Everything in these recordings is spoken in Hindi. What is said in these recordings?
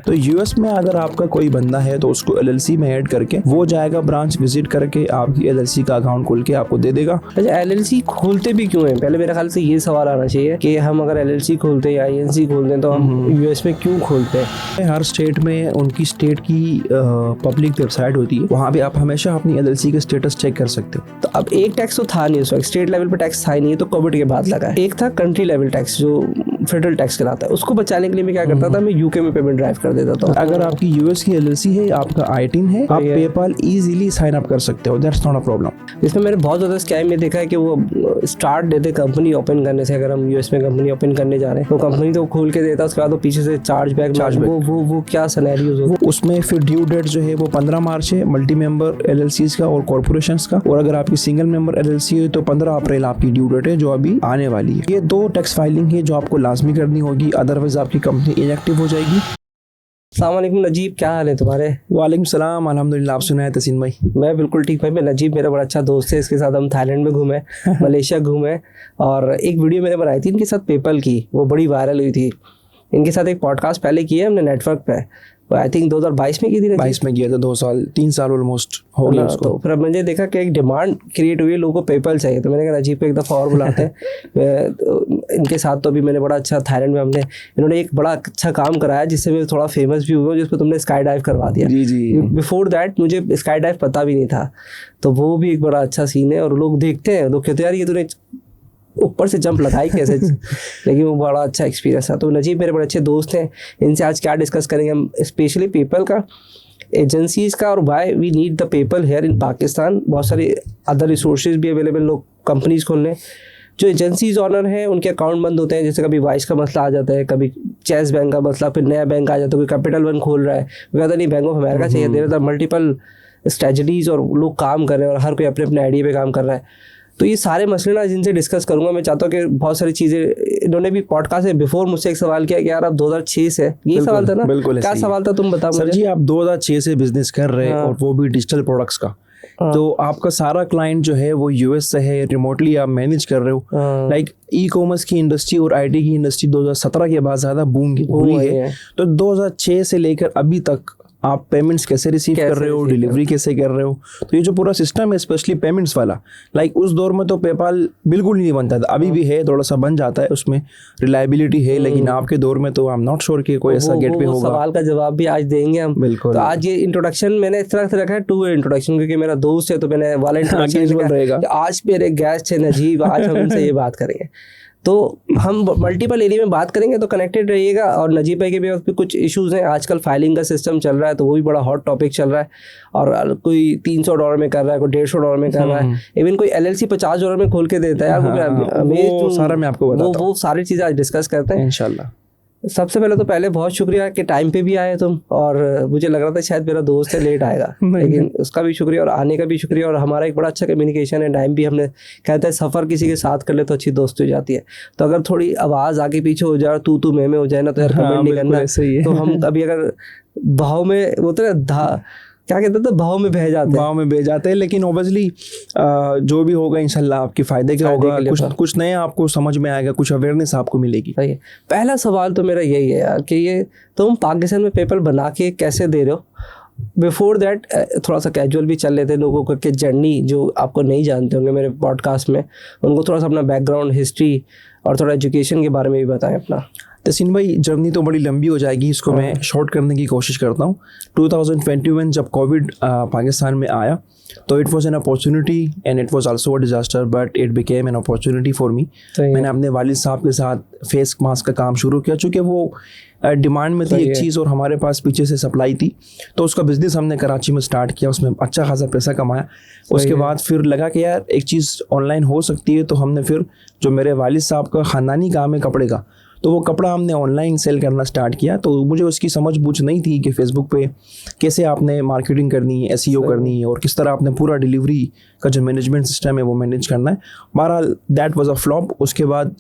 तो यूएस में अगर आपका कोई बंदा है तो उसको एलएलसी में ऐड करके वो जाएगा, ब्रांच विजिट करके आपकी एलएलसी का अकाउंट खोल के आपको दे देगा। अच्छा, एलएलसी खोलते भी क्यों है? पहले मेरे ख्याल से ये सवाल आना चाहिए कि हम अगर एलएलसी खोलते हैं या आईएनसी खोलते हैं तो हम यूएस में क्यों खोलते हैं? हर स्टेट में उनकी स्टेट की पब्लिक वेबसाइट होती है, वहाँ पे आप हमेशा अपनी एलएलसी का स्टेटस चेक कर सकते हो। तो अब एक टैक्स तो था नहीं उस वक्त, स्टेट लेवल पे टैक्स था ही नहीं, तो कोविड के बाद लगा है। एक था कंट्री लेवल टैक्स जो फेडरल टैक्स कहलाता है, उसको बचाने के लिए मैं क्या करता था, मैं यूके में पेमेंट ड्राइव कर देता था। अगर आपकी यूएस की एलएलसी है, आपका आईटीन है, आप पेपाल इजीली साइन अप कर सकते हो, दैट्स नॉट अ प्रॉब्लम। इसमें मैंने बहुत ज़्यादा स्कैम ये देखा है कि वो स्टार्ट देते कंपनी ओपन करने से। अगर हम यूएस में कंपनी ओपन करने जा रहे हैं तो कंपनी तो खोल के देता, उसके बाद वो पीछे से चार्ज बैक वो क्या सिनेरियोज हो। उसमें फिर ड्यू डेट जो है वो 15 मार्च है मल्टी मेंबर एलएलसीज का और कॉर्पोरेशंस का, और अगर आपकी सिंगल मेंबर एलएलसी है तो 15 अप्रैल आपकी ड्यू डेट है जो अभी आने वाली है। ये 2 टैक्स फाइलिंग है जो आपको लाजमी करनी होगी, अदरवाइज आपकी कंपनी इनएक्टिव हो जाएगी। अस्सलाम वालेकुम नजीब, क्या हाल है तुम्हारे? वालेकुम सलाम, अल्हम्दुलिल्लाह। आप सुनाए तसीन भाई? मैं बिल्कुल ठीक भाई। मैं नजीब, मेरा बड़ा अच्छा दोस्त है, इसके साथ हम थाईलैंड में घूमे, मलेशिया घूमे, और एक वीडियो मैंने बनाई थी इनके साथ पेपल की, वो बड़ी वायरल हुई थी। इनके साथ एक पॉडकास्ट पहले किया हमने नेटवर्क पे, आई थिंक 2022 में की थी। 22 में किया था, 3 साल ऑलमोस्ट हो गया उसको। तो फिर अब मैंने देखा कि एक डिमांड क्रिएट हुई है, लोगों को पेपल चाहिए, तो मैंने कहा अजीब को एक दफ़ा और बुलाते हैं। इनके साथ तो अभी मैंने बड़ा अच्छा थाईलैंड में इन्होंने एक बड़ा अच्छा काम कराया जिससे मैं थोड़ा फेमस भी हुआ, जिसपे तुमने स्काई डाइव करवा दिया। जी जी। बिफोर दैट मुझे स्काई डाइव पता भी नहीं था, तो वो भी एक बड़ा अच्छा सीन है। और लोग देखते हैं, लोग कहते हैं यार ये तूने ऊपर से जंप लगाई कैसे, लेकिन वो बड़ा अच्छा एक्सपीरियंस था। तो नजीब मेरे बड़े अच्छे दोस्त हैं, इनसे आज क्या डिस्कस करेंगे हम, स्पेशली पेपल का, एजेंसीज का, और why we need the PayPal here in Pakistan. बहुत सारे अदर रिसोर्सेज भी अवेलेबल लोग कंपनीज खोलने। जो एजेंसीज ऑनर हैं उनके अकाउंट बंद होते हैं, जैसे कभी वाइस का मसला आ जाता है, कभी चेस बैंक का मसला, फिर नया बैंक आ जाता है, कोई कैपिटल वन खोल रहा है, वो कहता नहीं बैंक ऑफ अमेरिका चाहिए, दे रहा था मल्टीपल स्ट्रेटजीज, और लोग काम कर रहे हैं और हर कोई अपने अपने आइडिया पे काम कर रहा है। तो ये सारे मसले ना जिनसे डिस्कस करूंगा। मैं चाहता हूँ कि बहुत सारी चीज़ें, इन्होंने भी पॉडकास्ट में बिफोर मुझसे एक सवाल किया कि यार आप 2006 से, ये सवाल था ना? बिल्कुल। क्या सवाल था, तुम बताओ सर जी। आप 2006 से बिजनेस कर रहे हैं, और वो भी डिजिटल प्रोडक्ट्स का। तो आपका सारा क्लाइंट जो है वो यूएस से है, रिमोटली आप मैनेज कर रहे हो। लाइक ई कॉमर्स की इंडस्ट्री और आईटी की इंडस्ट्री 2017 के बाद ज़्यादा बूम हुई है। तो 2006 से लेकर अभी तक आप पेमेंट्स कैसे रिसीव कर रहे हो, डिलीवरी कैसे कर रहे हो, तो ये जो पूरा सिस्टम है स्पेशली पेमेंट्स वाला, लाइक उस दौर में तो पेपाल बिल्कुल नहीं बनता था, अभी भी है, थोड़ा सा बन जाता है, उसमें रिलायबिलिटी है, लेकिन आपके दौर में तो आई एम नॉट श्योर कि कोई ऐसा गेटवे होगा। सवाल का जवाब भी आज देंगे हम। बिल्कुल। तो आज ये इंट्रोडक्शन मैंने इस तरह से रखा है, 2 इंट्रोडक्शन, क्योंकि मेरा दोस्त है तो मैंने वाला इंट्रोडक्शन रहेगा। आज मेरे गेस्ट है नजीब, आज हम उनसे ये बात करेंगे। तो हम मल्टीपल एरिया में बात करेंगे, तो कनेक्टेड रहिएगा। और नजीब भाई के भी कुछ इश्यूज हैं, आजकल फाइलिंग का सिस्टम चल रहा है, तो वो भी बड़ा हॉट टॉपिक चल रहा है, और कोई $300 में कर रहा है, कोई $150 में कर रहा है, इवन कोई एलएलसी $50 में खोल के देता है यार। वो सारा मैं आपको बताता हूं। वो सारी चीज़ें आज डिस्कस करते हैं इंशाल्लाह। सबसे पहले तो बहुत शुक्रिया कि टाइम पे भी आए तुम, और मुझे लग रहा था शायद मेरा दोस्त है लेट आएगा, लेकिन उसका भी शुक्रिया और आने का भी शुक्रिया। और हमारा एक बड़ा अच्छा कम्युनिकेशन है, टाइम भी हमने कहते हैं सफ़र किसी के साथ कर ले तो अच्छी दोस्ती हो जाती है। तो अगर थोड़ी आवाज़ आगे पीछे हो जाए, तू मैं हो जाए ना, तो यार कमेंट नहीं करना। तो हम कभी अगर भाव में बोलते ना, क्या कहते थे, भाव में बह जाते हैं, लेकिन ऑब्वियसली जो भी होगा इंशाल्लाह आपके फायदे का होगा, कुछ नया आपको समझ में आएगा, कुछ अवेयरनेस आपको मिलेगी। सही है। पहला सवाल तो मेरा यही है यार कि ये तुम पाकिस्तान में पेपर बना के कैसे दे रहे हो? बिफोर दैट थोड़ा सा कैजुअल भी चल लेते लोगों को कि जर्नी जो आपको नहीं जानते होंगे मेरे पॉडकास्ट में, उनको थोड़ा सा अपना बैकग्राउंड, हिस्ट्री और थोड़ा एजुकेशन के बारे में भी बताएं अपना। तसीन भाई, जर्नी तो बड़ी लंबी हो जाएगी, इसको मैं शॉर्ट करने की कोशिश करता हूँ। 2021 जब कोविड पाकिस्तान में आया, तो it was an opportunity and it was also a disaster, but it became an opportunity for me. मैंने अपने वालिद साहब के साथ फेस मास्क का काम शुरू किया, चूँकि वो डिमांड में थी एक चीज़ और हमारे पास पीछे से सप्लाई थी, तो उसका बिज़नेस हमने कराची में स्टार्ट किया, उसमें अच्छा खासा पैसा कमाया। उसके बाद फिर लगा कि यार एक चीज़ ऑनलाइन हो सकती है, तो हमने फिर जो मेरे वालिद साहब का ख़ानदानी काम है कपड़े का, तो वो कपड़ा हमने ऑनलाइन सेल करना स्टार्ट किया। तो मुझे उसकी समझ बूझ नहीं थी कि फेसबुक पे कैसे आपने मार्केटिंग करनी है, एसईओ करनी है, और किस तरह आपने पूरा डिलीवरी का जो मैनेजमेंट सिस्टम है वो मैनेज करना है। बहरहाल दैट वाज अ फ्लॉप। उसके बाद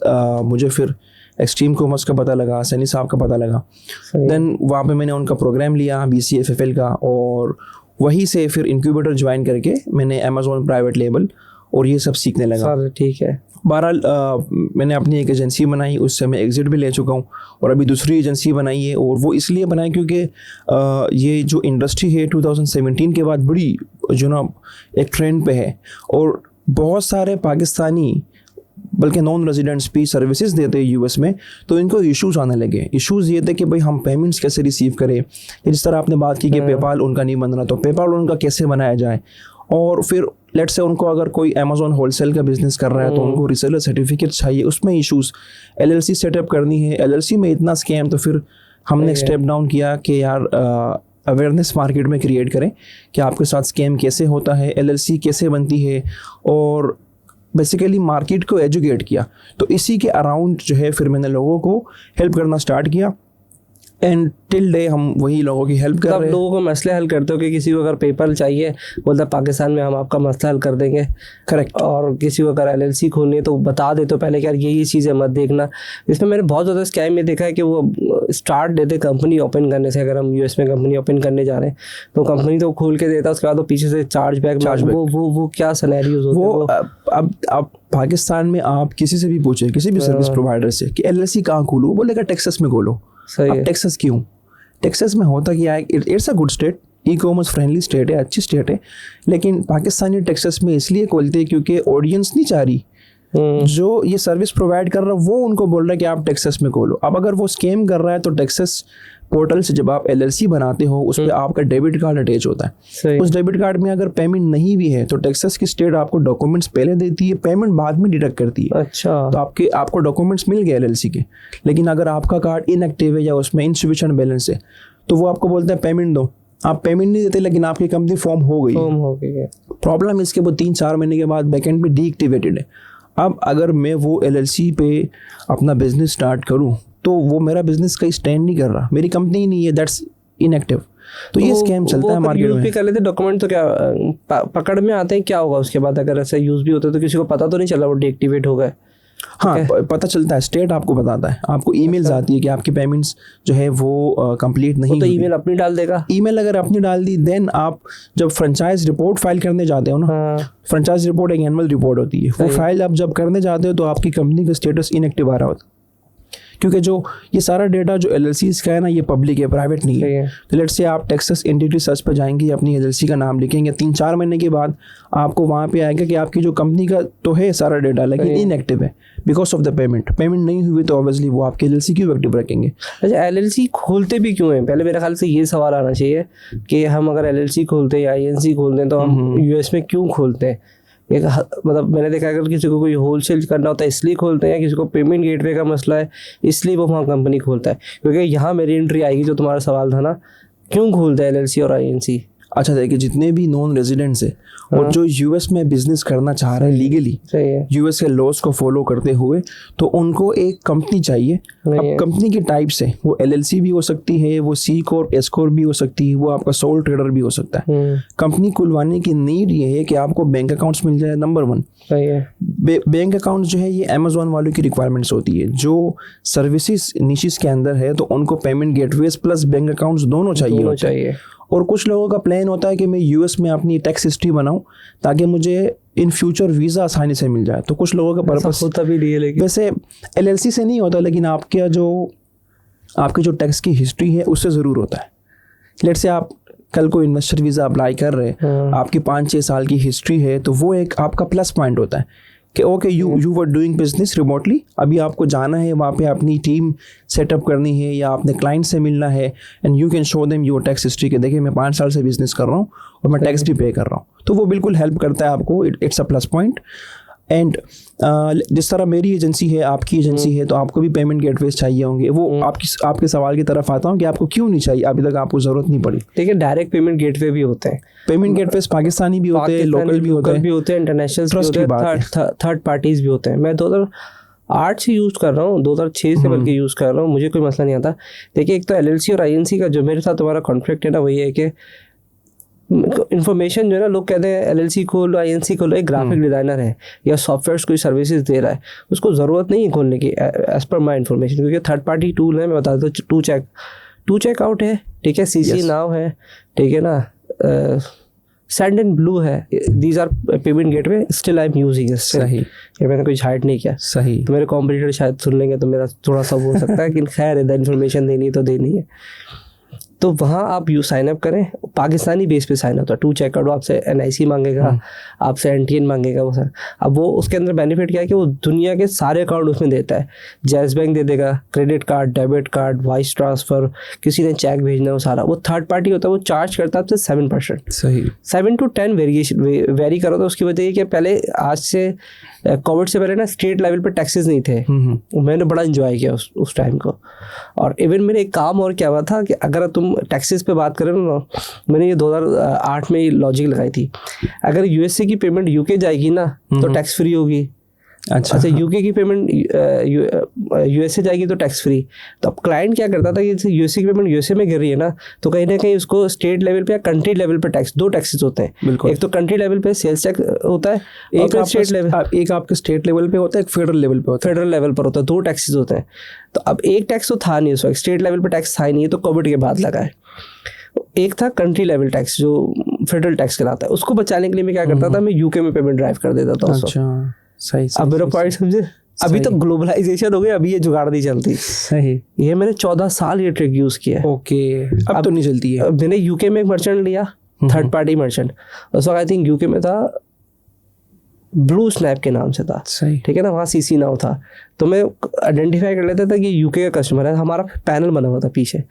मुझे फिर एक्सट्रीम कॉमर्स का पता लगा, सनी साहब का पता लगा, देन वहाँ पे मैंने उनका प्रोग्राम लिया BCFFL का, और वहीं से फिर इंक्यूबेटर ज्वाइन करके मैंने अमेज़ॉन प्राइवेट लेबल और ये सब सीखने लगा। ठीक है। बहरहाल मैंने अपनी एक एजेंसी बनाई, उससे मैं एग्ज़िट भी ले चुका हूँ और अभी दूसरी एजेंसी बनाई है। और वो इसलिए बनाई क्योंकि ये जो इंडस्ट्री है 2017 के बाद बड़ी जो ना एक ट्रेंड पे है और बहुत सारे पाकिस्तानी बल्कि नॉन रेजिडेंट्स भी सर्विसेज देते हैं यूएस में, तो इनको इश्यूज़ आने लगे। इश्यूज़ ये थे कि भाई हम पेमेंट्स कैसे रिसीव करें, जिस तरह आपने बात की कि पेपाल उनका नहीं बन रहा, तो पेपाल उनका कैसे बनाया जाए। और फिर लेट्स से उनको अगर कोई अमेज़ॉन होलसेल का बिजनेस कर रहा है तो उनको रिसेलर सर्टिफिकेट चाहिए, उसमें इश्यूज़, एलएलसी सेटअप करनी है, एलएलसी में इतना स्कैम। तो फिर हमने स्टेप डाउन किया कि यार अवेयरनेस मार्केट में क्रिएट करें कि आपके साथ स्कैम कैसे होता है, एलएलसी कैसे बनती है, और बेसिकली मार्केट को एजुकेट किया। तो इसी के अराउंड जो है फिर मैंने लोगों को हेल्प करना स्टार्ट किया एंड टिल डे हम वही लोगों की हेल्प कर रहे हैं। लोगों को मसले हल करते हो कि किसी को अगर पेपर चाहिए बोलता पाकिस्तान में हम आपका मसला हल कर देंगे, करेक्ट। और किसी को अगर एलएलसी खोलनी है तो बता दे तो पहले कि यार ये चीज़ें मत देखना। इसमें मैंने बहुत ज़्यादा स्कैम ये देखा है कि वो स्टार्ट देते कंपनी ओपन करने से। अगर हम यूएस में कंपनी ओपन करने जा रहे हैं तो कंपनी तो खोल के देता है, उसके बाद वो पीछे से चार्ज बैक वो क्या सिनेरियोज होते हैं वो। अब पाकिस्तान में आप किसी से भी पूछे, किसी भी सर्विस प्रोवाइडर से कि एलएलसी कहाँ खोलूँ, बोलेगा टेक्सास में खोलो। सही है। टेक्सास क्यों? टेक्सास में होता क्या है, it's a good state, e commerce friendly state है, अच्छी स्टेट है, लेकिन पाकिस्तानी टेक्सास में इसलिए खोलते हैं क्योंकि ऑडियंस नहीं चाह रही। जो ये सर्विस प्रोवाइड कर रहा है वो उनको बोल रहा है कि आप टेक्सास में खोलो। अब अगर वो स्कैम कर रहा है तो टेक्सास पोर्टल से जब आप एलएलसी बनाते हो उस पर आपका डेबिट कार्ड अटैच होता है। उस डेबिट कार्ड में अगर पेमेंट नहीं भी है तो टेक्सास की स्टेट आपको डॉक्यूमेंट्स पहले देती है, पेमेंट बाद में डिडक्ट करती है। अच्छा। तो आपको डॉक्यूमेंट्स मिल गए एलएलसी के, लेकिन अगर आपका कार्ड इनएक्टिव है या उसमें इनसफिशिएंट बैलेंस है तो वो आपको बोलता है पेमेंट दो। आप पेमेंट नहीं देते लेकिन आपकी कंपनी फॉर्म हो गई है। प्रॉब्लम इसके वो 3-4 महीने के बाद बैकएंड पे डीएक्टिवेटेड है। अब अगर मैं वो एलएलसी पे अपना बिजनेस स्टार्ट करूं तो वो मेरा बिजनेस कहीं स्टैंड नहीं कर रहा, मेरी कंपनी ही नहीं है, दैट्स इनएक्टिव। तो ये स्कैम चलता है मार्केट में। यूज भी कर लेते डॉक्यूमेंट तो क्या पकड़ में आते हैं, क्या होगा उसके बाद? अगर ऐसे यूज भी होते तो किसी को पता तो नहीं चला वो डीएक्टिवेट हो गए? हाँ, पता चलता है, स्टेट आपको बताता है, आपको ईमेल्स आती है कि आपकी पेमेंट्स जो है वो कंप्लीट नहीं। तो ईमेल अपनी डाल देगा। ईमेल अगर अपनी डाल दी देन आप जब फ्रेंचाइज रिपोर्ट फाइल करने जाते हो ना, फ्रेंचाइज रिपोर्ट एक एनुअल रिपोर्ट होती है, वो फाइल आप जब करने जाते हो तो आपकी कंपनी का स्टेटस इनएक्टिव आ रहा होता है, क्योंकि जो ये सारा डेटा जो एलएलसीज का है ना ये पब्लिक है, प्राइवेट नहीं है। तो लेट्स से आप टेक्सास एंटिटी सर्च पर जाएंगे, अपनी एलएलसी का नाम लिखेंगे, 3-4 महीने के बाद आपको वहाँ पे आएगा कि आपकी जो कंपनी का तो है सारा डेटा लेकिन इनएक्टिव है बिकॉज ऑफ द पेमेंट नहीं हुई, तो ऑब्वियसली वो आपकी एलएलसी क्यों एक्टिव रखेंगे। अच्छा, एलएलसी खोलते भी क्यों हैं? पहले मेरे ख्याल से ये सवाल आना चाहिए कि हम अगर एलएलसी खोलते हैं या आईएनसी खोलते हैं तो हम यूएस में क्यों खोलते हैं? एक मतलब मैंने देखा अगर किसी को कोई होलसेल करना होता है इसलिए खोलते हैं, या किसी को पेमेंट गेटवे का मसला है इसलिए वो वहाँ कंपनी खोलता है, क्योंकि यहाँ मेरी एंट्री आएगी। जो तुम्हारा सवाल था ना, क्यों खोलते हैं एलएलसी और आईएनसी? अच्छा, देखिए जितने भी नॉन रेजिडेंट्स हैं और जो यूएस में बिजनेस करना चाह रहे हैं लीगली, यूएस के लॉज को फॉलो करते हुए, तो उनको एक कंपनी चाहिए। अब कंपनी की टाइप से वो एलएलसी भी हो सकती है, वो सी कॉर्प, एस कॉर्प भी हो सकती है, वो आपका सोल ट्रेडर भी हो सकता है। कंपनी खुलवाने की नीड ये है कि आपको बैंक अकाउंट्स मिल जाए, नंबर 1। बैंक अकाउंट जो है ये अमेजोन वालों की रिक्वायरमेंट्स होती है। जो सर्विसेज निशेस के अंदर है तो उनको payment gateways plus bank accounts दोनों चाहिए। और कुछ लोगों का प्लान होता है कि मैं यूएस में अपनी टैक्स हिस्ट्री बनाऊं ताकि मुझे इन फ्यूचर वीज़ा आसानी से मिल जाए। तो कुछ लोगों का पर्पस होता भी नहीं है, लेकिन वैसे एलएलसी से नहीं होता, लेकिन आपकी जो टैक्स की हिस्ट्री है उससे ज़रूर होता है। लेट्स से आप कल को इन्वेस्टर वीज़ा अप्लाई कर रहे हैं, आपकी 5-6 साल की हिस्ट्री है, तो वो एक आपका प्लस पॉइंट होता है कि okay you were doing business remotely, अभी आपको जाना है वहाँ पे अपनी टीम सेटअप करनी है या अपने क्लाइंट से मिलना है, and you can show them your tax history के देखिए मैं 5 साल से बिजनेस कर रहा हूँ और मैं टैक्स भी पे कर रहा हूँ। तो वो बिल्कुल हेल्प करता है आपको, it's a plus point. And जिस तरह मेरी एजेंसी है, आपकी एजेंसी है, तो आपको भी पेमेंट गेटवेज चाहिए होंगे। वो आपके सवाल की तरफ आता हूँ कि आपको क्यों नहीं चाहिए, अभी तक आपको ज़रूरत नहीं पड़ी। ठीक है, डायरेक्ट पेमेंट गेटवे भी होते हैं, पेमेंट गेटवेज पाकिस्तानी भी होते हैं, लोकल भी होते हैं, इंटरनेशनल भी होते हैं, थर्ड पार्टीज भी होते हैं। मैं 2008 से यूज़ कर रहा हूँ, 2006 से बल्कि यूज़ कर रहा हूँ, मुझे कोई मसला नहीं आता। देखिए, एक तो एलएलसी और आईएनसी का जो मेरे साथ तुम्हारा कॉन्फ्लिक्ट है ना, वही है कि इन्फॉर्मेशन जो है ना, लोग कहते हैं एलएलसी खोलो, आईएनसी खोलो, एक ग्राफिक डिज़ाइनर है या सॉफ्टवेयर कोई सर्विसेज दे रहा है, उसको ज़रूरत नहीं है खोलने की एज पर माई इन्फॉर्मेशन, क्योंकि थर्ड पार्टी टूल है। मैं बता दूँ, टू चेक आउट है, ठीक है, सीसी नाउ है, ठीक है ना, सैंड एंड ब्लू है, these are payment gateway, still I am using it. सही, ये मैंने कुछ हाइड नहीं किया। सही। तो मेरे कॉम्पिटिटर शायद सुन लेंगे तो मेरा थोड़ा सा वो हो सकता है, लेकिन खैर इधर इन्फॉर्मेशन देनी है तो देनी है। तो वहाँ आप यू साइन अप करें, पाकिस्तानी बेस पे साइन अप, 2 चेकआउट आपसे NIC मांगेगा, आपसे NTN मांगेगा वो सर। अब वो उसके अंदर बेनिफिट क्या है कि वो दुनिया के सारे अकाउंट उसमें देता है। जैज़ बैंक दे देगा, credit card, debit card, vice transfer, किसी ने चेक भेजना हो सारा, वो थर्ड पार्टी होता है, वो चार्ज करता है आपसे 7%। सही। 7 to 10 वेरी करो। तो उसकी वजह ये कि पहले आज से कोविड से पहले ना स्टेट लेवल पे टैक्सेस नहीं थे। मैंने बड़ा इंजॉय किया उस टाइम को। और इवन मेरे एक काम और क्या हुआ था कि अगर तुम टैक्सेस पे बात करें ना, मैंने ये 2008 में लॉजिक लगाई थी, अगर USA की पेमेंट UK जाएगी ना तो टैक्स फ्री होगी। अच्छा, UK की पेमेंट USA जाएगी तो टैक्स फ्री। तो अब क्लाइंट क्या करता था कि USA की पेमेंट USA में गिर रही है ना, तो कहीं ना कहीं उसको स्टेट लेवल पे या कंट्री लेवल पे टैक्स, 2 टैक्सेस होते हैं। एक तो कंट्री लेवल पे सेल्स टैक्स होता है, एक स्टेट लेवल, एक आपके स्टेट लेवल पे होता है, एक फेडरल लेवल पे होता है। फेडरल लेवल पर होता है, 2 टैक्सेस होते हैं। तो अब एक टैक्स तो था नहीं उस वक्त, स्टेट लेवल पे टैक्स था ही नहीं, तो कोविड के बाद लगा है। एक था कंट्री लेवल टैक्स जो फेडरल टैक्स कहलाता है, उसको बचाने के लिए मैं क्या करता था, मैं UK में पेमेंट ड्राइव कर देता था। अच्छा, सही। अब मेरा पॉइंट समझे। अभी तो ग्लोबलाइजेशन हो गई, अभी ये जुगाड़ नहीं चलती। सही। ये मैंने 14 साल ये ट्रिक यूज किया है। ओके, अब तो नहीं चलती है। मैंने UK में एक मर्चेंट लिया, थर्ड पार्टी मर्चेंट, उस वक्त आई थिंक UK में था, ब्लू स्नैप के नाम से था। सही। ठीक है ना, वहाँ CC नाउ था। तो मैं आइडेंटिफाई कर लेता था कि UK का कस्टमर है, हमारा पैनल बना हुआ था पीछे,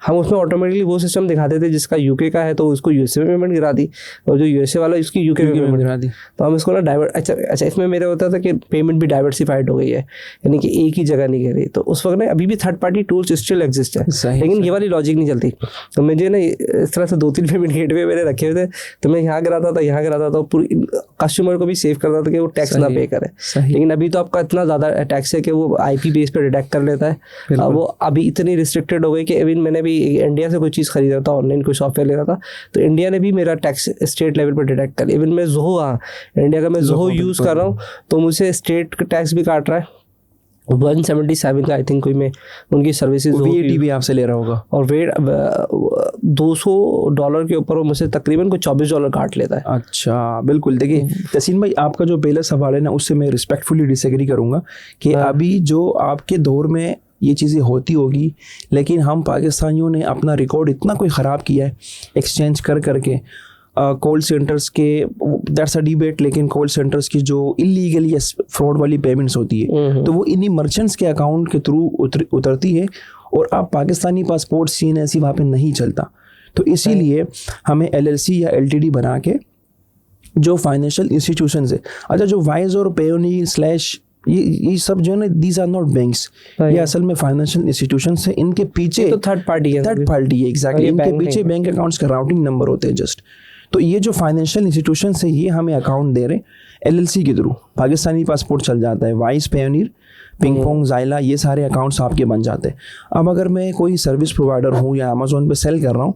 हम उसमें ऑटोमेटिकली वो सिस्टम दिखाते थे जिसका UK का है तो उसको USA में पेमेंट गिरा दी, और जो USA वाला उसकी UK में पेमेंट गिरा दी। तो हम इसको ना डाइवर्ट, अच्छा इसमें मेरा होता था कि पेमेंट भी डाइवर्सिफाइड हो गई है, यानी कि एक ही जगह नहीं गिरी। तो उस वक्त ना अभी भी third party tools still exist है, लेकिन ये वाली लॉजिक नहीं चलती। तो मुझे ना इस तरह से 2-3 पेमेंट गेटवे मेरे रखे हुए थे, तो मैं यहाँ गिराता था, यहाँ गिराता था, पूरी कस्टमर को भी सेव करता था कि वो टैक्स ना पे करे। लेकिन अभी तो आपका इतना ज़्यादा टैक्स है कि वो IP बेस पे डिडक्ट कर लेता है। वो अभी इतनी रिस्ट्रिक्टेड हो गई कि इवन मैंने भी इंडिया से कोई चीज़ खरीदा था, ऑनलाइन कोई सॉफ्टवेयर ले रहा था, तो इंडिया ने भी मेरा टैक्स स्टेट लेवल पर डिडक्ट कर लिया। इवन मैं ज़ोहो, हाँ इंडिया का मैं ज़ोहो यूज़ कर रहा हूँ, तो मुझे स्टेट टैक्स भी काट रहा है 177 का, आई थिंक कोई मैं उनकी सर्विसेज VAT भी आपसे ले रहा होगा, और वेट $200 के ऊपर वो मुझसे तकरीबन कोई $24 काट लेता है। अच्छा, बिल्कुल। देखिए तहसीन भाई, आपका जो पहला सवाल है ना, उससे मैं रिस्पेक्टफुली डिसएग्री करूँगा कि अभी जो आपके दौर में ये चीज़ें होती होगी, लेकिन हम पाकिस्तानियों ने अपना रिकॉर्ड इतना कोई ख़राब किया है एक्सचेंज कर करके। कॉल सेंटर्स के, दैट्स अ डिबेट, लेकिन कॉल सेंटर्स की जो इलीगल या फ्रॉड वाली पेमेंट्स होती है, तो वो इन्हीं मर्चेंट्स के अकाउंट के थ्रू उतरती है, और अब पाकिस्तानी पासपोर्ट सीन ऐसी वहाँ पे नहीं चलता। तो इसीलिए हमें LLC या LTD बना के जो फाइनेंशियल इंस्टीट्यूशंस है, अच्छा जो वाइज और पेयोनियर स्लैश ये सब जो है ना, दीज आर नॉट बैंक्स, ये असल में फाइनेंशियल इंस्टीट्यूशंस है। इनके पीछे तो थर्ड पार्टी है, एग्जैक्टली, इनके पीछे बैंक अकाउंट्स का राउटिंग नंबर होते हैं जस्ट। तो ये जो फाइनेंशियल इंस्टीट्यूशंस है, ये हमें अकाउंट दे रहे हैं LLC के थ्रू, पाकिस्तानी पासपोर्ट चल जाता है, वाइस, पेयोनियर, पिंग पोंग, ज़ाइला, ये सारे अकाउंट्स आपके बन जाते हैं। अब अगर मैं कोई सर्विस प्रोवाइडर हूँ या अमेज़ॉन पे सेल कर रहा हूँ,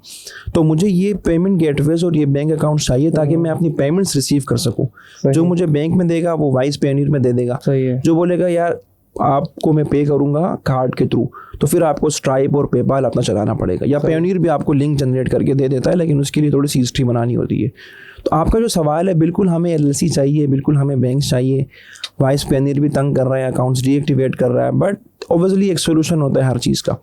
तो मुझे ये पेमेंट गेटवेज और ये बैंक अकाउंट चाहिए ताकि मैं अपनी पेमेंट्स रिसीव कर सकूँ। जो मुझे बैंक में देगा वो वाइस, पेयोनियर में दे देगा। जो बोलेगा यार आपको मैं पे करूँगा कार्ड के थ्रू, तो फिर आपको स्ट्राइप और पेपाल अपना चलाना पड़ेगा, या पेयोनियर भी आपको लिंक जनरेट करके दे देता है, लेकिन उसके लिए थोड़ी सी हिस्ट्री बनानी होती है। तो आपका जो सवाल है, बिल्कुल हमें LLC चाहिए, बिल्कुल हमें बैंक चाहिए, वाइस पेयोनियर भी तंग कर रहा है, अकाउंट्स डीएक्टिवेट कर रहा है, बट ऑब्वियसली एक सोल्यूशन होता है हर चीज़ का।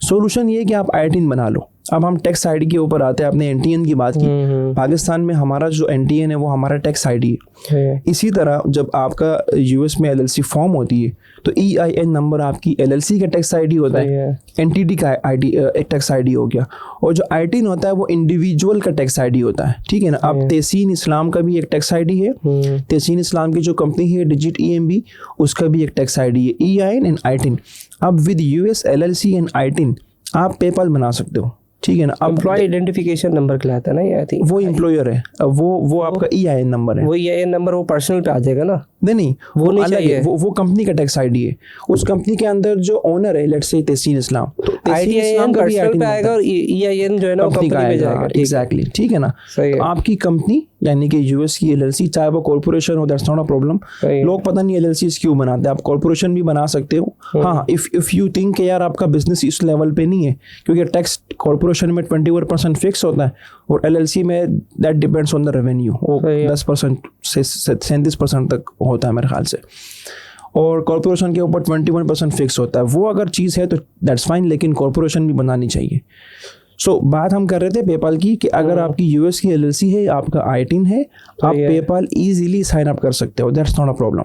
सोल्यूशन ये है कि आप ITIN बना लो। अब हम टैक्स ID के ऊपर आते हैं, आपने NTN की बात की, पाकिस्तान में हमारा जो NTN है वो हमारा टैक्स ID है। इसी तरह जब आपका US में LLC फॉर्म होती है तो EIN नंबर आपकी LLC का टैक्स ID होता है, NTD का टैक्स ID हो गया, और जो ITIN होता है वो इंडिविजुअल का टैक्स ID होता है, ठीक है ना। अब तहसीन इस्लाम का भी एक टैक्स ID है, तहसीन इस्लाम की जो कंपनी है डिजिट EMB, उसका भी एक टैक्स ID है, EIN एंड ITIN। अब with US LLC and ITIN आप पेपाल बना सकते हो, ठीक है ना। अब एम्प्लॉय आइडेंटिफिकेशन नंबर कहलाता है ना, ये आई थिंक वो एम्प्लॉयर है, वो आपका EIN नंबर है। वो EIN नंबर वो पर्सनल पे आ जाएगा ना? नहीं, वो नहीं अलग चाहिए, है, वो कंपनी का टैक्स ID है। उस कंपनी के अंदर जो ओनर है, लेट्स से तहसीन इस्लाम, तो तहसीन इस्लाम का भी पर्सनल पे आएगा और EIN जो है ना वो कंपनी पे जाएगा। एग्जैक्टली, ठीक है ना। तो आपकी कंपनी यानी कि यूएस की एलएलसी, चाहे वो कॉर्पोरेशन हो, दैट्स नॉट अ प्रॉब्लम। लोग पता नहीं एलएलसी क्यों बनाते हैं, आप कॉर्पोरेशन भी बना सकते हो। हाँ, इफ यू थिंक कि यार आपका बिजनेस इस लेवल पे नहीं है, क्योंकि टैक्स कॉर्पोरेशन में 21% फिक्स होता है और एलएलसी में that depends on the revenue, वो 10% से 37% तक होता है मेरे ख्याल से, और कॉर्पोरेशन के ऊपर 21% फिक्स होता है। वो अगर चीज़ है तो दैट्स फाइन, लेकिन कॉर्पोरेशन भी बनानी चाहिए। सो बात हम कर रहे थे पेपाल की कि अगर आपकी यूएस की एलएलसी है, आपका ITIN है, आप पेपाल इजीली साइन अप कर सकते हो, दैट्स नॉट अ प्रॉब्लम,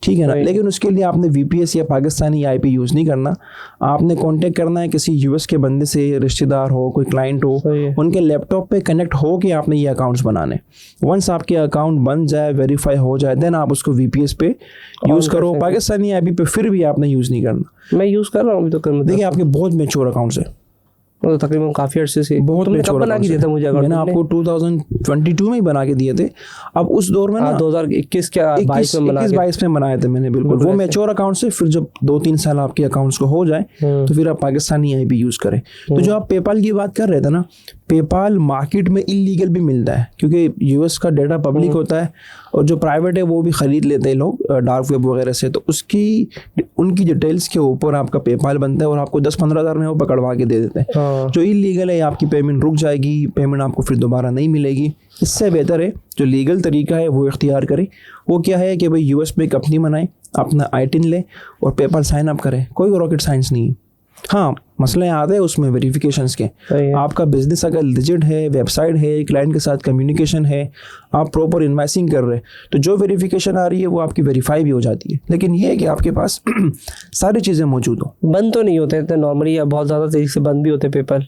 ठीक है ना। लेकिन उसके लिए आपने VPS या पाकिस्तानी IP यूज़ नहीं करना, आपने कांटेक्ट करना है किसी यूएस के बंदे से, रिश्तेदार हो, कोई क्लाइंट हो, उनके लैपटॉप पे कनेक्ट हो के आपने ये अकाउंट्स बनाने। वंस आपके अकाउंट बन जाए, वेरीफाई हो जाए, देन आप उसको VPS पे यूज़ करो। पाकिस्तानी IP पे फिर भी आपने यूज़ नहीं करना। मैं यूज़ कर रहा हूँ तो देखिए आपके बहुत मैच्योर अकाउंट्स है, तो तकरीबन काफ़ी अर्से से। बहुत तुमने कब बना के दिया था मुझे अकाउंट? मैंने आपको 2022 में ही बना के दिए थे। अब उस दौर में ना 2021 क्या 22 में बनाए थे मैंने, बिल्कुल वो मैच्योर अकाउंट से। फिर जब 2-3 साल आपके अकाउंट्स को हो जाए तो फिर आप पाकिस्तानी IP यूज़ करें। तो जो आप पेपाल की बात कर रहे थे ना, पेपाल मार्केट में इलीगल भी मिलता है, क्योंकि यूएस का डाटा पब्लिक होता है और जो प्राइवेट है वो भी ख़रीद लेते हैं लोग डार्क वेब वगैरह से, तो उनकी डिटेल्स के ऊपर आपका पेपाल बनता है और आपको 10-15 हज़ार में वो पकड़वा के दे देते हैं। जो इलीगल है आपकी पेमेंट रुक जाएगी, पेमेंट आपको फिर दोबारा नहीं मिलेगी। इससे बेहतर है जो लीगल तरीका है वो इख्तियार करें। वो क्या है कि भाई यूएस में कंपनी बनाए, अपना ITIN ले और पेपाल साइन अप करें, कोई रॉकेट साइंस नहीं है। हाँ, मसले आते हैं उसमें वेरिफिकेशंस के। आपका बिजनेस अगर लिजिट है, वेबसाइट है, क्लाइंट के साथ कम्युनिकेशन है, आप प्रॉपर इन्वेस्टिंग कर रहे हैं, तो जो वेरिफिकेशन आ रही है वो आपकी वेरीफाई भी हो जाती है। लेकिन ये है कि आपके पास सारी चीज़ें मौजूद हो। बंद तो नहीं होते नॉर्मली, या बहुत ज़्यादा तेज़ी से बंद भी होते पेपाल?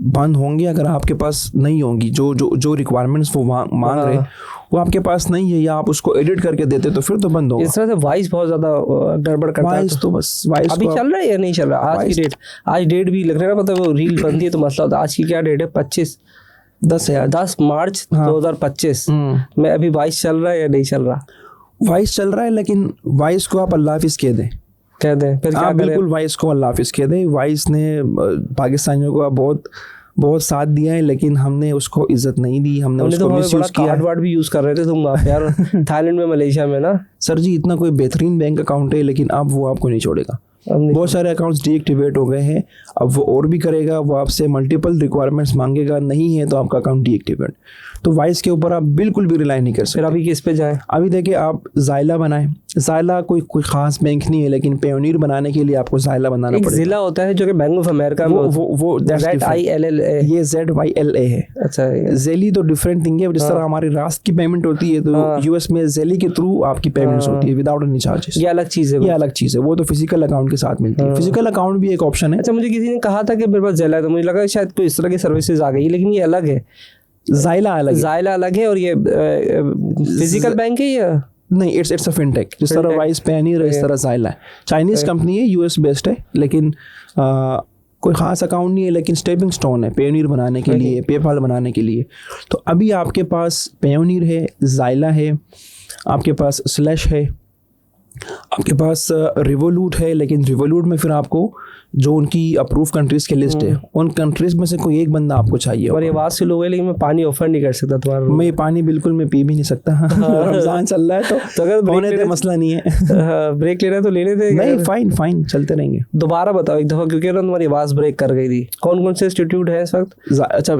बंद होंगे अगर आपके पास नहीं होंगी जो रिक्वायरमेंट्स वो मांग रहे हैं वो आपके पास नहीं है, या आप उसको एडिट करके देते तो फिर तो बंद होगा। इस तरह से वाइस बहुत ज़्यादा गड़बड़ करता है। वाइस तो बस वाइस अभी चल रहा है या नहीं चल रहा? आज डेट भी लग रहा है, मतलब वो रील बनती है तो मसला होता है। आज की क्या डेट है? 10 मार्च 2025 में। अभी वाइस चल रहा है या नहीं चल रहा? वाइस चल रहा है, लेकिन वाइस को आप अल्लाह हाफिज़ कह दें, फिर क्या करें? बिल्कुल वाइस को अल्लाह हाफिज़ कह दें। वाइस ने पाकिस्तानियों को बहुत साथ दिया है, लेकिन हमने उसको इज्जत नहीं दी, हमने उसको मिसयूज किया। कार्ड वार्ड भी यूज़ कर रहे थे तुम यार थाईलैंड में, मलेशिया में ना। सर जी, इतना कोई बेहतरीन बैंक अकाउंट है, लेकिन अब वो आपको नहीं छोड़ेगा। बहुत सारे अकाउंट्स डीएक्टिवेट हो गए हैं, अब वो और भी करेगा, वो आपसे मल्टीपल रिक्वायरमेंट्स मांगेगा, नहीं है तो आपका अकाउंट डीएक्टिवेट। तो वाइस के ऊपर आप बिल्कुल भी रिलाई नहीं कर सकते। फिर अभी किस पे जाएं? अभी देखिए, आप ज़ाइला बनाएं। ज़ाइला कोई ख़ास बैंक नहीं है, लेकिन पेयोनियर बनाने के लिए आपको ज़ाइला बनाना पड़ेगा। ज़िला होता है जो कि बैंक ऑफ अमेरिका में, वो ZILLA, ये ZYLA है। अच्छा, ज़ेली तो डिफरेंट थिंग है। जिस तरह हमारी राष्ट्र की पेमेंट होती है, तो यूएस में ज़ेली के थ्रू आपकी पेमेंट्स होती है विदाउट एनी चार्जेस। ये अलग चीज़ है, ये अलग चीज़ है। वो तो फिजिकल अकाउंट के साथ मिलती है। फिजिकल अकाउंट भी एक ऑप्शन है। अच्छा, मुझे किसी ने कहा था कि मेरे पास ज़ेला है, तो मुझे लगा शायद कोई इस तरह की सर्विसेज आ गई, लेकिन ये अलग है। ज़ाइला अलग है और ये फिजिकल बैंक है या नहीं? It's a fintech. जिस तरह वाइस पेयोनियर है, इस तरह ज़ाइला है। चाइनीज़ कंपनी है, US बेस्ड है, लेकिन कोई ख़ास अकाउंट नहीं है, लेकिन स्टेपिंग स्टोन है पेयोनियर बनाने के लिए, पेपाल बनाने के लिए। तो अभी आपके पास पेयोनियर है, ज़ाइला है, आपके पास स्लैश है, आपके पास रिवोलूट है। लेकिन रिवोलूट में फिर आपको जो उनकी अप्रूव कंट्रीज़ की लिस्ट है, उन कंट्रीज़ में से कोई एक बंदा आपको चाहिए। और ये बात से लोग है, लेकिन मैं पानी ऑफर नहीं कर सकता तुम्हारा। मैं पानी बिल्कुल मैं पी भी नहीं सकता। रमज़ान चल रहा है तो अगर होने दे, मसला नहीं है। ब्रेक लेना है तो लेने दे। नहीं, फाइन चलते रहेंगे। दोबारा बताओ एक दफ़ा, क्योंकि ना तुम्हारी आवाज़ ब्रेक कर गई थी। कौन से इंस्टीट्यूट है इस वक्त? अच्छा,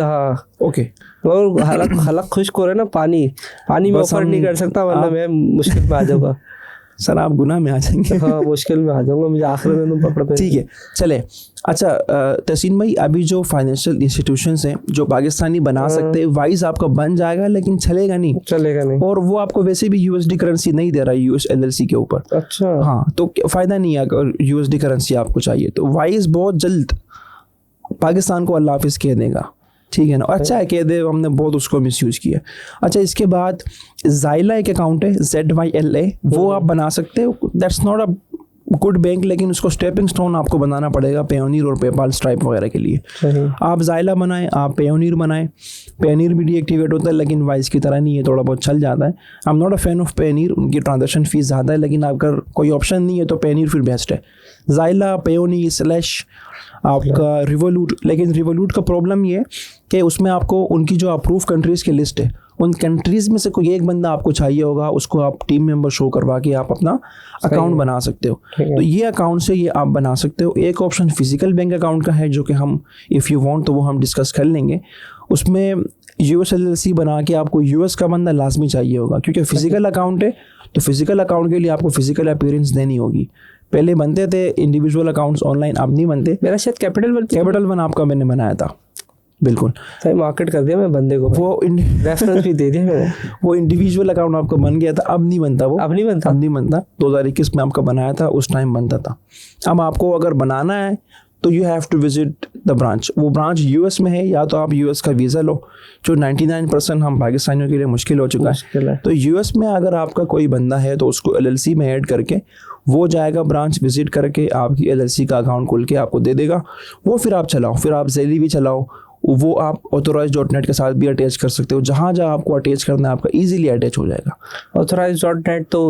हाँ, ओके। और हलक खुश्क हो रहा है ना, पानी में ऑफर नहीं कर सकता, वरना मैं मुश्किल में आ जाऊँगा। सर आप गुनाह में आ जाएंगे। हाँ, मुश्किल में आ जाऊँगा, मुझे आखिर में तुम पकड़ पे। ठीक है, चले। अच्छा तहसीन भाई, अभी जो फाइनेंशियल इंस्टीट्यूशंस हैं जो पाकिस्तानी बना सकते हैं, वाइस आपका बन जाएगा, लेकिन चलेगा नहीं। और वो आपको वैसे भी USD करेंसी नहीं दे रहा है US LLC के ऊपर। अच्छा, हाँ, तो फ़ायदा नहीं है अगर USD करेंसी आपको चाहिए। तो वाइस बहुत जल्द पाकिस्तान को अल्लाह हाफिज़ कह देगा, ठीक है ना। अच्छा है, कह दे, हमने बहुत उसको मिसयूज़ किया। अच्छा, इसके बाद ज़ाइला एक अकाउंट है, ZYLA, वो आप बना सकते हो। That's not a good bank, लेकिन उसको स्टेपिंग स्टोन आपको बनाना पड़ेगा पेयोनियर और पेपाल स्ट्राइप वगैरह के लिए। आप ज़ाइला बनाएं, आप पेयोनियर बनाएं। पेयोनियर भी डीएक्टिवेट होता है, लेकिन वाइस की तरह नहीं है, थोड़ा बहुत चल जाता है। I am not a fan of Payoneer, उनकी ट्रांजेक्शन फ़ीस ज़्यादा है, लेकिन अगर कोई ऑप्शन नहीं है तो पेयोनियर फिर बेस्ट है। ज़ाइला, पेयोनियर, स्लैश, आपका रिवोलूट। लेकिन रिवोलूट का प्रॉब्लम ये है कि उसमें आपको उनकी जो अप्रूव कंट्रीज़ की लिस्ट है, उन कंट्रीज़ में से कोई एक बंदा आपको चाहिए होगा, उसको आप टीम मेंबर शो करवा के आप अपना अकाउंट बना सकते हो। तो ये अकाउंट से ये आप बना सकते हो। एक ऑप्शन फिजिकल बैंक अकाउंट का है जो कि हम इफ़ यू वांट तो वो हम डिस्कस कर लेंगे। उसमें यूएस LLC बना के आपको यूएस का बंदा लाजमी चाहिए होगा, क्योंकि फिजिकल अकाउंट है तो फिजिकल अकाउंट के लिए आपको फिजिकल अपीयरेंस देनी होगी। पहले बनते थे इंडिविजुअल अकाउंट्स ऑनलाइन, अब नहीं बनते। मेरा शायद कैपिटल वन आपका मैंने बनाया था, बिल्कुल सही मार्केट कर दिया मैं बंदे को, वो रेफरेंस भी दे दिया मैंने। वो इंडिविजुअल अकाउंट आपका बन गया था, अब नहीं बनता वो, अब नहीं बनता। 2021 में आपका बनाया था, उस टाइम बनता था। अब आपको अगर बनाना है तो you have to visit the branch. वो ब्रांच यूएस में है, या तो आप यूएस का वीज़ा लो, जो 99% हम पाकिस्तानियों के लिए मुश्किल हो चुका है। तो यूएस में अगर आपका कोई बंदा है तो उसको LLC में ऐड करके वो जाएगा ब्रांच विजिट करके, आपकी LLC का अकाउंट खोल के आपको दे देगा। वो फिर आप चलाओ, फिर आप Zelle भी चलाओ, वो आप Authorize.net के साथ भी अटैच कर सकते हो। जहाँ जहाँ आपको अटैच करना है आपका इजीली अटैच हो जाएगा। Authorize.net तो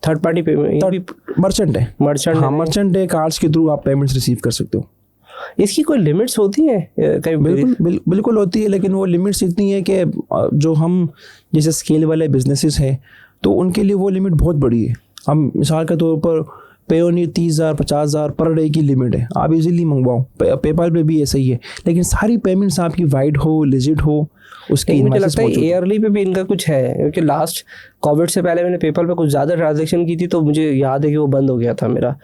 थर्ड पार्टी पेमेंट मर्चेंट है, हाँ मर्चेंट है, कार्ड्स के थ्रू आप पेमेंट्स रिसीव कर सकते हो। इसकी कोई लिमिट्स होती है कहीं? बिल्कुल होती है, लेकिन वो लिमिट्स इतनी है कि जो हम जैसे स्केल वाले बिजनेसेस हैं तो उनके लिए वो लिमिट बहुत बड़ी है। हम मिसाल के तौर पर पेओनी 30,000 50,000 पर डे की लिमिट है, आप इजीली मंगवाओ। पेपाल पे भी ऐसा ही है, लेकिन सारी पेमेंट्स आपकी वाइड हो, लेजिट हो, उसकी मुझे लगता है ईयरली पे भी इनका कुछ है, क्योंकि लास्ट कोविड से पहले मैंने पेपाल पे कुछ ज़्यादा ट्रांजेक्शन की थी तो मुझे याद है कि वो बंद हो गया था मेरा।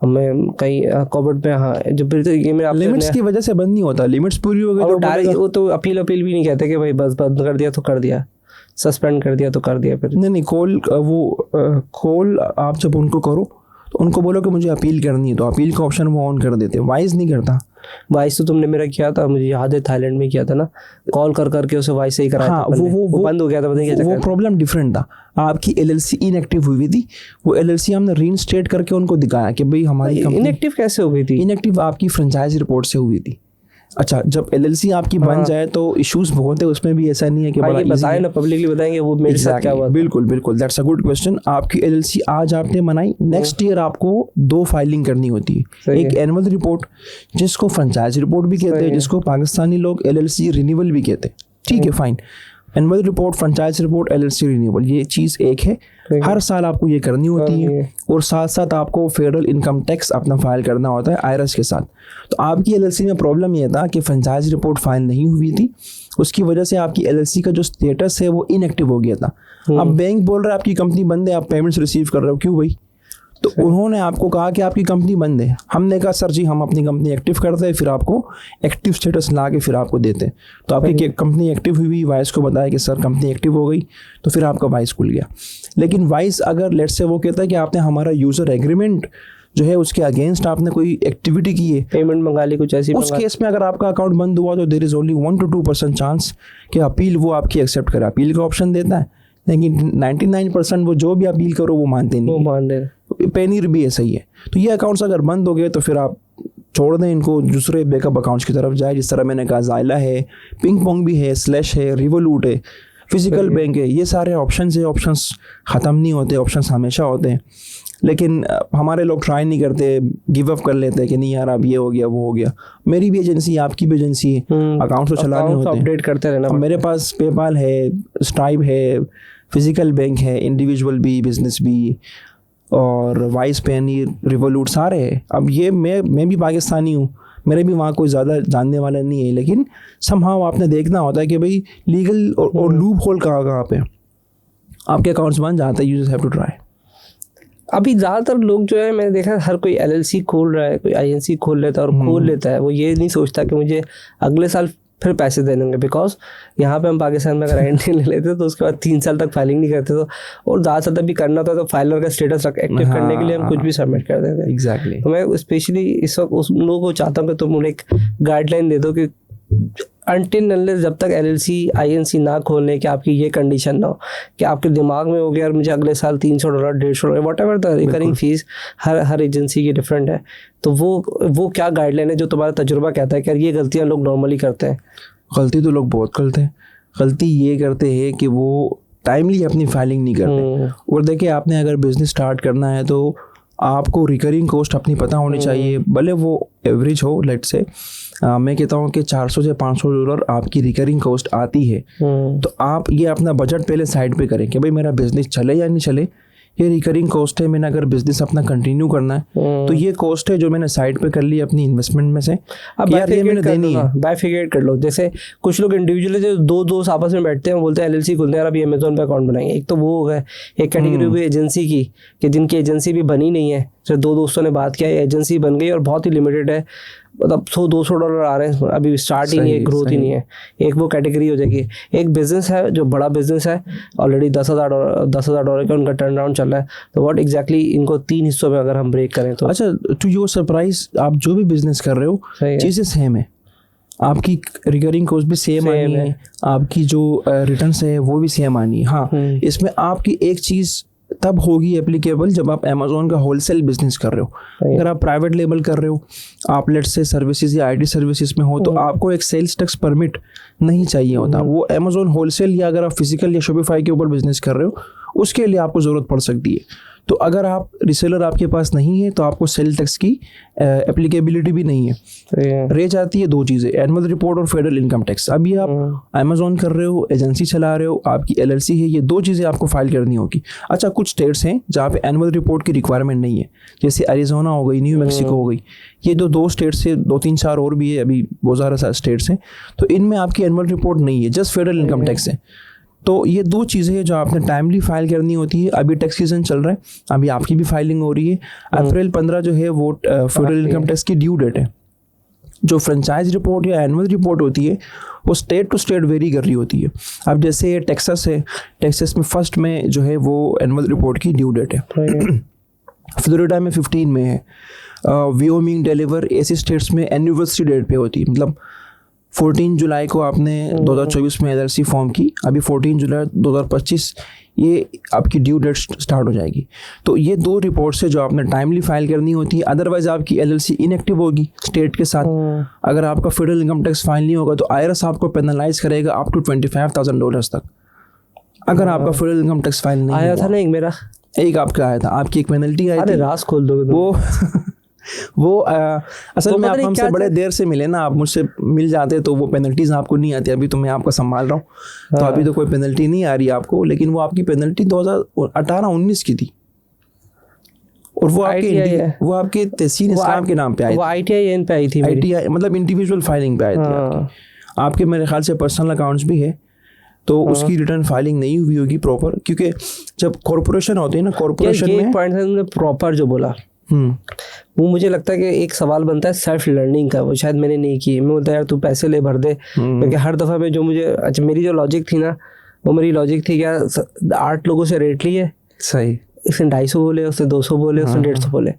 मैं कहीं कोविड पे, हाँ जब फिर ये मेरा लिमिट्स की वजह से बंद नहीं होता, लिमिट्स पूरी हो गई तो डायरेक्ट वो तो अपील भी नहीं कहते कि भाई बस बंद कर दिया तो कर दिया, सस्पेंड कर दिया तो कर दिया। फिर नहीं कॉल आप जब उनको करो तो उनको बोलो कि मुझे अपील करनी है, तो अपील का ऑप्शन वो ऑन कर देते हैं। वाइस नहीं करता। वाइस तो तुमने मेरा किया था, मुझे याद है थाईलैंड में किया था ना, कॉल कर करके उसे वाइस से ही कराया। हाँ, वो बंद हो गया था, पता नहीं क्या वो प्रॉब्लम डिफरेंट था। आपकी LLC इनएक्टिव हुई थी, वो LLC हमने रीइंस्टेट करके उनको दिखाया कि भाई हमारी इनएक्टिव कैसे हो गई थी? इनएक्टिव आपकी फ्रेंचाइज रिपोर्ट से हुई थी। अच्छा, जब LLC आपकी बन जाए तो इश्यूज बहुत है, उसमें भी ऐसा नहीं है कि बड़ा बताएं ना, पब्लिकली बताएंगे वो मेरे साथ क्या हुआ। बिल्कुल दैट्स अ गुड क्वेश्चन। आपकी LLC आज आपने बनाई, नेक्स्ट ईयर आपको 2 फाइलिंग करनी होती है। एक एनुअल रिपोर्ट जिसको फ्रेंचाइज रिपोर्ट भी कहते हैं, जिसको पाकिस्तानी लोग LLC रिन्यूअल भी कहते हैं। ठीक है, fine. Annual report, franchise report, LLC renewal, ये चीज़ एक है, हर साल आपको ये करनी होती है। और साथ साथ आपको फेडरल इनकम टैक्स अपना फाइल करना होता है IRS के साथ। तो आपकी LLC में प्रॉब्लम ये था कि फ्रेंचाइज रिपोर्ट फाइल नहीं हुई थी, उसकी वजह से आपकी LLC का जो स्टेटस है वो इनएक्टिव हो गया था। अब बैंक बोल रहा है आपकी कंपनी बंद है, आप पेमेंट्स रिसीव कर रहे हो, क्यों भाई? तो उन्होंने आपको कहा कि आपकी कंपनी बंद है। हमने कहा सर जी हम अपनी कंपनी एक्टिव करते हैं, फिर आपको एक्टिव स्टेटस ला के फिर आपको देते हैं। तो आपकी कंपनी एक्टिव हुई, वाइस को बताया कि सर कंपनी एक्टिव हो गई, तो फिर आपका वाइस खुल गया। लेकिन वाइस अगर लेट से वो कहता है कि आपने हमारा यूज़र एग्रीमेंट जो है उसके अगेंस्ट आपने कोई एक्टिविटी की है, पेमेंट मंगा ली कुछ ऐसी, उस केस में अगर आपका अकाउंट बंद हुआ तो there is only 1 to 2% chance कि अपील वो आपकी एक्सेप्ट करे। अपील का ऑप्शन देता है, लेकिन 99% वो जो भी अपील करो वो मानते नहीं, वो मान दे। पेनीर भी ऐसा ही है। तो ये अकाउंट्स अगर बंद हो गए तो फिर आप छोड़ दें इनको, दूसरे बैकअप अकाउंट्स की तरफ जाए। जिस तरह मैंने कहा ज़ाइला है, पिंग पोंग भी है, स्लैश है, रिवोलूट है, फिजिकल बैंक है, ये सारे ऑप्शंस है। ऑप्शंस ख़त्म नहीं होते, ऑप्शंस हमेशा होते हैं, लेकिन हमारे लोग ट्राई नहीं करते, गिव अप कर लेते हैं कि नहीं यार अब ये हो गया वो हो गया। मेरी भी एजेंसी, आपकी भी एजेंसी है, अकाउंट्स तो चलाने होते हैं, अपडेट करते रहना। मेरे पास पेपाल है, स्ट्राइप है, फिजिकल बैंक है, इंडिविजुअल भी, बिजनेस भी, और वाइस पेनी, रिवोलूट सारे हैं। अब ये मैं भी पाकिस्तानी हूँ, मेरे भी वहाँ कोई ज़्यादा जानने वाला नहीं है, लेकिन समहाउ आपने देखना होता है कि भाई लीगल और लूप होल कहाँ पे आपके अकाउंट्स बन जाते हैं। You just have to try. अभी ज़्यादातर लोग जो है मैंने देखा हर कोई LLC खोल रहा है, कोई INC खोल लेता है और खोल लेता है। वो ये नहीं सोचता कि मुझे अगले साल फिर पैसे देने होंगे, बिकॉज यहाँ पे हम पाकिस्तान में अगर एंट्री ले लेते तो उसके बाद 3 साल तक फाइलिंग नहीं करते, तो और ज़्यादा से भी करना था तो फाइलर का स्टेटस एक्टिव करने के लिए हम कुछ भी सबमिट कर देते हैं। एग्जैक्टली। तो मैं स्पेशली इस वक्त उस लोगों को चाहता हूँ कि तुम उन्हें एक गाइडलाइन दे दो कि अनटिल अनलेस जब तक LLC INC ना खोलने कि आपकी ये कंडीशन ना हो कि आपके दिमाग में हो गया और मुझे अगले साल $300 $150 what ever the recurring fees her agency की डिफरेंट है। तो वो क्या गाइडलाइन है जो तुम्हारा तजुर्बा कहता है कि यार ये गलतियाँ लोग नॉर्मली करते हैं? गलती तो लोग बहुत करते हैं। गलती ये करते हैं कि वो टाइमली अपनी फाइलिंग नहीं करते। और देखिए, आपने अगर बिजनेस स्टार्ट करना है तो आपको रिकरिंग कॉस्ट अपनी पता होनी चाहिए, भले वो एवरेज हो लेट से। मैं कहता हूँ कि $400 से $500 आपकी रिकरिंग कॉस्ट आती है, तो आप ये अपना बजट पहले साइड पे करें कि भाई मेरा बिजनेस चले या नहीं चले, ये रिकरिंग कॉस्ट है। मैंने अगर बिजनेस अपना कंटिन्यू करना है तो ये कॉस्ट है जो मैंने साइड पे कर ली अपनी इन्वेस्टमेंट में से, अब यार ये मैंने देनी है। बाइफिकेट कर लो। जैसे कुछ लोग इंडिविजुअली जो दो दोस्त आपस में बैठते हैं, बोलते हैं एलएलसी खोलते हैं यार, अभी अमेजोन पे अकाउंट बनाएंगे। एक तो वो हो गया, एक कैटेगरी हुई एजेंसी की, कि जिनकी एजेंसी भी बनी नहीं है, जो दो दोस्तों ने बात किया, एजेंसी बन गई और बहुत ही लिमिटेड है, मतलब $100-200 आ रहे हैं, अभी स्टार्ट ही नहीं है, ग्रोथ ही नहीं है। एक वो कैटेगरी हो जाएगी। एक बिजनेस है जो बड़ा बिजनेस है, ऑलरेडी $10,000 का उनका टर्न अराउंड चल रहा है। तो व्हाट एग्जैक्टली इनको 3 हिस्सों में अगर हम ब्रेक करें तो अच्छा, टू योर सरप्राइज, आप जो भी बिजनेस कर रहे हो चीज़ें सेम है, आपकी रिकरिंग कॉस्ट भी सेम आनी है, आपकी जो रिटर्न्स है वो भी सेम आनी है। हाँ, इसमें आपकी एक चीज़ तब होगी एप्लीकेबल जब आप अमेजोन का होलसेल बिजनेस कर रहे हो। अगर आप प्राइवेट लेबल कर रहे हो, आप लेट्स से सर्विसेज या आईटी सर्विसेज में हो, तो आपको एक सेल्स टैक्स परमिट नहीं चाहिए होता। वो अमेजोन होलसेल या अगर आप फिजिकल या शॉपिफाई के ऊपर बिजनेस कर रहे हो उसके लिए आपको ज़रूरत पड़ सकती है। तो अगर आप रिसेलर आपके पास नहीं है तो आपको सेल टैक्स की एप्लीकेबिलिटी भी नहीं है। रह जाती है 2 चीज़ें, एनुअल रिपोर्ट और फेडरल इनकम टैक्स। अभी आप अमेजोन कर रहे हो, एजेंसी चला रहे हो, आपकी एलएलसी है, ये 2 चीज़ें आपको फाइल करनी होगी। अच्छा, कुछ स्टेट्स हैं जहाँ पे एनुअल रिपोर्ट की रिक्वायरमेंट नहीं है, जैसे अरिजोना हो गई, न्यू मैक्सिको हो गई, ये 2 स्टेट्स से 2-3-4 और भी है, अभी बहुत सारे स्टेट्स हैं, तो इनमें आपकी एनुअल रिपोर्ट नहीं है, जस्ट फेडरल इनकम टैक्स है। तो ये 2 चीज़ें हैं जो आपने टाइमली फाइल करनी होती है। अभी टैक्स सीजन चल रहा है, अभी आपकी भी फाइलिंग हो रही है। अप्रैल 15 जो है वो फेडरल इनकम टैक्स की ड्यू डेट है। जो फ्रेंचाइज रिपोर्ट या एनुअल रिपोर्ट होती है वो स्टेट टू स्टेट वेरी कर रही होती है। अब जैसे टेक्सास है, टेक्सास में 1 में जो है वो एनुअल रिपोर्ट की ड्यू डेट है, फ्लोरिडा में 15 में है, वियोमिंग, डेलावेयर, ऐसी स्टेट्स में एनिवर्सरी डेट पे होती है। मतलब 14 जुलाई को आपने 2024 में एलएलसी फॉर्म की, अभी 14 जुलाई 2025 ये आपकी ड्यू डेट स्टार्ट हो जाएगी। तो ये 2 रिपोर्ट्स है जो आपने टाइमली फाइल करनी होती है, अदरवाइज आपकी एलएलसी इनएक्टिव होगी स्टेट के साथ। अगर आपका फेडरल इनकम टैक्स फाइल नहीं होगा तो आईआरएस आपको पेनलाइज करेगा अप टू $25,000 तक, अगर आपका फेडरल इनकम टैक्स फाइल नहीं आया था ना। एक आपका आया था, आपकी एक पेनल्टी आई थी। राज खोल दोगे वो असल में आप हमसे बड़े देर से मिले ना, आप मुझसे मिल जाते तो वो पेनल्टीज आपको नहीं आती। अभी तो मैं आपको संभाल रहा हूँ, तो अभी तो कोई पेनल्टी नहीं आ रही आपको, लेकिन वो आपकी पेनल्टी 2018-19 की थी, और वो आपके तहसीन इस्लाम के नाम पे आई थी। वो ITIN पे आई थी। ITI मतलब इंडिविजुअल फाइलिंग पे आई थी आपके मेरे ख्याल से पर्सनल अकाउंट्स भी है, तो उसकी रिटर्न फाइलिंग नहीं हुई होगी प्रॉपर, क्योंकि जब कॉर्पोरेशन होती है ना, कॉर्पोरेशन में पॉइंट प्रॉपर जो बोला वो मुझे लगता है कि एक सवाल बनता है सेल्फ लर्निंग का, वो शायद मैंने नहीं की। मैं बोलता यार तू पैसे ले भर दे, क्योंकि हर दफ़ा में जो मुझे, अच्छा मेरी जो लॉजिक थी ना, वो मेरी लॉजिक थी क्या, 8 लोगों से रेट लिए, सही, इसने 250 बोले, उसने 200 बोले, उसने 150 बोले,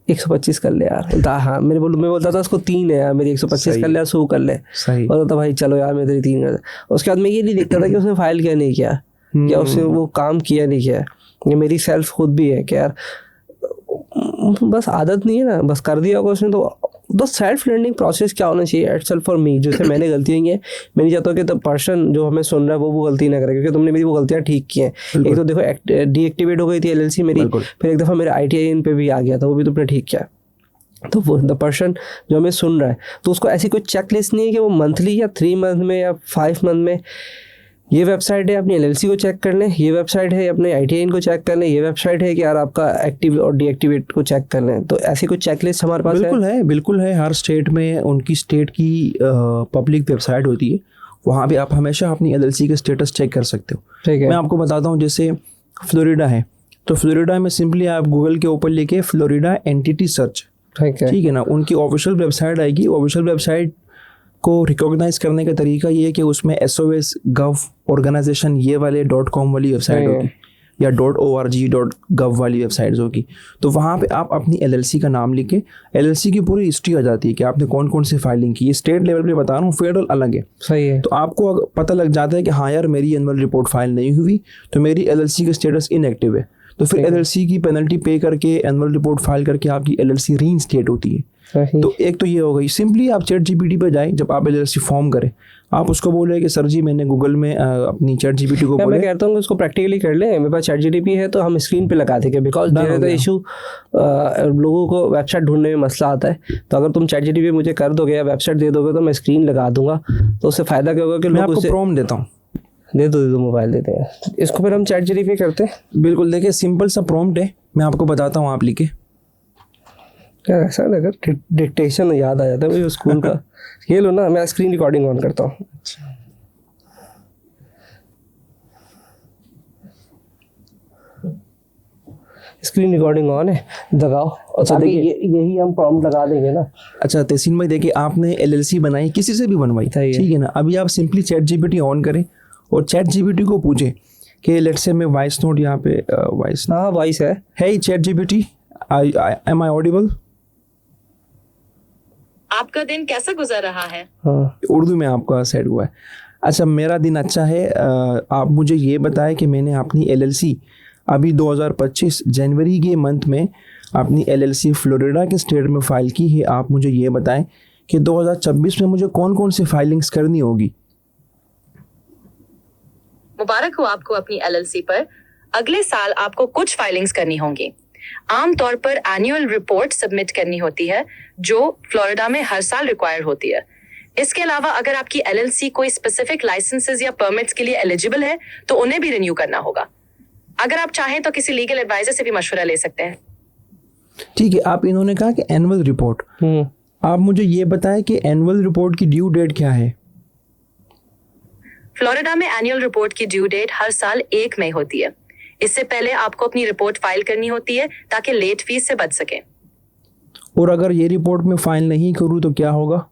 125 कर ले यार। बोलता हाँ, मैं बोलता था उसको 3 है यार, मेरी 125 कर ले, 100 कर ले। बोलता था भाई चलो यार मैं तेरी 3 कर दे। उसके बाद मैं ये नहीं देखता था कि उसने फाइल क्या नहीं किया, या उसने वो काम किया नहीं किया। ये मेरी सेल्फ खुद भी है कि यार बस आदत नहीं है ना, बस कर दिया होगा उसने। तो सेल्फ लर्निंग प्रोसेस क्या होना चाहिए एट सेल्फ फॉर मी, जैसे मैंने गलती हुई है, मैं नहीं चाहता हूँ कि द पर्सन जो हमें सुन रहा है वो गलती ना करे, क्योंकि तुमने मेरी वो गलतियाँ ठीक की हैं। एक तो देखो डीएक्टिवेट हो गई थी एलएलसी मेरी, फिर एक दफ़ा मेरे ITIN पे भी आ गया था, वो भी तुमने ठीक किया। तो वो द पर्सन जो हमें सुन रहा है, तो उसको ऐसी कोई चेक लिस्ट नहीं है कि वो मंथली या 3 मंथ में या 5 मंथ में ये वेबसाइट है अपनी एलएलसी को चेक कर लें, ये वेबसाइट है अपने ITIN को चेक कर लें, ये वेबसाइट है कि यार आपका एक्टिव और डीएक्टिवेट को चेक कर लें। तो ऐसी कोई चेकलिस्ट हमारे पास बिल्कुल है। हर स्टेट में उनकी स्टेट की पब्लिक वेबसाइट होती है, वहाँ पे आप हमेशा अपनी एलएलसी का स्टेटस चेक कर सकते हो। ठीक है, मैं आपको बताता हूँ, जैसे फ्लोरिडा है, तो फ्लोरिडा में सिंपली आप गूगल के ऊपर लिखे फ्लोरिडा एंटिटी सर्च, ठीक है ना, उनकी ऑफिशियल वेबसाइट आएगी। ऑफिशियल वेबसाइट को रिकॉग्नाइज करने का तरीका ये है कि उसमें SOS गव ऑर्गेनाइजेशन ये वाले .com वाली वेबसाइट होगी, या .org.gov वाली वेबसाइट्स होगी। तो वहाँ पे आप अपनी एलएलसी का नाम लिख के, एलएलसी की पूरी हिस्ट्री आ जाती है कि आपने कौन कौन सी फाइलिंग की। ये स्टेट लेवल पे बता रहा हूँ, फेडरल अलग है। सही है। तो आपको पता लग जाता है कि हाँ यार मेरी एनुअल रिपोर्ट फाइल नहीं हुई, तो मेरी एलएलसी का स्टेटस इनएक्टिव है। तो फिर एलएलसी की पेनल्टी पे करके एनुअल रिपोर्ट फाइल करके आपकी एलएलसी रीइंस्टेट होती है। सही। तो एक तो ये हो गई। सिंपली आप चैट जीपीटी पे जाए, जब आप एलएलसी फॉर्म करें, आप उसको बोले कि सर जी मैंने गूगल में अपनी चैट जीपीटी को मैं बोले। कहता हूँ कि उसको प्रैक्टिकली कर ले। मेरे पास चैट जीपीटी है तो हम स्क्रीन पे लगा देंगे, बिकॉज Done देयर हो इज द गया। इशू, लोगों को वेबसाइट ढूंढने में मसला आता है। तो अगर तुम चैट जीपीटी मुझे कर दोगे या वेबसाइट दे दोगे तो मैं स्क्रीन लगा दूंगा, तो उससे फायदा क्या होगा कि मैं लोग आपको उससे प्रॉम्प्ट देता हूँ। दे दो मोबाइल देते हैं इसको, फिर हम चैट जीपीटी करते हैं। बिल्कुल, देखिए सिंपल सा प्रॉम्प्ट है, मैं आपको बताता हूँ, आप लिखे। क्या ऐसा अगर डिक्टेशन याद आ जाता है मुझे स्कूल का। ये लो ना, मैं स्क्रीन रिकॉर्डिंग ऑन करता हूँ। स्क्रीन रिकॉर्डिंग ऑन है, दबाओ। अच्छा देखिए, यही हम प्रॉम्प्ट लगा देंगे ना। अच्छा तहसीन भाई, देखिए आपने एलएलसी बनाई, किसी से भी बनवाई, सही है। ठीक है ना। अभी आप सिंपली चैट जीपीटी ऑन करें और चैट जीपीटी को पूछे कि लेट्स से मैं वॉइस नोट यहाँ पे वॉइस हाँ वॉइस है। Hey chat GPT, am I audible? आपका दिन कैसा गुजर रहा है? हाँ उर्दू में आपका सेट हुआ है। अच्छा, मेरा दिन अच्छा है। आप मुझे ये बताएं कि मैंने अपनी एलएलसी अभी 2025 जनवरी के मंथ में अपनी एलएलसी फ्लोरिडा के स्टेट में फ़ाइल की है। आप मुझे ये बताएं कि 2026 में मुझे कौन कौन सी फाइलिंग्स करनी होगी। मुबारक हो आपको अपनी एलएलसी पर। अगले साल आपको कुछ फाइलिंग्स करनी होंगी। आमतौर पर एनुअल रिपोर्ट सबमिट करनी होती है, जो फ्लोरिडा में हर साल रिक्वायर होती है। इसके अलावा अगर आपकी एलएलसी कोई स्पेसिफिक लाइसेंसेस या परमिट्स के लिए एलिजिबल है तो उन्हें भी रिन्यू करना होगा। अगर आप चाहें तो किसी लीगल एडवाइजर से भी मशवरा ले सकते हैं। ठीक है, आप इन्होंने कहा कि एनुअल रिपोर्ट, आप मुझे ये बताएं कि एनुअल रिपोर्ट की ड्यू डेट क्या है। फ्लोरिडा में एनुअल रिपोर्ट की ड्यू डेट हर साल 1 मई होती है। इससे पहले आपको अपनी रिपोर्ट फाइल करनी होती है ताकि लेट फीस से बच सके। और अगर ये रिपोर्ट में फाइल नहीं करूँ तो क्या होगा?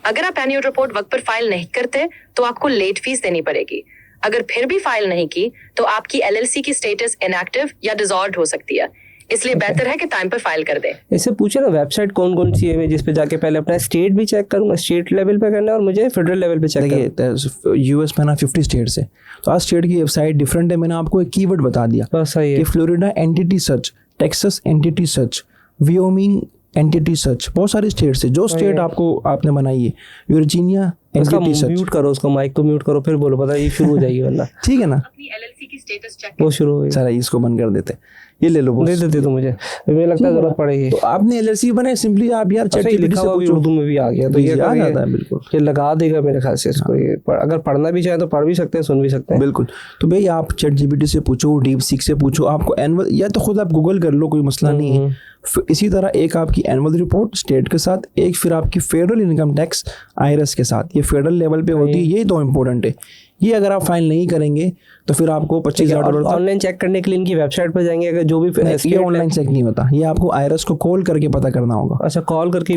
अगर आप एनुअल रिपोर्ट वक्त पर फाइल नहीं करते तो आपको लेट फीस देनी पड़ेगी। अगर फिर भी फाइल नहीं की तो आपकी एलएलसी की स्टेटस इनएक्टिव या डिसॉल्व्ड हो सकती है। इसलिए बेहतर है कि टाइम पर फाइल कर दें। इससे पूछे ना वेबसाइट कौन कौन सी है, मैं जिस पे जाके पहले अपना स्टेट भी चेक करूंगा, स्टेट लेवल पे करना है और मुझे फेडरल लेवल पे चेक करना है। देखिए यूएस में ना 50 स्टेट्स है, तो आज स्टेट की वेबसाइट डिफरेंट है। मैंने आपको एक कीवर्ड बता दिया बस सही कि है। Florida entity search, Texas entity search, Wyoming entity search, बहुत सारी स्टेट्स है। जो स्टेट आपको आपने बनाई है, वर्जीनिया उसका एंटिटी सर्च, म्यूट करो, उसको माइक को म्यूट करो, फिर बोलो, पता ये शुरू हो जाएगी वरना। ठीक है ना। अपनी एलएलसी की स्टेटस चेक वो शुरू हो गई। चला इसको बंद कर देते, ये ले लो दे boss। देते तो मुझे लगता है जरूरत पड़ेगी। तो आपने एलएलसी बनाई, सिंपली आप यार चैट अच्छा, ये जीपीटी लिखा से हुआ भी पूछो, उर्दू में भी आ गया, तो ये ये आ ये- जाता है बिल्कुल। ये लगा देगा मेरे ख्याल से इसको। ये अगर पढ़ना भी चाहे तो पढ़ भी सकते हैं, सुन भी सकते हैं। बिल्कुल। तो भाई आप चैट जीपीटी से पूछो, डीप सीक से पूछो, आपको एनुअल, या तो खुद आप गूगल कर लो, कोई मसला नहीं है। फिर इसी तरह एक आपकी एनुअल रिपोर्ट स्टेट के साथ, एक फिर आपकी फेडरल इनकम टैक्स आईआरएस के साथ, ये फेडरल लेवल पे होती है, ये तो इम्पोर्टेंट है। ये अगर आप फाइल नहीं करेंगे तो फिर आपको $25,000 ऑनलाइन चेक करने के लिए इनकी वेबसाइट पर जाएंगे, अगर जो भी ये state ऑनलाइन चेक नहीं होता, ये आपको आईआरएस को कॉल करके पता करना होगा। अच्छा कॉल करके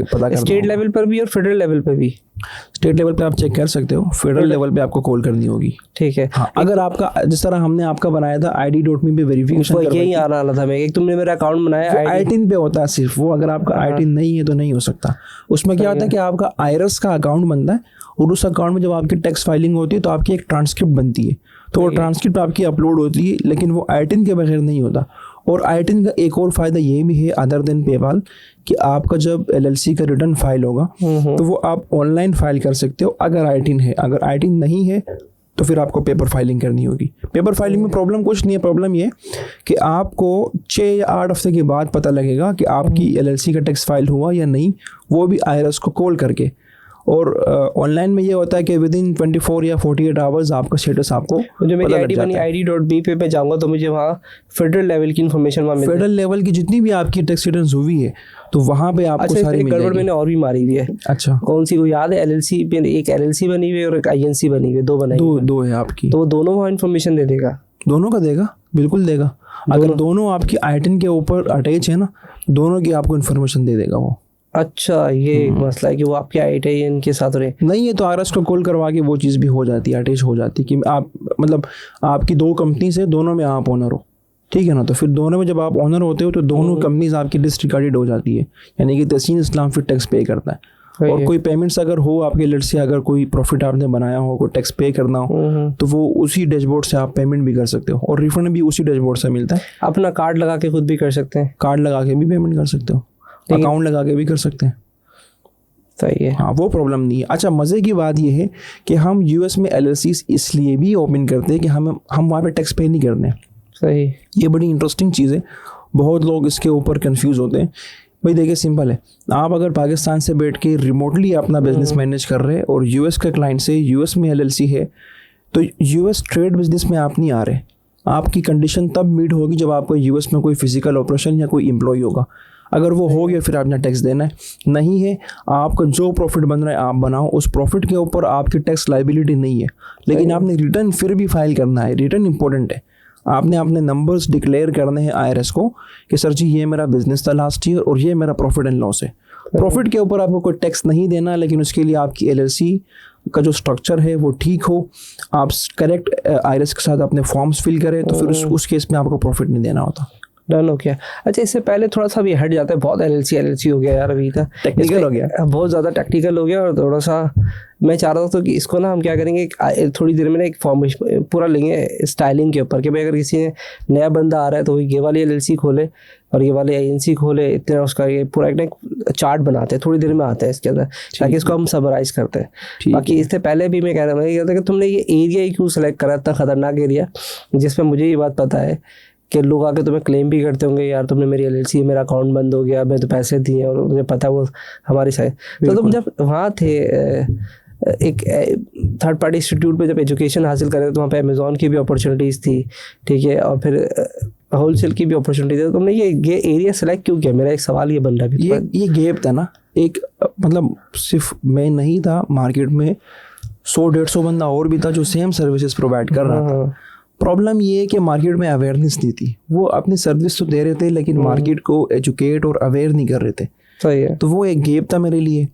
पता करना स्टेट होगा। लेवल पर भी और फेडरल लेवल पर भी। स्टेट लेवल पे आप चेक कर सकते हो, फेडरल लेवल पे आपको कॉल करनी होगी। ठीक है। हाँ, अगर आपका जिस तरह हमने आपका बनाया था ID.me पे वेरिफिकेशन वो यही आना वाला था मैं, एक तुमने मेरा अकाउंट बनाया I-10 पे होता है सिर्फ वो। अगर आपका I-10 नहीं है तो नहीं हो सकता। उसमें क्या होता है कि आपका आईआरएस का अकाउंट बनता है और उस अकाउंट में जब आपकी टैक्स फाइलिंग होती है तो आपकी एक ट्रांसक्रिप्ट बनती है, तो वो ट्रांसक्रिप्ट आपकी अपलोड होती है, लेकिन वो I-10 के बगैर नहीं होता। और I-10 का एक और फ़ायदा ये भी है अदर देन पेपाल, कि आपका जब एलएलसी का रिटर्न फाइल होगा तो वो आप ऑनलाइन फाइल कर सकते हो अगर I-10 है। अगर I-10 नहीं है तो फिर आपको पेपर फाइलिंग करनी होगी। पेपर फाइलिंग में प्रॉब्लम कुछ नहीं है, प्रॉब्लम ये कि आपको 6 या 8 हफ्ते के बाद पता लगेगा कि आपकी एलएलसी का टैक्स फाइल हुआ या नहीं, वो भी आईआरएस को कॉल करके। और ऑनलाइन में ये होता है कि विद इन 24 या 48 आवर्स आपका स्टेटस आपको जो मेरी पता लग आईडी बनी जाता है। ID.me पे जाऊंगा तो मुझे वहाँ फेडरल लेवल की इन्फॉर्मेशन वहाँ मिल फेडरल लेवल की जितनी भी आपकी टैक्स रिटर्न्स हुई है तो वहाँ पे आपको अच्छा सारी एक मिल गड़बड़ जाएगी। मैंने और भी मारी हुई है। अच्छा, कौन सी वो याद है? एलएलसी पे एक एलएलसी बनी हुई है और एक आईएनसी बनी हुई है, दो बनाई हुई है। दो है आपकी। तो वो दोनों वहाँ इन्फॉर्मेशन दे देगा। दोनों का देगा, बिल्कुल देगा। अगर दोनों आपकी I-10 के ऊपर अटैच है ना, दोनों की आपको इन्फॉर्मेशन दे देगा वो। अच्छा ये एक मसला है कि वो आपके IIN के साथ रहे। नहीं है तो आरएस को कॉल करवा के वो चीज़ भी हो जाती है, अटैच हो जाती है कि आप मतलब आपकी 2 कंपनीज है, दोनों में आप ओनर हो, ठीक है ना। तो फिर दोनों में जब आप ओनर होते हो तो दोनों कंपनीज आपकी डिसरिगार्डेड हो जाती है, यानी कि तहसीन इस्लाम फिर टैक्स पे करता है। और कोई पेमेंट्स अगर हो आपके लेट से, अगर कोई प्रॉफिट आपने बनाया हो, कोई टैक्स पे करना हो, तो वो उसी डैशबोर्ड से आप पेमेंट भी कर सकते हो और रिफंड भी उसी डैशबोर्ड से मिलता है। अपना कार्ड लगा के खुद भी कर सकते हैं। कार्ड लगा के भी पेमेंट कर सकते हो। अकाउंट लगा के भी कर सकते हैं। सही है। हाँ, वो प्रॉब्लम नहीं है। अच्छा, मज़े की बात ये है कि हम यूएस में LLCs इसलिए भी ओपन करते हैं कि हम वहाँ पे टैक्स पे नहीं करते हैं। सही। ये बड़ी इंटरेस्टिंग चीज़ है, बहुत लोग इसके ऊपर कंफ्यूज होते हैं। भाई देखिए, सिंपल है, आप अगर पाकिस्तान से बैठ के रिमोटली अपना बिजनेस मैनेज कर रहे हैं और यूएस के क्लाइंट से यूएस में LLC है, तो यूएस ट्रेड बिजनेस में आप नहीं आ रहे। आपकी कंडीशन तब मीट होगी जब आपको यूएस में कोई फिजिकल ऑपरेशन या कोई एम्प्लॉय होगा। अगर वो हो गया फिर आपने टैक्स देना है। नहीं है, आपका जो प्रॉफिट बन रहा है आप बनाओ, उस प्रॉफिट के ऊपर आपकी टैक्स लाइबिलिटी नहीं है, लेकिन आपने रिटर्न फिर भी फाइल करना है। रिटर्न इंपॉर्टेंट है। आपने अपने नंबर्स डिक्लेयर करने हैं IRS को कि सर जी ये मेरा बिजनेस था लास्ट ईयर और ये मेरा प्रॉफिट एंड लॉस है। प्रॉफिट के ऊपर आपको कोई टैक्स नहीं देना, लेकिन उसके लिए आपकी LLC का जो स्ट्रक्चर है वो ठीक हो, आप करेक्ट IRS के साथ अपने फॉर्म्स फिल करें, तो फिर उस केस में आपको प्रॉफिट नहीं देना होता। डन हो गया। अच्छा, इससे पहले थोड़ा सा भी हट जाता है, बहुत LLC हो गया यार, अभी था टेक्निकल हो गया, बहुत ज़्यादा टेक्निकल हो गया। और थोड़ा सा मैं चाह रहा था कि इसको ना हम क्या करेंगे, थोड़ी देर में ना एक फॉर्मेशन पूरा लेंगे स्टाइलिंग के ऊपर, कि भाई अगर किसी ने नया बंदा आ रहा है तो ये वाली LLC खोले और ये वाले INC खोले, इतना उसका ये पूरा एक चार्ट बनाते हैं, थोड़ी देर में आता है इसके अंदर, ताकि इसको हम समराइज करते हैं। बाकी इससे पहले भी मैं कह रहा था कि तुमने ये एरिया ही क्यों सेलेक्ट करा, इतना खतरनाक एरिया, जिसमें मुझे ये बात पता है कि लोग आके तुम्हें क्लेम भी करते होंगे, यार तुमने मेरी LLC, मेरा अकाउंट बंद हो गया, मैं तो पैसे दिए और मुझे पता है वो हमारी साइड। तो तुम जब वहाँ थे एक थर्ड पार्टी इंस्टीट्यूट पे जब एजुकेशन हासिल कर रहे थे, तो वहाँ पे अमेज़ॉन की भी अपॉर्चुनिटीज़ थी, ठीक है, और फिर होलसेल की भी अपॉर्चुनिटी थी। तो तुमने ये एरिया सेलेक्ट क्यों किया? मेरा एक सवाल ये बन रहा है। ये गैप था ना, एक मतलब सिर्फ मैं नहीं था, मार्केट में 100-150 बंदा और भी था जो सेम सर्विसेज प्रोवाइड कर रहा था। प्रॉब्लम ये है कि मार्केट में अवेयरनेस नहीं थी। वो अपनी सर्विस तो दे रहे थे लेकिन मार्केट को एजुकेट और अवेयर नहीं कर रहे थे। सही है। तो वो एक गैप था मेरे लिए।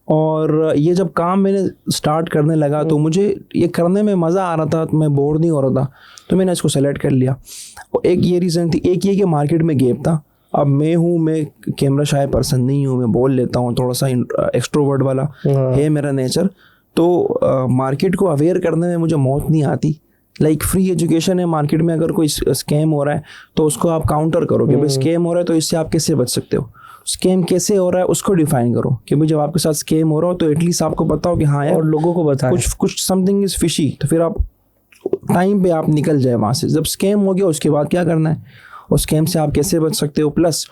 और ये जब काम मैंने स्टार्ट करने लगा तो मुझे ये करने में मज़ा आ रहा था, तो मैं बोर नहीं हो रहा था, तो मैंने इसको सेलेक्ट कर लिया। एक ये रीज़न थी, एक ये कि मार्केट में गैप था। अब मैं कैमरा शाय पर्सन नहीं हूँ, मैं बोल लेता हूँ, थोड़ा सा एक्सट्रोवर्ट वाला है मेरा नेचर। तो मार्केट को अवेयर करने में मुझे मौत नहीं आती। लाइक फ्री एजुकेशन है मार्केट में, अगर कोई स्कैम हो रहा है तो उसको आप काउंटर करो कि भाई स्कैम हो रहा है तो इससे आप कैसे बच सकते हो। स्कैम कैसे हो रहा है उसको डिफाइन करो कि भाई जब आपके साथ स्कैम हो रहा हो तो एटलीस्ट आपको बताओ कि हाँ यार, और लोगों को बताओ कुछ समथिंग इज फिशी, तो फिर आप टाइम पे आप निकल जाए वहाँ से। जब स्कैम हो गया उसके बाद क्या करना है, और स्कैम से आप कैसे बच सकते हो। प्लस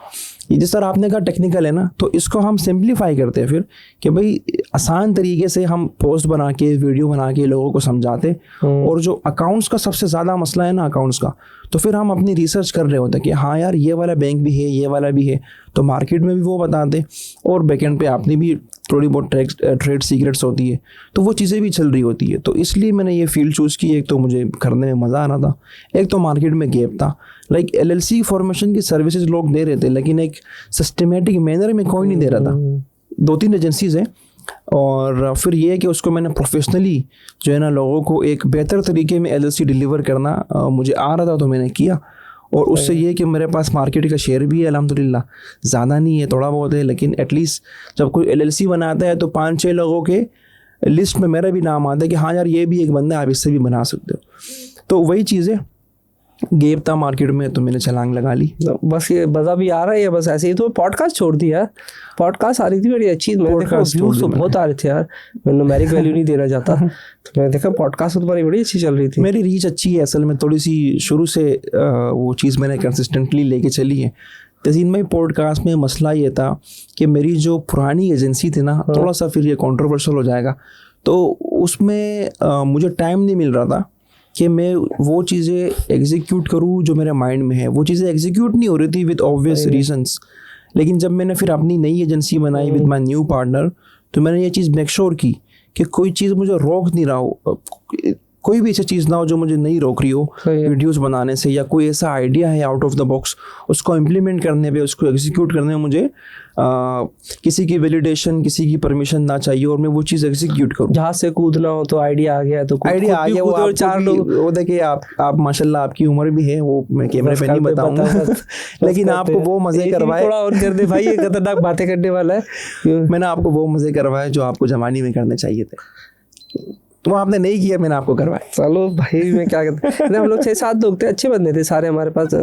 ये जिस तरह आपने कहा टेक्निकल है ना, तो इसको हम सिंप्लीफाई करते हैं फिर कि भाई आसान तरीके से हम पोस्ट बना के वीडियो बना के लोगों को समझाते। और जो अकाउंट्स का सबसे ज़्यादा मसला है ना अकाउंट्स का, तो फिर हम अपनी रिसर्च कर रहे होते हैं कि हाँ यार ये वाला बैंक भी है, ये वाला भी है, तो मार्केट में भी वो बताते, और बैकेंड पे आपने भी थोड़ी बहुत ट्रेड सीक्रेट्स होती है, तो वो चीज़ें भी चल रही होती है। तो इसलिए मैंने ये फील्ड चूज़ की। एक तो मुझे करने में मज़ा आ रहा था, एक तो मार्केट में गैप था। लाइक LLC फॉर्मेशन की सर्विसेज लोग दे रहे थे लेकिन एक सिस्टमेटिक मैनर में कोई नहीं दे रहा था। 2-3 एजेंसीज हैं, और फिर ये है कि उसको मैंने प्रोफेशनली जो है ना लोगों को एक बेहतर तरीके में LLC डिलीवर करना मुझे आ रहा था, तो मैंने किया। और उससे ये कि मेरे पास मार्केट का शेयर भी है अल्हम्दुलिल्लाह, ज़्यादा नहीं है, थोड़ा बहुत है, लेकिन एटलीस्ट जब कोई LLC बनाता है तो 5-6 लोगों के लिस्ट में मेरा भी नाम आता है कि हाँ यार ये भी एक बंदा, आप इससे भी बना सकते हो। तो वही चीज़ें गैप था मार्केट में, तो मैंने छलांग लगा ली। बस ये मज़ा भी आ रहा है या बस ऐसे ही? तो पॉडकास्ट छोड़ दिया। पॉडकास्ट आ रही थी बड़ी अच्छी, मैंने देखा व्यूज़ तो बहुत आ रहे थे यार, मैं न्यूमेरिक वैल्यू नहीं देना चाहता, तो मैंने देखा पॉडकास्ट तो तुम्हारी बड़ी अच्छी चल रही थी। मेरी रीच अच्छी है असल में, थोड़ी सी शुरू से वो चीज़ मैंने कंसिस्टेंटली लेके चली है। तज़ीन भाई पॉडकास्ट में मसला ये था कि मेरी जो पुरानी एजेंसी थी ना, थोड़ा सा फिर ये कंट्रोवर्शियल हो जाएगा, तो उसमें मुझे टाइम नहीं मिल रहा था कि मैं वो चीज़ें एग्जीक्यूट करूँ जो मेरे माइंड में है। वो चीज़ें एग्जीक्यूट नहीं हो रही थी विद ऑब्वियस रीजंस। लेकिन जब मैंने फिर अपनी नई एजेंसी बनाई विद माई न्यू पार्टनर, तो मैंने ये चीज़ मेक श्योर की कि कोई चीज़ मुझे रोक नहीं रहा हो, कोई भी ऐसी चीज़ ना हो जो मुझे नहीं रोक रही हो वीडियोस बनाने से, या कोई ऐसा आइडिया है आउट ऑफ द बॉक्स, उसको इम्प्लीमेंट करने पे, उसको एग्जीक्यूट करने में मुझे किसी की वैलिडेशन, किसी की परमिशन ना चाहिए, और मैं वो चीज़ एग्जीक्यूट करूँ। जहाँ से कूदना हो तो आइडिया आ गया, तो आइडिया आ गया, वो 4 लोग, वो देखिए आप माशाल्लाह आपकी उम्र भी है, वो मैं कैमरे पे नहीं बताऊंगा लेकिन आपको वो मज़े करवाए, थोड़ा और कर दे भाई, ये खतरनाक बातें करने वाला है। मैंने आपको वो मज़े करवाए जो आपको जवानी में करने चाहिए थे, तो आपने नहीं किया, मैंने आपको करवाया। चलो भाई, मैं क्या कहता हम लोग 6-7 लोग थे, अच्छे बंदे थे सारे हमारे पास,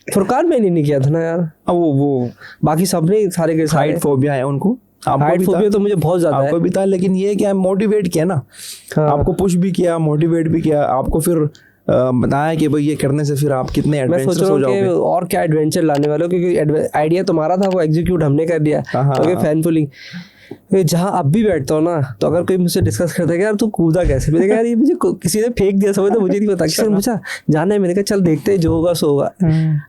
फुरकान मैंने नहीं किया था ना यार, अब वो बाकी सबने सारे के सारे। हाइट फोबिया है उनको, आपको हाइट भी था? फोबिया तो मुझे बहुत ज्यादा है। आपको भी था, लेकिन ये क्या मोटिवेट किया ना, हाँ। आपको पुश भी किया, मोटिवेट भी किया, आपको फिर बताया कि भाई ये करने से फिर आप कितने मैं सोच एडवेंचरस रहा हो हूँ कि जाओगे। और क्या एडवेंचर लाने वाले हो, क्योंकि आइडिया तुम्हारा था, वो एग्जीक्यूट हमने कर दिया। हाँ, हाँ, क्योंकि हाँ। फैन फुलिंग जहाँ अब भी बैठता हूँ ना, तो अगर कोई मुझसे डिस्कस करता है कि यार तू कूदा कैसे, मैंने कहा यार ये मुझे किसी ने फेंक दिया, समझ, तो मुझे नहीं पता, किसी ने पूछा जाना है, मैंने कहा चल देखते हैं, जो होगा सो होगा।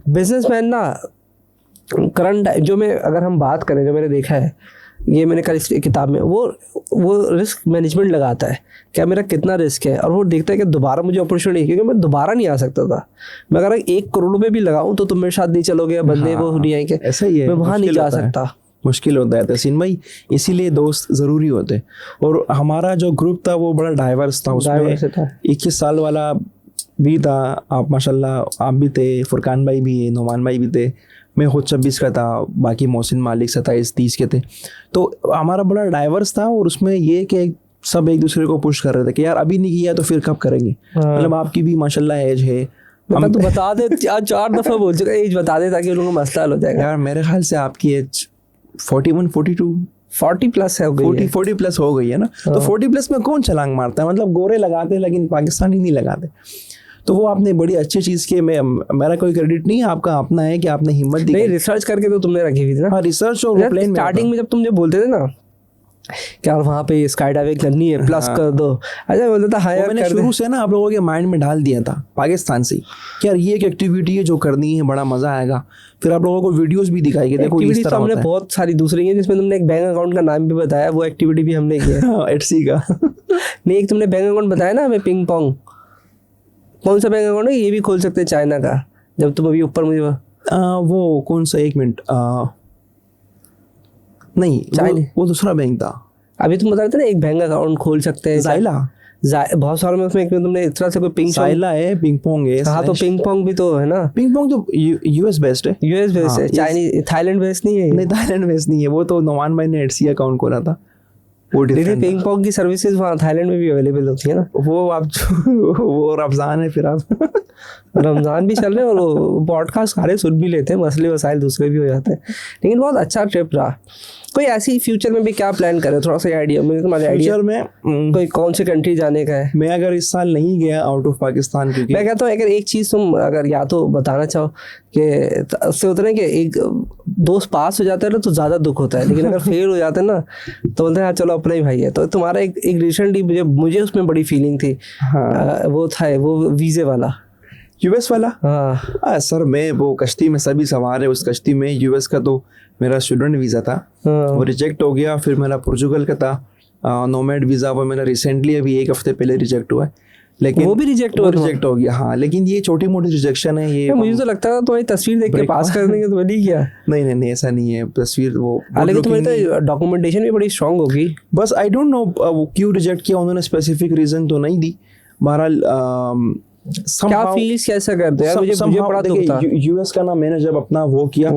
बिजनेसमैन ना करंट जो मैं अगर हम बात करें, जो मैंने देखा है, ये मैंने कल इस किताब में, वो रिस्क मैनेजमेंट लगाता है, क्या मेरा कितना रिस्क है, और वो देखता है कि दोबारा मुझे अपॉर्चुनिटी, क्योंकि मैं दोबारा नहीं आ सकता था। मैं अगर 1 करोड़ रुपए भी लगाऊं तो तुम मेरे साथ नहीं चलोगे, या बंदे वो नहीं आएंगे, ऐसा ही है, मैं वहां नहीं मुश्किल जा होता है। सकता। मुश्किल होता है तहसीन भाई, इसीलिए दोस्त ज़रूरी होते। और हमारा जो ग्रुप था वो बड़ा डाइवर्स था, Diverse उसमें था। 21 साल वाला भी था, आप माशाल्लाह आप भी थे, फुरकान भाई भी, नोमान भाई भी थे, मैं खुद 26 का था, बाकी मोहसिन मालिक 27-30 के थे। तो हमारा बड़ा डाइवर्स था, और उसमें ये कि सब एक दूसरे को पुश कर रहे थे कि यार अभी नहीं किया तो फिर कब करेंगे। मतलब आपकी भी माशाल्लाह एज है, बता, तू बता दे, आज 4 दफा बोल चुका है, एज बता दे ताकि उन लोगों को मसला हल हो जाएगा। यार मेरे ख्याल से आपकी एज 41, 42, 40 प्लस है, हो गई है। 40 प्लस हो गई है ना। तो 40 प्लस में कौन छलांग मारता है, मतलब गोरे लगाते हैं लेकिन पाकिस्तानी नहीं लगाते। तो वो आपने बड़ी अच्छी चीज़ की, मेरा कोई क्रेडिट नहीं है, आपका अपना है कि आपने हिम्मत नहीं, दिखाई। रिसर्च करके तो तुमने रखी हुई थी ना। हाँ, रिसर्च और यार, प्लान में स्टार्टिंग में जब तुम बोलते थे ना कि यार वहाँ पे स्काई डाइविंग करनी है, प्लस कर दो, अच्छा बोलता था हाँ वो यार मैंने कर दे। शुरू से ना आप लोगों के माइंड में डाल दिया था पाकिस्तान से कि यार ये एक एक्टिविटी है जो करनी है, बड़ा मजा आएगा। फिर आप लोगों को वीडियोस भी दिखाई कि देखो इस एक्टिविटीज तो तरह हमने होता बहुत सारी दूसरी है, जिसमें तुमने एक बैंक अकाउंट का नाम भी बताया, वो एक्टिविटी भी हमने की है। है एटसी का। नहीं, एक तुमने बैंक अकाउंट बताया ना हमें, पिंग पोंग, कौन सा बैंक अकाउंट है, ये भी खोल सकते हैं चाइना का, जब तुम अभी ऊपर मुझे वो कौन सा, 1 मिनट, नहीं वो दूसरा बैंक था, अभी तुम बता रहे थे ना एक बैंक अकाउंट खोल सकते हैं। जाइला। बहुत सारे में, उसमें एक में तुमने इस तरह से कोई पिंग साइला है, पिंग पोंग है। हाँ, तो पिंग पोंग भी तो है ना, पिंग पोंग तो यूएस बेस्ड है, यूएस बेस्ड है, चाइनीज थाईलैंड बेस्ड नहीं है। नहीं थाईलैंड बेस्ड नहीं है, वो तो नोमान भाई ने एटसी अकाउंट खोला था, वो नहीं, डिफरेंट पिंग पोंग की सर्विसेज वहाँ थाईलैंड में भी अवेलेबल होती है ना। वो आप वो रमजान है, फिर आप रमजान भी चल रहे हैं और वो पॉडकास्ट सारे सुन भी लेते हैं, मसले वसाइल दूसरे भी हो जाते हैं। लेकिन बहुत अच्छा ट्रिप रहा। कोई ऐसी फ्यूचर में भी क्या प्लान करे, थोड़ा सा आइडिया, मुझे तुम्हारे आइडिया फ्यूचर में कोई कौन सी कंट्री जाने का है? मैं अगर इस साल नहीं गया आउट ऑफ पाकिस्तान, क्योंकि मैं कहता हूँ अगर एक चीज़ तुम अगर या तो बताना चाहो कि उससे होता है कि एक दोस्त पास हो जाता है ना तो ज़्यादा दुख होता है, लेकिन अगर फेल हो जाता है ना तो बोलते हैं हाँ चलो अपना ही भाई है। तो तुम्हारा एक रिसेंटली मुझे उसमें बड़ी फीलिंग थी। हाँ। वो था वो वीज़े वाला। यूएस वाला। हाँ सर मैं वो कश्ती में सभी सवार है, उस कश्ती में यूएस का तो मेरा स्टूडेंट वीज़ा था, वो रिजेक्ट हो गया। फिर मेरा पोर्चुगल का था नोमैड वीज़ा, वो मेरा रिसेंटली अभी 1 हफ्ते पहले रिजेक्ट हुआ है, लेकिन वो भी रिजेक्ट हो गया। हाँ, लेकिन ये छोटी मोटी रिजेक्शन है ये। मुझे तो लगता था तुम्हारी तस्वीर देख के पास कर देंगे, तो नहीं किया। नहीं ऐसा नहीं है, तस्वीर वो लेकिन तुम्हारी तो डॉक्यूमेंटेशन भी बड़ी स्ट्रांग होगी। बस आई डोंट नो क्यों रिजेक्ट किया उन्होंने, स्पेसिफिक रीजन तो नहीं दी। बहरहाल क्या फील्स कैसा करते हैं, मुझे बड़ा दुख था। यूएस का ना मैंने जब अपना वो किया,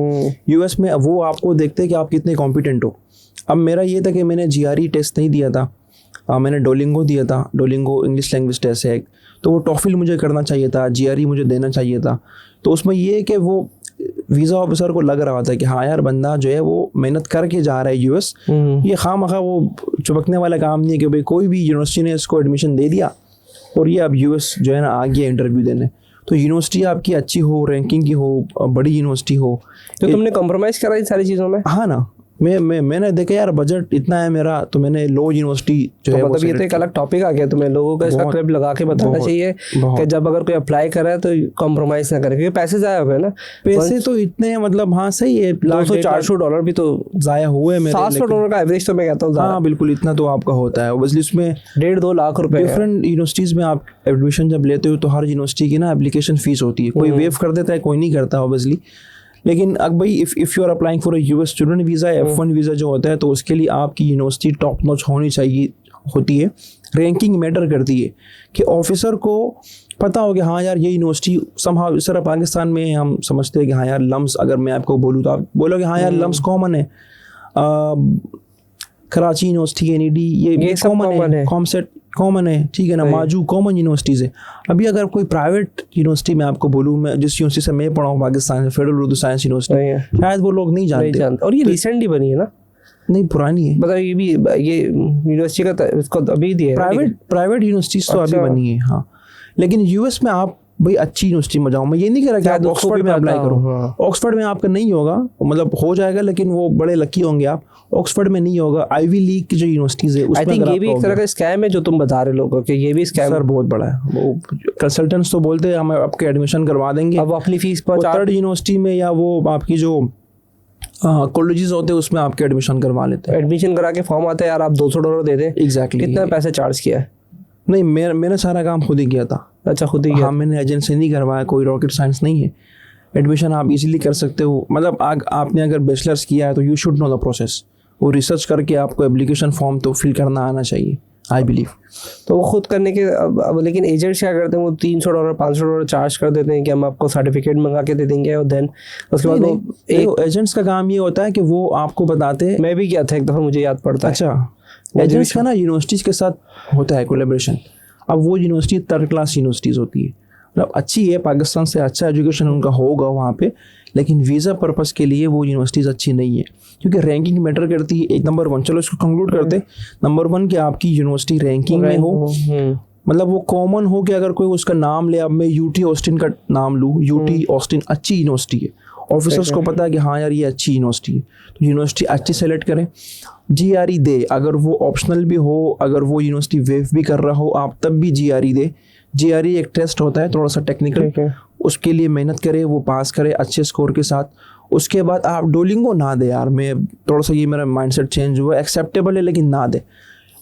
यूएस में वो आपको देखते हैं कि आप कितने कॉम्पिटेंट हो। अब मेरा ये था कि मैंने जीआरई टेस्ट नहीं दिया था, मैंने डोलिंगो दिया था, डोलिंगो इंग्लिश लैंग्वेज टेस्ट है, तो वो टॉफिल मुझे करना चाहिए था, जीआरई मुझे देना चाहिए था। तो उसमें ये है कि वो वीज़ा ऑफिसर को लग रहा था कि हाँ यार बंदा जो है वो मेहनत करके जा रहा है यूएस, ये खामखा वो चुपकने वाला काम नहीं है कि भाई कोई भी यूनिवर्सिटी ने इसको एडमिशन दे दिया और ये अब यूएस जो है ना आ गया इंटरव्यू देने। तो यूनिवर्सिटी आपकी अच्छी हो, रैंकिंग की हो, बड़ी यूनिवर्सिटी हो, तो तुमने कॉम्प्रोमाइज़ करा इन सारी चीज़ों में? हाँ ना, मैंने देखा यार बजट इतना है मेरा, तो मैंने लो यूनिवर्सिटी जो है, मतलब ये तो एक अलग टॉपिक आ गया। तुम्हें लोगों को इसका क्लिप लगा के बताना चाहिए कि जब अगर कोई अप्लाई कर रहा है तो कॉम्प्रोमाइज ना करे, क्योंकि पैसे जाया हुए ना। पैसे तो इतने मतलब हाँ सही है, $200-400 भी तो जाया हुए मेरे। $700 का एवरेज तो मैं कहता हूँ। हाँ बिल्कुल, इतना तो आपका होता है। ऑब्वियसली उसमें 1.5-2 लाख रुपए। डिफरेंट यूनिवर्सिटीज़ में आप एडमिशन जब लेते हो तो हर यूनिवर्सिटी की ना एप्लीकेशन फीस होती है, कोई वेव कर देता है, कोई नहीं करता ऑब्वियसली। लेकिन अब भाई if you are applying for a US student visa, F1 visa जो होता है, तो उसके लिए आपकी यूनिवर्सिटी टॉप नॉच होनी चाहिए होती है। रैंकिंग मैटर करती है कि ऑफिसर को पता हो कि हाँ यार ये यूनिवर्सिटी समहाउ, इस तरह पाकिस्तान में हम समझते हैं कि हाँ यार लम्स, अगर मैं आपको बोलूँ तो आप बोलोगे हाँ यार लम्स कॉमन है, कराची यूनिवर्सिटी, NED ये कॉमन है, कॉमसेट कॉमन है, ठीक है ना, सही है। माजू कॉमन यूनिवर्सिटीज़ है। अभी अगर कोई प्राइवेट यूनिवर्सिटी में आपको बोलूँ, मैं जिस यूनिवर्सिटी से मैं पढ़ा हूँ Pakistan, federal Urdu science university, नहीं है, शायद वो लोग नहीं नहीं जानते। जानते। और ये रिसेंटली बनी है ना, नहीं, पुरानी है। मतलब ये भी ये यूनिवर्सिटी का इसको अभी दिया है ना, प्राइवेट यूनिवर्सिटीज़ तो अभी अच्छा। बनी है, हाँ। लेकिन यूएस में आप भाई अच्छी यूनिवर्सिटी में जाओ, मैं ये नहीं कह रहा कि शायद आप उसको ऑक्सफोर्ड भी में अप्लाई पता करो। हो, हाँ। ऑक्सफोर्ड में आपका नहीं होगा, मतलब हो जाएगा लेकिन वो बड़े लकी होंगे आप। ऑक्सफोर्ड में नहीं होगा। आईवी लीग की जो यूनिवर्सिटीज़ है आई उसमें थिंक अगर ये आप भी एक तरह का स्कैम है जो तुम बता रहे लोगों कि ये भी स्कैम। सर बहुत बड़ा है। वो कंसल्टेंट्स तो बोलते हैं हम आपके एडमिशन करवा देंगे, अब वो अपनी फीस पर थर्ड यूनिवर्सिटी में या वो आपकी जो कॉलेजेस होते हैं उसमें आपके एडमिशन करवा लेते हैं। एडमिशन करा के फॉर्म आता है यार, आप $200 दे दे। एग्जैक्टली। कितना पैसे चार्ज किया है? नहीं, मैंने सारा काम खुद ही किया था। अच्छा, खुद ही किया? हाँ, मैंने एजेंट से नहीं करवाया, कोई रॉकेट साइंस नहीं है। एडमिशन आप इजीली कर सकते हो, मतलब आपने अगर बैचलर्स किया है तो you should know the process. वो रिसर्च करके आपको एप्लीकेशन फॉर्म तो फिल करना आना चाहिए, आई बिलीव। तो वो खुद करने के अब लेकिन एजेंट्स क्या करते हैं, वो $300 $500 चार्ज कर देते हैं कि हम आपको सर्टिफिकेट मंगा के दे देंगे, और देन उसके बाद वो एजेंट्स का काम ये होता है कि वो आपको बताते हैं। मैं भी किया था एक दफ़ा, मुझे याद पड़ता है। अच्छा, एजेंट्स का ना यूनिवर्सिटीज़ के साथ होता है कोलेब्रेशन। अब वो यूनिवर्सिटी थर्ड क्लास यूनिवर्सिटीज़ होती है, मतलब अच्छी है, पाकिस्तान से अच्छा एजुकेशन उनका होगा वहाँ पे, लेकिन वीज़ा पर्पस के लिए वो यूनिवर्सिटीज़ अच्छी नहीं है, क्योंकि रैंकिंग मैटर करती है। एक नंबर 1, चलो इसको कंक्लूड करते हैं। नंबर 1 कि आपकी यूनिवर्सिटी रैंकिंग में हो, मतलब वो कॉमन हो कि अगर कोई उसका नाम ले, अब मैं यूटी ऑस्टिन का नाम लूँ, यूटी ऑस्टिन अच्छी यूनिवर्सिटी है, ऑफिसर्स को पता है कि हाँ यार ये अच्छी यूनिवर्सिटी है, तो यूनिवर्सिटी अच्छी सेलेक्ट करें। जीआरई दे, अगर वो ऑप्शनल भी हो, अगर वो यूनिवर्सिटी वेव भी कर रहा हो आप, तब भी जीआरई दे। जीआरई एक टेस्ट होता है थोड़ा सा टेक्निकल, उसके लिए मेहनत करे, वो पास करे अच्छे स्कोर के साथ। उसके बाद आप डोलिंगो ना दे यार, मैं थोड़ा सा ये मेरा माइंडसेट चेंज हुआ, एक्सेप्टेबल है लेकिन ना दे।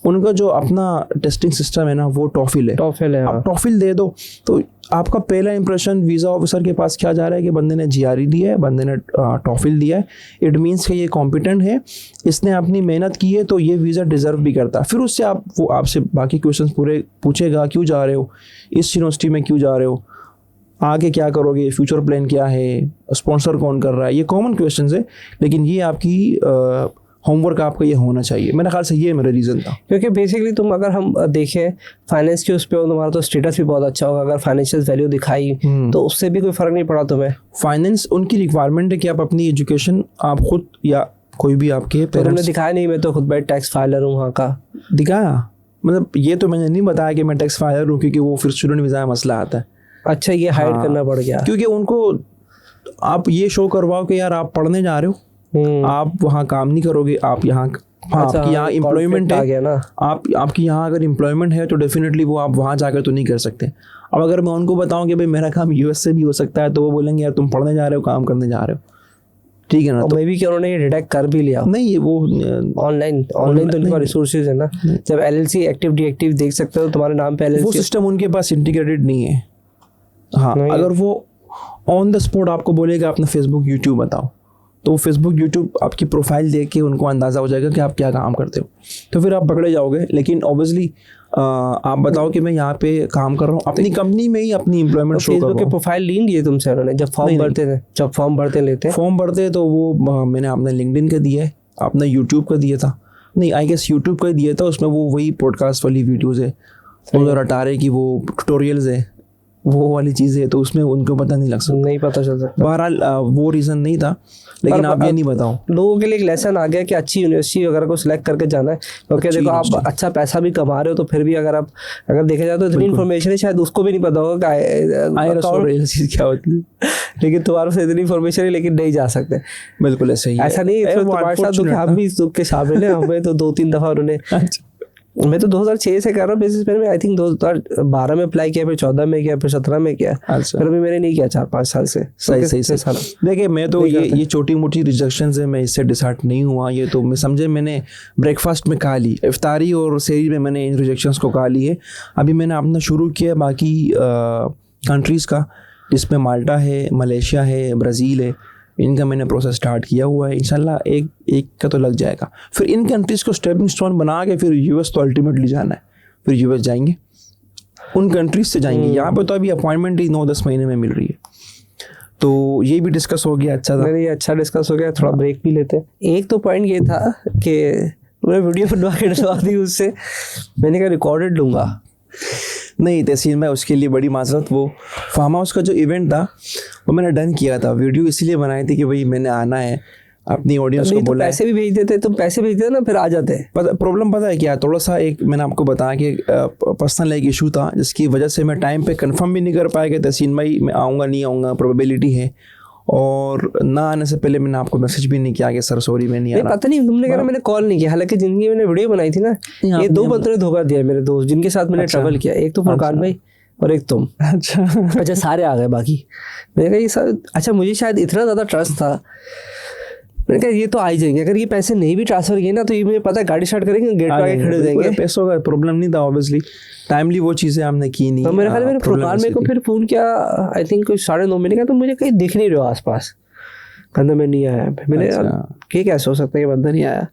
उनका जो अपना टेस्टिंग सिस्टम है ना वो टॉफिल है, आप टॉफिल दे दो तो आपका पहला इंप्रेशन वीज़ा ऑफिसर के पास क्या जा रहा है कि बंदे ने जीआरई दिया है, बंदे ने टॉफिल दिया है, इट मीन्स कि ये कॉम्पिटेंट है, इसने अपनी मेहनत की है, तो ये वीज़ा डिज़र्व भी करता है। फिर उससे वो आपसे बाकी क्वेश्चंस पूरे पूछेगा, क्यों जा रहे हो इस यूनिवर्सिटी में, क्यों जा रहे हो, आगे क्या करोगे, फ्यूचर प्लान क्या है, स्पॉन्सर कौन कर रहा है, ये कॉमन क्वेश्चंस है। लेकिन ये आपकी होमवर्क आपका ये होना चाहिए, मेरे ख्याल से ये मेरा रीज़न था। क्योंकि बेसिकली तुम अगर हम देखें फाइनेंस के उस पर, तुम्हारा तो स्टेटस भी बहुत अच्छा होगा, अगर फाइनेंशियल वैल्यू दिखाई तो उससे भी कोई फ़र्क नहीं पड़ा तुम्हें। फाइनेंस उनकी रिक्वायरमेंट है कि आप अपनी एजुकेशन आप खुद या कोई भी आपके तो तुमने पेरेंट्स दिखाया नहीं, मैं तो खुद भाई टैक्स फाइलर हूँ वहाँ का। दिखाया, मतलब ये तो मैंने नहीं बताया कि मैं टैक्स फाइलर हूँ, क्योंकि वो फिर स्टूडेंट वीज़ा में मसला आता है। अच्छा, ये हाइड हाँ। करना पड़ गया, क्योंकि उनको आप ये शो करवाओ कि यार आप पढ़ने जा रहे हो, आप वहाँ काम नहीं करोगे, आप यहाँ आपकी यहाँ एम्प्लॉयमेंट आ है, गया ना। आपकी यहाँ अगर एम्प्लॉयमेंट है तो डेफिनेटली वो आप वहाँ जाकर तो नहीं कर सकते। अब अगर मैं उनको बताऊँ कि भाई मेरा काम यूएस से भी हो सकता है, तो वो बोलेंगे यार तुम पढ़ने जा रहे हो, काम करने जा रहे हो, ठीक है ना। तो मे भी कि उन्होंने ये डिटेक्ट कर भी लिया, नहीं, वो ऑनलाइन तो उनके पास रिसोर्सेज है ना, जब एलएलसी एक्टिव डीएक्टिव देख सकते हो तुम्हारे नाम पे वो एलएलसी। सिस्टम उनके पास इंटीग्रेटेड नहीं है। हाँ, अगर वो ऑन द स्पॉट आपको बोलेगा अपना फेसबुक यूट्यूब बताओ, तो फेसबुक यूट्यूब आपकी प्रोफाइल देख के उनको अंदाज़ा हो जाएगा कि आप क्या काम करते हो, तो फिर आप पकड़े जाओगे। लेकिन ऑब्वियसली आप बताओ कि मैं यहाँ पे काम कर रहा हूँ, अपनी कंपनी में ही अपनी एम्प्लॉयमेंट शो कर फेसबुक रहा के हूँ। प्रोफाइल ली लिए तुमसे उन्होंने जब फॉर्म भरते थे, जब फॉर्म भरते लेते फॉर्म भरते तो वो मैंने अपना लिंक्डइन का दिया है, अपना यूट्यूब का दिया था, नहीं आई गेस यूट्यूब का ही दिया था, उसमें वो वही पॉडकास्ट वाली वीडियोज़ है, 2018 की वो ट्यूटोरियल्स है, वो वाली चीज़ है, तो उसमें उनको पता नहीं लग सकता, नहीं पता चल सकता। बहरहाल वो रीज़न नहीं था, लेकिन आप ये नहीं बताओ। लोगों के लिए एक लेसन आ गया कि अच्छी यूनिवर्सिटी वगैरह को सिलेक्ट करके जाना है, क्योंकि देखो आप अच्छा पैसा भी कमा रहे हो, तो फिर भी अगर देखा जाए तो इतनी इन्फॉर्मेशन है शायद उसको भी नहीं पता होगा क्या होती है, लेकिन तुम्हारे से इतनी इन्फॉर्मेशन है लेकिन नहीं जा सकते। बिल्कुल ऐसा ही है। ऐसा नहीं है, तुम्हारे साथ दुख हम भी इस दुख के शामिल हैं, हमें तो 2-3 दफ़ा उन्होंने मैं तो 2006 से कर रहा हूँ बेसिस पे, आई थिंक 2012 में अप्लाई किया, फिर 14 में किया, फिर 17 में किया, फिर अभी मैंने नहीं किया 4-5 साल से। सही। देखिए मैं तो ये छोटी मोटी रिजेक्शंस है, मैं इससे डिसहार्ट नहीं हुआ, ये तो मैं समझे, मैंने ब्रेकफास्ट में खा ली, इफ्तारी और सेहरी में मैंने इन रिजेक्शंस को खा ली है। अभी मैंने अपना शुरू किया बाकी कंट्रीज़ का, जिसमें माल्टा है, मलेशिया है, ब्राज़ील है, इनका मैंने प्रोसेस स्टार्ट किया हुआ है। इंशाल्लाह एक का तो लग जाएगा। फिर इन कंट्रीज़ को स्टेपिंग स्टोन बना के फिर यूएस तो अल्टीमेटली जाना है, फिर यूएस जाएंगे, उन कंट्रीज से जाएंगे। यहाँ पे तो अभी अपॉइंटमेंट ही 9-10 महीने में मिल रही है। तो ये भी डिस्कस हो गया, अच्छा था, ये अच्छा डिस्कस हो गया। थोड़ा ब्रेक भी लेते हैं। एक तो पॉइंट ये था कि मैंने वीडियो बनवा के डलवा दी उससे, मैंने कहा रिकॉर्डेड लूँगा। नहीं तहसीन भाई, उसके लिए बड़ी माजरत। वो फार्म हाउस का जो इवेंट था वो मैंने डन किया था, वीडियो इसलिए बनाई थी कि भाई मैंने आना है, अपनी ऑडियंस को बोला है। पैसे भी भेज देते, तुम पैसे भेज देते ना, फिर आ जाते। प्रॉब्लम पता है क्या, थोड़ा सा एक मैंने आपको बताया कि पर्सनल एक इशू था जिसकी वजह से मैं टाइम पे कंफर्म भी नहीं कर पाया कि तहसीन भाई मैं आऊँगा नहीं आऊँगा, प्रोबेबिलिटी है। और ना आने से पहले मैंने आपको मैसेज भी नहीं किया कि सर सॉरी मैं नहीं आ रहा। पता नहीं तुमने कहा मैंने कॉल नहीं किया, हालांकि जिंदगी में मैंने वीडियो बनाई थी ना, ये 2 बंदों ने धोखा दिया मेरे दोस्त जिनके साथ मैंने ट्रैवल किया, एक तो फुरकान भाई और एक तुम। अच्छा सारे आ गए बाकी। मैंने कहा ये सब, अच्छा मुझे शायद इतना ज़्यादा ट्रस्ट था, मैंने कहा ये तो आ ही जाएंगे, अगर ये पैसे नहीं भी ट्रांसफर किए ना तो ये मुझे पता है गाड़ी स्टार्ट करेंगे, गेट पे आके खड़े हो जाएंगे। पैसों का प्रॉब्लम नहीं था ऑब्वियसली, टाइमली वो चीज़ें हमने की नहीं। तो मेरे ख्याल में फुरकान मेरे को फिर फ़ोन किया, आई थिंक कोई 9:30 महीने का, तो मुझे कहीं दिख नहीं रहा आसपास, कहना मैं नहीं आया। मैंने ये कैसे हो सकता है ये बंदा नहीं आया।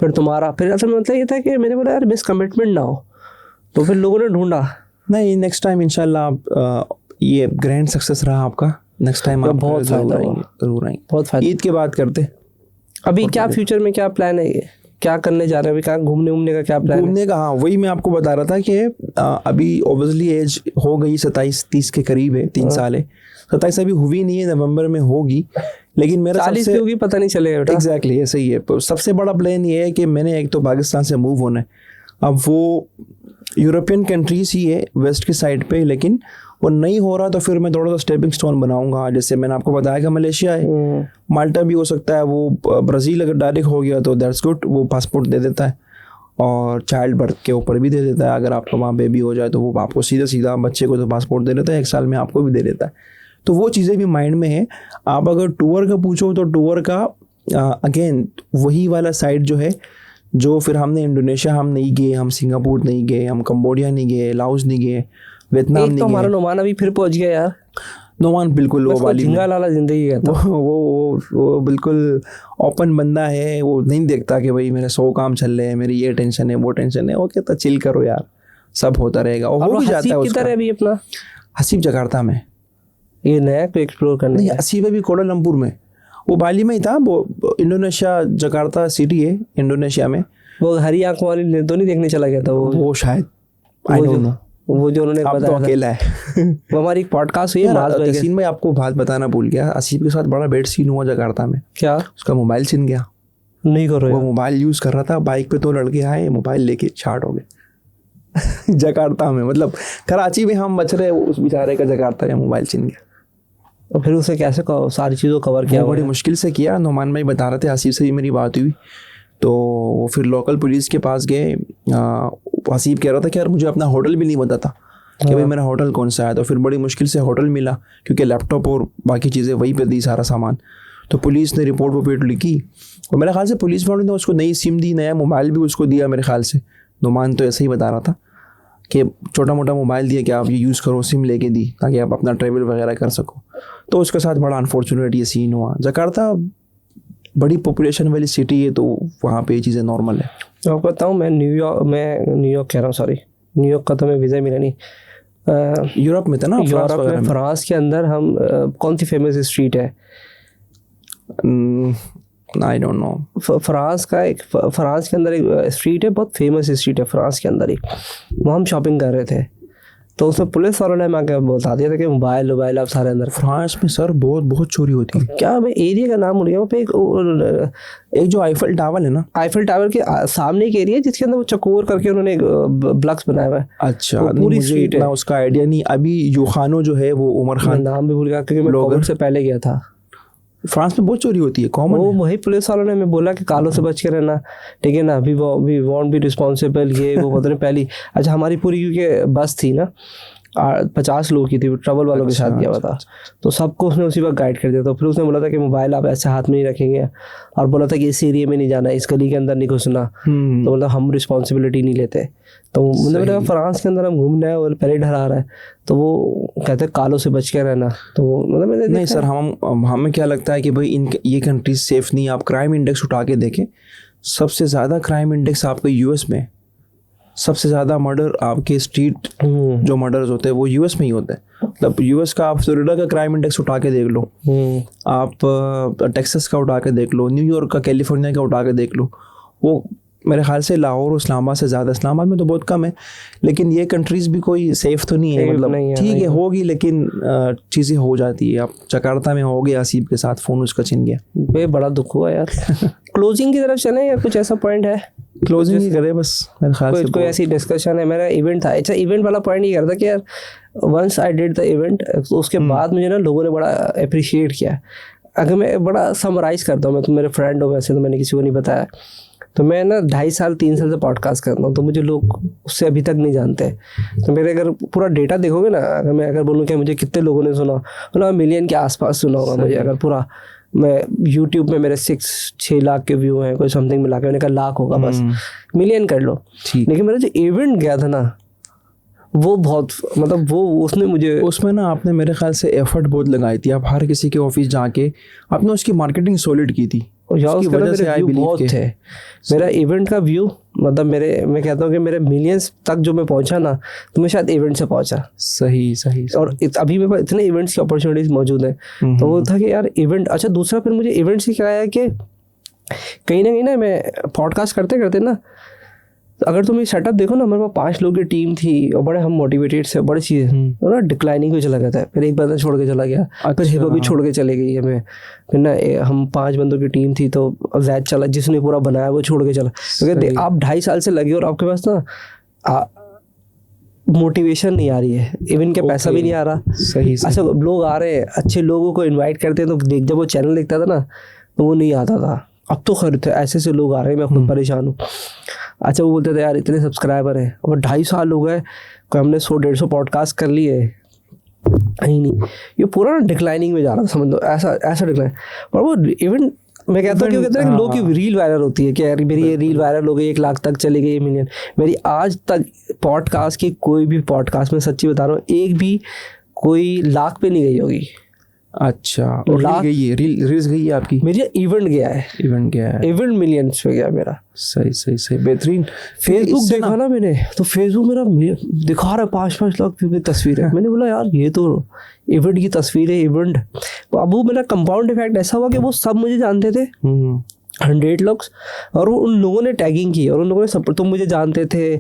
फिर तुम्हारा फिर असल में मतलब ये था कि मैंने बोला यार मिस कमिटमेंट ना हो, तो फिर लोगों ने ढूंढा। नहीं नेक्स्ट टाइम इंशाल्लाह आप ये ग्रैंड सक्सेस रहा आपका, नेक्स्ट टाइम आप बहुत जरूर आएंगे। बहुत फायदा। ईद के बाद करते। अभी क्या फ्यूचर में क्या प्लान है, ये क्या करने जा रहे हैं, अभी कहाँ घूमने घूमने का क्या प्लान है? घूमने का, हाँ वही मैं आपको बता रहा था कि अभी ऑब्वियसली एज हो गई 27-30 के करीब है, 3 साल है। 27 अभी हुई नहीं है, नवंबर में होगी, लेकिन मेरा 40 होगी पता नहीं चलेगा बेटा। एग्जैक्टली ऐसे ही है। सबसे बड़ा प्लान ये है कि मैंने एक तो पाकिस्तान से मूव होना है, अब वो यूरोपियन कंट्रीज ही है वेस्ट की साइड पे, लेकिन वो नहीं हो रहा तो फिर मैं थोड़ा सा स्टेपिंग स्टोन बनाऊंगा। जैसे मैंने आपको बताया कि मलेशिया है, माल्टा भी हो सकता है, वो ब्राज़ील अगर डायरेक्ट हो गया तो दैट्स गुड, वो पासपोर्ट दे देता है और चाइल्ड बर्थ के ऊपर भी दे देता है। अगर आपका वहाँ बेबी हो जाए तो वो आपको सीधा बच्चे को तो पासपोर्ट दे देता है, 1 साल में आपको भी दे देता है। तो वो चीज़ें भी माइंड में है। आप अगर टूर का पूछो तो टूर का अगेन वही वाला साइड जो है, जो फिर हमने इंडोनेशिया हम नहीं गए, हम सिंगापुर नहीं गए, हम कंबोडिया नहीं गए, लाओस नहीं गए, वियतनाम नहीं गए। हमारा नोमान अभी फिर पहुंच गया यार। नोमान बिल्कुल वो वाली झिंगा लाला जिंदगी का वो बिल्कुल ओपन बंदा है, वो नहीं देखता कि भाई मेरे 100 काम चल रहे हैं, मेरी ये टेंशन है वो टेंशन है। वो कहता चिल करो यार, सब होता रहेगा। और हो भी जाता है उसका। अभी अपना हसीब जकार्ता में ये नया को एक्सप्लोर करने नहीं, हसीब अभी कोलालमपुर में, वो बाली में ही था। वो इंडोनेशिया जकार्ता सिटी है इंडोनेशिया में। वो हरी आंखों वाली तो नहीं देखने चला गया था वो शायद आई डोंट नो, वो जो उन्होंने बताया तो अकेला है। वो हमारी एक पॉडकास्ट हुई है तहसीन भाई, आपको बात बताना भूल गया, आसिफ के साथ बड़ा बैड सीन हुआ जकार्ता में। क्या? उसका मोबाइल छिन गया। नहीं कर रहे, वो मोबाइल यूज कर रहा था, बाइक पे 2 लड़के आए, मोबाइल लेके छाट हो गए। जकार्ता में, मतलब कराची में हम बच रहे, उस बेचारे का जकार्ता में मोबाइल छिन गया। और फिर उसे कैसे सारी चीज़ों कवर किया? बड़ी मुश्किल से किया। नोमान भाई बता रहे थे, आसिफ से ही मेरी बात हुई, तो वो फिर लोकल पुलिस के पास गए। आसिफ कह रहा था कि यार मुझे अपना होटल भी नहीं पता था कि भाई मेरा होटल कौन सा है। तो फिर बड़ी मुश्किल से होटल मिला, क्योंकि लैपटॉप और बाकी चीज़ें वहीं पे दी, सारा सामान। तो पुलिस ने रिपोर्ट वोपेट लिखी, और मेरे ख्याल से पुलिस वालों ने उसको नई सिम दी, नया मोबाइल भी उसको दिया मेरे ख्याल से। नोमान तो ऐसे ही बता रहा था कि छोटा मोटा मोबाइल दिया कि आप ये यूज़ करो, सिम लेके दी ताकि आप अपना ट्रैवल वगैरह कर सको। तो उसके साथ बड़ा अनफॉर्चुनेट ये सीन हुआ। जकार्ता बड़ी पॉपुलेशन वाली सिटी है, तो वहाँ पे ये चीज़ें नॉर्मल है। तो आपको बताऊँ, मैं न्यूयॉर्क कह रहा हूँ, सॉरी न्यूयॉर्क का तो मैं वीज़ा मिला नहीं। यूरोप में था ना, यूरोप में फ्रांस के अंदर हम कौन सी फेमस स्ट्रीट है? I don't know. फ्रांस के अंदर एक स्ट्रीट है, बहुत फेमस स्ट्रीट है फ्रांस के अंदर ही। वहाँ हम शॉपिंग कर रहे थे, तो उसमें पुलिस वालों ने मैं बता दिया था कि मोबाइल आप सारे अंदर। फ्रांस में सर बहुत चोरी होती है। क्या, मैं एरिया का नाम भूल गया। वहाँ पे एक जो आईफल टावर है ना, आईफल टावर के सामने एक एरिया जिसके अंदर वो चकोर करके उन्होंने ब्लॉक्स बनाया हुआ है। अच्छा, पूरी स्ट्रीट है, उसका आइडिया नहीं। अभी यूखानो जो है, वो उमर खान, नाम भी भूल गया क्योंकि मैं कोविड से पहले गया था। फ्रांस में बहुत चोरी होती है, कॉमन। वो वही पुलिस वालों ने मैं बोला कि कालों से बच के रहना, ठीक है ना, वी वॉन्ट बी रिस्पॉन्सिबल, ये वो पता नहीं पहली। अच्छा, हमारी पूरी क्योंकि बस थी ना, 50 लोग की थी, ट्रैवल वालों के साथ गया हुआ था, तो सबको उसने उसी वक्त गाइड कर दिया। तो फिर उसने बोला था कि मोबाइल आप ऐसे हाथ में नहीं रखेंगे, और बोला था कि इस एरिया में नहीं जाना, इस गली के अंदर नहीं घुसना। तो मतलब हम रिस्पॉन्सिबिलिटी नहीं लेते। तो मतलब फ्रांस के अंदर हम घूमना है और परेड हरा रहा है, तो वो कहते हैं कालों से बच के रहना। तो मतलब मैंने नहीं सर, हमें क्या लगता है कि भाई ये कंट्रीज सेफ नहीं। आप क्राइम इंडेक्स उठा के देखें, सबसे ज़्यादा क्राइम इंडेक्स आपके यूएस में, सबसे ज़्यादा मर्डर आपके स्ट्रीट जो मर्डर्स होते हैं वो यूएस में ही होते हैं। मतलब यूएस का आप फ्लोरिडा का क्राइम इंडेक्स उठा के देख लो, आप टेक्सास का उठा के देख लो, न्यूयॉर्क का, कैलिफोर्निया का उठा के देख लो, वो मेरे ख्याल से लाहौर और इस्लामाबाद से ज़्यादा, इस्लामाबाद में तो बहुत कम है, लेकिन ये कंट्रीज़ भी कोई सेफ़ तो नहीं है, Safe मतलब नहीं है, ठीक है नहीं। होगी, लेकिन चीज़ें हो जाती है। अब जकार्ता में हो गया आसिफ के साथ, फ़ोन उसका छिन गया। बे बड़ा दुख हुआ यार। क्लोजिंग की तरफ चलें या कुछ ऐसा पॉइंट है? क्लोजिंग ही करे बस मेरे ख्याल से। कोई ऐसी डिस्कशन है? मेरा इवेंट था, अच्छा इवेंट वाला पॉइंट ये करता कि यार once I did the event, उसके बाद मुझे ना लोगों ने बड़ा अप्रिशिएट किया। अगर मैं बड़ा समराइज करता हूँ, मैं तो मेरे फ्रेंड हो वैसे, तो मैंने किसी को नहीं बताया, तो मैं ना 2.5-3 साल से पॉडकास्ट करता हूँ, तो मुझे लोग उससे अभी तक नहीं जानते। तो मेरे अगर पूरा डेटा देखोगे ना, अगर मैं बोलूँ कि मुझे कितने लोगों ने सुना, मतलब मिलियन के आसपास सुना होगा मुझे। अगर पूरा मैं यूट्यूब में मेरे 6 लाख के व्यू हैं, कोई समथिंग मिला के मैंने कहा लाख होगा, बस मिलियन कर लो। ठीक। लेकिन मेरा जो इवेंट गया था ना, वो बहुत, मतलब वो उसने मुझे, उसमें ना आपने मेरे ख्याल से एफर्ट बहुत लगाई थी। आप हर किसी के ऑफिस जाके आपने उसकी मार्केटिंग सॉलिड की थी, यार उसकी उसके ना वजह से मेरे आई व्यू बिलीव बहुत के थे। मेरा इवेंट का व्यू, मतलब मैं कहता हूँ कि मेरे मिलियंस तक जो मैं पहुंचा ना, तो मैं शायद इवेंट से पहुंचा। सही सही। और अभी मेरे पास इतने इवेंट्स की अपॉर्चुनिटीज मौजूद हैं, तो वो था कि यार इवेंट। अच्छा दूसरा फिर मुझे इवेंट्स की क्या है कि कहीं ना मैं पॉडकास्ट करते करते ना, अगर तुम ये सेटअप देखो ना, हमारे पास 5 लोगों की टीम थी और बड़े हम मोटिवेटेड से, बड़ी चीज़ और ना डिक्लाइनिंग में चला गया था। फिर एक बंदा छोड़ के चला गया, फिर हिबा भी छोड़ के चले गई हमें। फिर ना हम 5 बंदों की टीम थी, तो जैद चला, जिसने पूरा बनाया वो छोड़ के चला। क्योंकि आप 2.5 साल से लगे और आपके पास ना मोटिवेशन नहीं आ रही है, इवन के पैसा भी नहीं आ रहा। सही। अच्छा लोग आ रहे हैं, अच्छे लोगों को इन्वाइट करते हैं, तो देख जब वो चैनल देखता था ना, तो वो नहीं आता था। अब तो खैर थे, ऐसे लोग आ रहे हैं, मैं खुद परेशान हूँ। अच्छा वो बोलते थे यार इतने सब्सक्राइबर हैं, और 2.5 साल हो गए, कोई हमने 100-150 पॉडकास्ट कर लिए, कहीं नहीं। ये पूरा ना डिक्लाइनिंग में जा रहा था, समझ लो, ऐसा डिक्लाइन। और वो इवेंट, मैं कहता हूँ, क्यों कहते हैं कि लोग की रील वायरल होती है कि यार मेरी ये रील वायरल हो गई, 1 लाख तक चली गई, 1 मिलियन। मेरी आज तक पॉडकास्ट की कोई भी पॉडकास्ट, में सच्ची बता रहा हूँ, एक भी कोई लाख पे नहीं गई होगी। अच्छा, और लाख गई है, रील्स गई है आपकी? मेरी इवेंट गया है, इवेंट गया है, इवेंट मिलियंस पे गया मेरा। सही सही सही, बेहतरीन। फेसबुक देखा ना मैंने, तो फेसबुक मेरा दिखा रहा है 5-5 लाख व्यू की तस्वीर है। मैंने बोला यार ये तो इवेंट की तस्वीर है, इवेंट। अब वो मेरा कंपाउंड इफेक्ट ऐसा हुआ कि वो सब मुझे जानते थे, 100 लोग, और वो उन लोगों ने टैगिंग की, और उन लोगों ने सब, तुम मुझे जानते थे,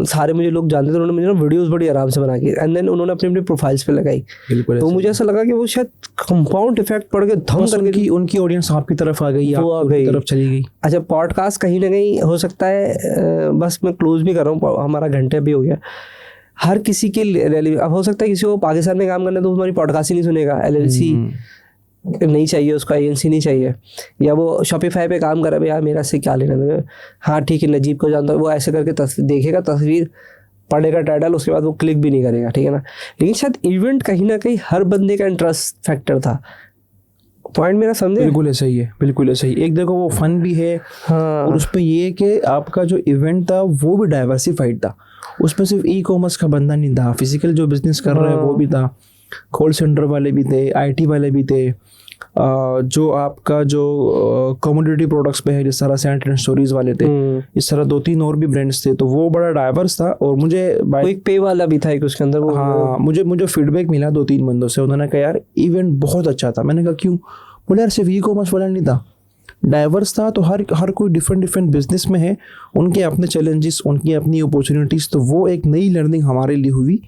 सारे मुझे लोग जानते थे, उन्होंने मुझे ना वीडियोस बड़ी आराम से बना के एंड देन उन्होंने अपनी अपनी प्रोफाइल्स पे लगाई। बिल्कुल। तो मुझे ऐसा लगा कि वो शायद कंपाउंड इफेक्ट पड़ के धम करके उनकी ऑडियंस आपकी तरफ आ गई, वो आ गई, तरफ चली गई। अच्छा पॉडकास्ट कहीं ना कहीं हो सकता है, बस मैं क्लोज भी कर रहा हूँ, हमारा घंटे भी हो गया। हर किसी के अब हो सकता है किसी को पाकिस्तान में काम करना, तो हमारी पॉडकास्ट ही नहीं सुनेगा, LLC नहीं चाहिए उसका, एजेंसी नहीं चाहिए, या वो शॉपिफाई पे काम कर रहा है, यार मेरा से क्या लेना है। हाँ ठीक है, नजीब को जानता है, वो ऐसे करके देखेगा तस्वीर, पढ़ेगा टाइटल, उसके बाद वो क्लिक भी नहीं करेगा, ठीक है ना। लेकिन शायद इवेंट कहीं ना कहीं हर बंदे का इंटरेस्ट फैक्टर था। पॉइंट मेरा समझे? बिल्कुल सही है, बिल्कुल सही। एक देखो वो फन भी है, हाँ, और उसमें ये कि आपका जो इवेंट था वो भी डाइवर्सिफाइड था। उसमें सिर्फ ई-कॉमर्स का बंदा नहीं था, फिजिकल जो बिजनेस कर रहे हैं वो भी था, कॉल सेंटर वाले भी थे, IT वाले भी थे, जो आपका जो कमोडिटी प्रोडक्ट्स पे है, जिस तरह सेंट एंड स्टोरीज वाले थे, इस तरह 2-3 और भी ब्रांड्स थे। तो वो बड़ा डाइवर्स था। और मुझे एक पे वाला भी था एक उसके अंदर, वो हाँ, मुझे फीडबैक मिला 2-3 बंदों से, उन्होंने कहा यार इवेंट बहुत अच्छा था। मैंने कहा क्यों? बोले यार सिर्फ ई-कॉमर्स वाला नहीं था, डाइवर्स था, तो हर कोई डिफरेंट बिजनेस में है, उनके अपने चैलेंजेस, उनकी अपनी अपॉर्चुनिटीज़। तो वो एक नई लर्निंग हमारे लिए हुई,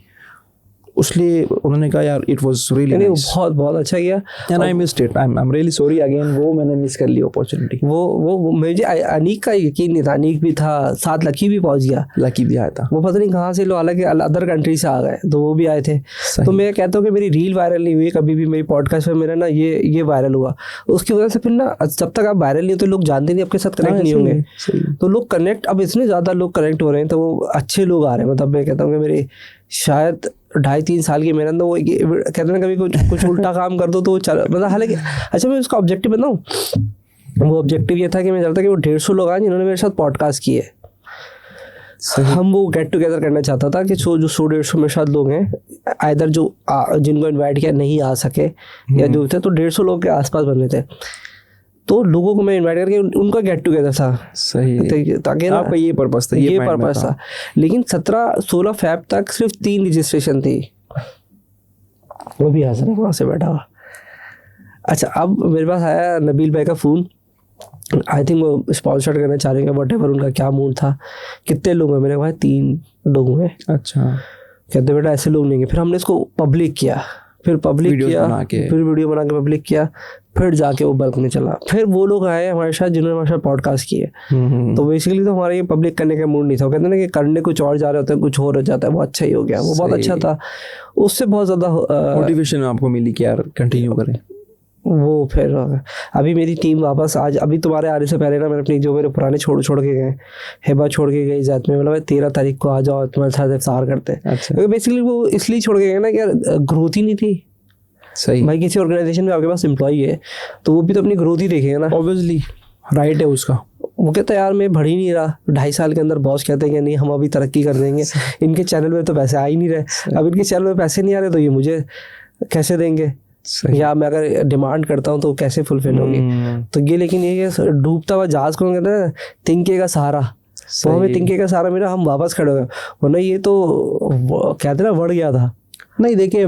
उसलिए उन्होंने कहा यार इट वाज रियली नाइस, बहुत अच्छा किया। And I missed it, I am really sorry again, वो मैंने मिस कर ली अपॉर्चुनिटी। वो मुझे अनीक का यकीन नहीं था, अनीक भी था, साथ लकी भी पहुंच गया, लकी भी आया था, वो पता नहीं कहाँ से लोग अलग अदर कंट्री से आ गए, तो वो भी आए थे। तो मैं कहता हूँ कि मेरी रील वायरल नहीं हुई कभी भी, मेरी पॉडकास्ट में मेरा ना ये वायरल हुआ, उसकी वजह से फिर ना जब तक आप वायरल नहीं हो तो लोग जानते नहीं, आपके साथ कनेक्ट नहीं होंगे, तो लोग कनेक्ट, अब इतने ज़्यादा लोग कनेक्ट हो रहे हैं, तो वो अच्छे लोग आ रहे हैं। मतलब मैं कहता हूँ कि मेरी शायद 2.5-3 साल की मेहनत, वो कहते हैं ना कभी कुछ उल्टा काम कर दो तो वो चल, मतलब हालांकि अच्छा मैं उसका ऑब्जेक्टिव बताऊँ, वो ऑब्जेक्टिव ये था कि मैं चाहता कि वो 150 लोग आए जिन्होंने मेरे साथ पॉडकास्ट किए। हम वो गेट टुगेदर करना चाहता था कि जो 100-150 मेरे साथ लोग हैं, आइदर जो जिनको इन्वाइट किया नहीं आ सके या जो थे, तो 150 लोग के आसपास बने थे, तो लोगों को मैं इनवाइट करके उनका गेट टुगेदर था। सही, ताकि आपका ये पर्पस था, ये पर्पस था। लेकिन 17-16 फेब तक सिर्फ 3 रजिस्ट्रेशन थी, वो भी हंस रहा वहाँ से बैठा हुआ। अच्छा अब मेरे पास आया नबील भाई का फ़ोन आई थिंक वो स्पॉन्सर करना चाह रहे हैं, वट एवर उनका क्या मूड था। कितने लोग हैं? मैंने कहा 3 लोग हैं। अच्छा, कहते बेटा ऐसे लोग नहीं है। फिर हमने इसको पब्लिक किया, फिर पब्लिक Videos किया, बना के। फिर वीडियो बना के पब्लिक किया, फिर जाके वो बल्क में चला। फिर वो लोग आए हमारे साथ जिन्होंने हमारे साथ पॉडकास्ट किए। तो बेसिकली तो हमारा ये पब्लिक करने का मूड नहीं था। वो कहते हैं ना कि करने कुछ और जा रहे होते हैं, कुछ और हो जाता है। वो अच्छा ही हो गया, वो बहुत अच्छा था। उससे बहुत ज़्यादा मोटिवेशन आपको मिली कि यार कंटिन्यू करें। वो फिर अभी मेरी टीम वापस आज, अभी तुम्हारे आने से पहले ना मैंने अपनी जो मेरे पुराने छोड़ के गए, हेबा छोड़ के गई जात में, मतलब 13 तारीख को आ जाओ तुम्हारे साथ इफ्तार करते हैं। अच्छा, क्योंकि बेसिकली वो इसलिए छोड़ के गए ना कि यार ग्रोथ ही नहीं थी सही। भाई। किसी ऑर्गेनाइजेशन में आपके पास एम्प्लॉई है तो वो भी तो अपनी ग्रोथ ही देखेगा ना। ऑब्वियसली राइट है उसका। वो कहता है यार मैं बढ़ ही नहीं रहा, 2.5 साल के अंदर बॉस कहते हैं कि नहीं हम अभी तरक्की कर देंगे, इनके चैनल में तो पैसे आ ही नहीं रहे। अब इनके चैनल में पैसे नहीं आ रहे तो ये मुझे कैसे देंगे, या मैं अगर डिमांड करता हूँ तो कैसे फुलफिल होगी। तो ये लेकिन ये डूबता हुआ जहाज को कहते हैं तिनके का सहारा, तो हमें तिनके का सहारा मिला, हम वापस खड़े हो गए। वरना ये तो कहते ना बढ़ गया था। नहीं देखिए,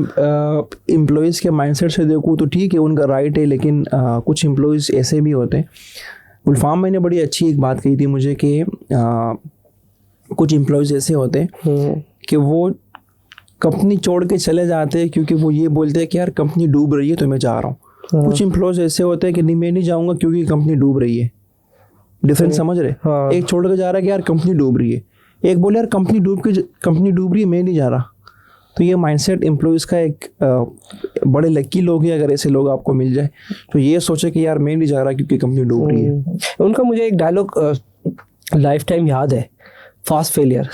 एम्प्लॉयज़ के माइंडसेट से देखूँ तो ठीक है, उनका राइट है, लेकिन कुछ एम्प्लॉयज़ ऐसे भी होते हैं। गुलफाम भाई ने बड़ी अच्छी एक बात कही थी मुझे कि कुछ एम्प्लॉयज़ ऐसे होते हैं कि वो कंपनी छोड़ के चले जाते हैं क्योंकि वो ये बोलते हैं कि यार कंपनी डूब रही है तो मैं जा रहा हूँ। कुछ एम्प्लॉयज़ ऐसे होते हैं कि नहीं मैं नहीं जाऊँगा क्योंकि कंपनी डूब रही है। डिफरेंस समझ रहे? हाँ। एक छोड़ के जा रहा है कि यार कंपनी डूब रही है, एक बोले यार कंपनी डूब रही है मैं नहीं जा रहा। तो ये माइंडसेट एम्प्लॉयज़ का एक बड़े लकी लोग हैं अगर ऐसे लोग आपको मिल जाए तो ये सोचे कि यार मैं नहीं जा रहा क्योंकि कंपनी डूब रही है। उनका मुझे एक डायलॉग लाइफ टाइम याद है, फास्ट फेलियर।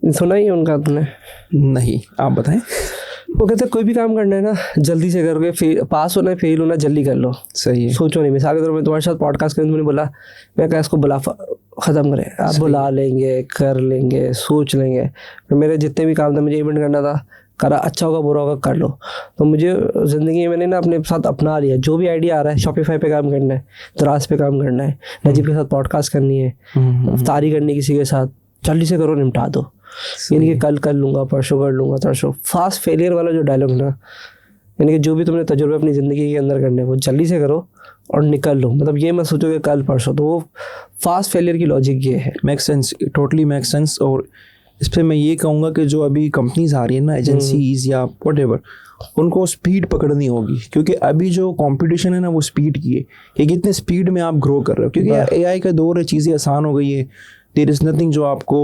सुना ही उनका तुमने? नहीं, आप बताएं। वो कहते हैं कोई भी काम करना है ना जल्दी से करोगे, पास होना है फेल होना जल्दी कर लो, सही है। सोचो नहीं। मिसाल के तौर पर तुम्हारे साथ पॉडकास्ट करने तुमने बोला, मैं क्या इसको बुला ख़त्म करें, आप बुला लेंगे, कर लेंगे, सोच लेंगे। फिर मेरे जितने भी काम थे, मुझे इवेंट करना था, करा, अच्छा होगा बुरा होगा कर लो। तो मुझे ज़िंदगी में मैंने ना अपने साथ अपना लिया, जो भी आइडिया आ रहा है, शॉपिफाई पे काम करना है, दराज पे काम करना है, नजीब के साथ पॉडकास्ट करनी है, इफ्तारी करनी किसी के साथ, जल्दी से करो निपटा दो। यानी कि कल कर लूँगा, परसों कर लूँगा, तरसों। फास्ट फेलियर वाला जो डायलॉग ना, यानी कि जो भी तुमने तजुर्बे अपनी ज़िंदगी के अंदर करने हैं वो जल्दी से करो और निकल लो। मतलब ये मत सोचो कि कल परसों, तो वो फास्ट फेलियर की लॉजिक ये है। Make sense, totally make sense. और इस पर मैं ये कहूँगा कि जो अभी कंपनीज आ रही है ना, एजेंसीज या व्हाटएवर, उनको स्पीड पकड़नी होगी क्योंकि अभी जो कंपटीशन है ना वो स्पीड की है कि कितने स्पीड में आप ग्रो कर रहे हो। क्योंकि यार AI का दौर है, चीज़ें आसान हो गई है, देयर इज़ नथिंग जो आपको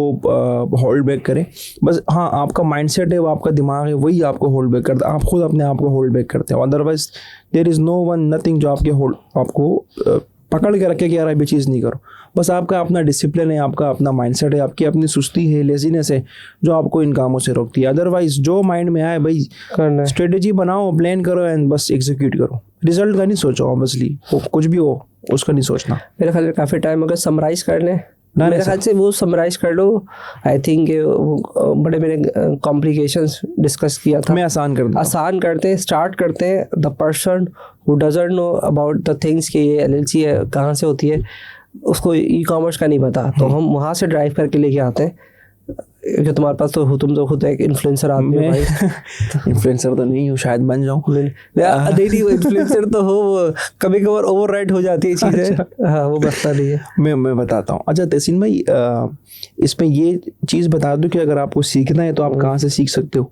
होल्ड बैक करे। बस हाँ, आपका माइंडसेट है, वो आपका दिमाग है, वही आपको होल्ड बैक करता है। आप खुद अपने आप को होल्ड बैक करते हो। Otherwise there is no one nothing जो आपको पकड़ के रखे कि यार अभी चीज़ नहीं करो। बस आपका अपना डिसिप्लिन है, आपका अपना माइंडसेट है, आपकी अपनी सुस्ती है, लेजीनेस है जो आपको इन कामों से रोकती है। अदरवाइज जो माइंड में आए भाई, स्ट्रेटेजी बनाओ, प्लान करो एंड बस एग्जीक्यूट करो। रिजल्ट का नहीं सोचो, ऑब्वियसली कुछ भी हो उसका नहीं सोचना। मेरे ख्याल में काफ़ी टाइम अगर समराइज़ कर लें, मेरे ख्याल से वो समराइज कर लो। आई थिंक बड़े मैंने कॉम्प्लिकेशंस डिस्कस किया था, मैं आसान करते हैं। स्टार्ट करते हैं। The person who doesn't know about the things कि ये LLC है कहाँ से होती है, उसको ई-कॉमर्स का नहीं पता, तो हम वहाँ से ड्राइव करके लेके आते हैं। जो तुम्हारे पास तो तुम तो खुद एक इन्फ्लुएंसर आदमी हो भाई। इन्फ्लुएंसर तो नहीं हूँ, शायद बन जाऊँ। नहीं, वो इन्फ्लुएंसर तो हो, वो कभी कभार ओवरराइड हो जाती है चीज़ें। हाँ, वो बसता नहीं है। मैं बताता हूँ। अच्छा तहसीन भाई, इसमें ये चीज़ बता दूँ कि अगर आपको सीखना है तो आप कहाँ से सीख सकते हो,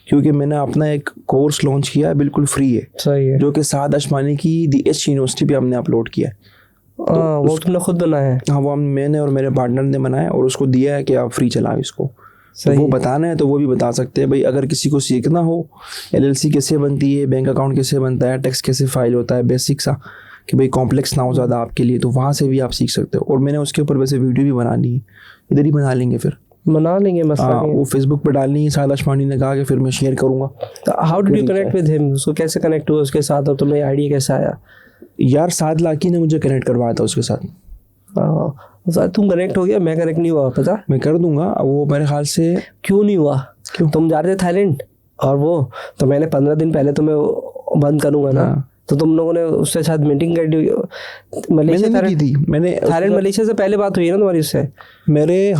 क्योंकि मैंने अपना एक कोर्स लॉन्च किया है, बिल्कुल फ्री है। सही है। जो कि साद अशमानी की दी एच यूनिवर्सिटी पे हमने अपलोड किया है। वो तुमने खुद बनाया है? हाँ, वो मैंने और मेरे पार्टनर ने बनाया और उसको दिया है कि आप फ्री चलाओ इसको। तो वो बताना है तो वो भी बता सकते हैं भाई। अगर किसी को सीखना हो LLC कैसे बनती है, बैंक अकाउंट कैसे बनता है, टैक्स कैसे फाइल होता है, बेसिक सा, कि भाई कॉम्प्लेक्स ना हो ज़्यादा आपके लिए, तो वहाँ से भी आप सीख सकते हो। और मैंने उसके ऊपर वैसे वीडियो भी बना ली है, इधर ही बना लेंगे, फिर बना लेंगे। हाँ, वो फेसबुक पर डालनी है। साद अशमानी ने कहा कि फिर मैं शेयर करूँगा। तो how did you connect with him? उसको कैसे कनेक्ट हुआ उसके साथ, और तुम्हें आइडिया कैसे आया? यार साद लाकी ने मुझे कनेक्ट करवाया था उसके साथ। तुम कनेक्ट हो गया, मैं कनेक्ट नहीं हुआ। पता मैं कर दूंगा। वो मेरे ख्याल से क्यों नहीं हुआ? क्यों? तुम जा रहे थे थाईलैंड और वो, तो मैंने 15 दिन पहले तुम्हें बंद करूंगा ना। तो तुम लोगों ने उससे साथ मीटिंग कर ली मलेशिया मैंने नहीं की थी, मैंने थाईलैंड मलेशिया से पहले बात हुई है ना तुम्हारी उससे? मेरी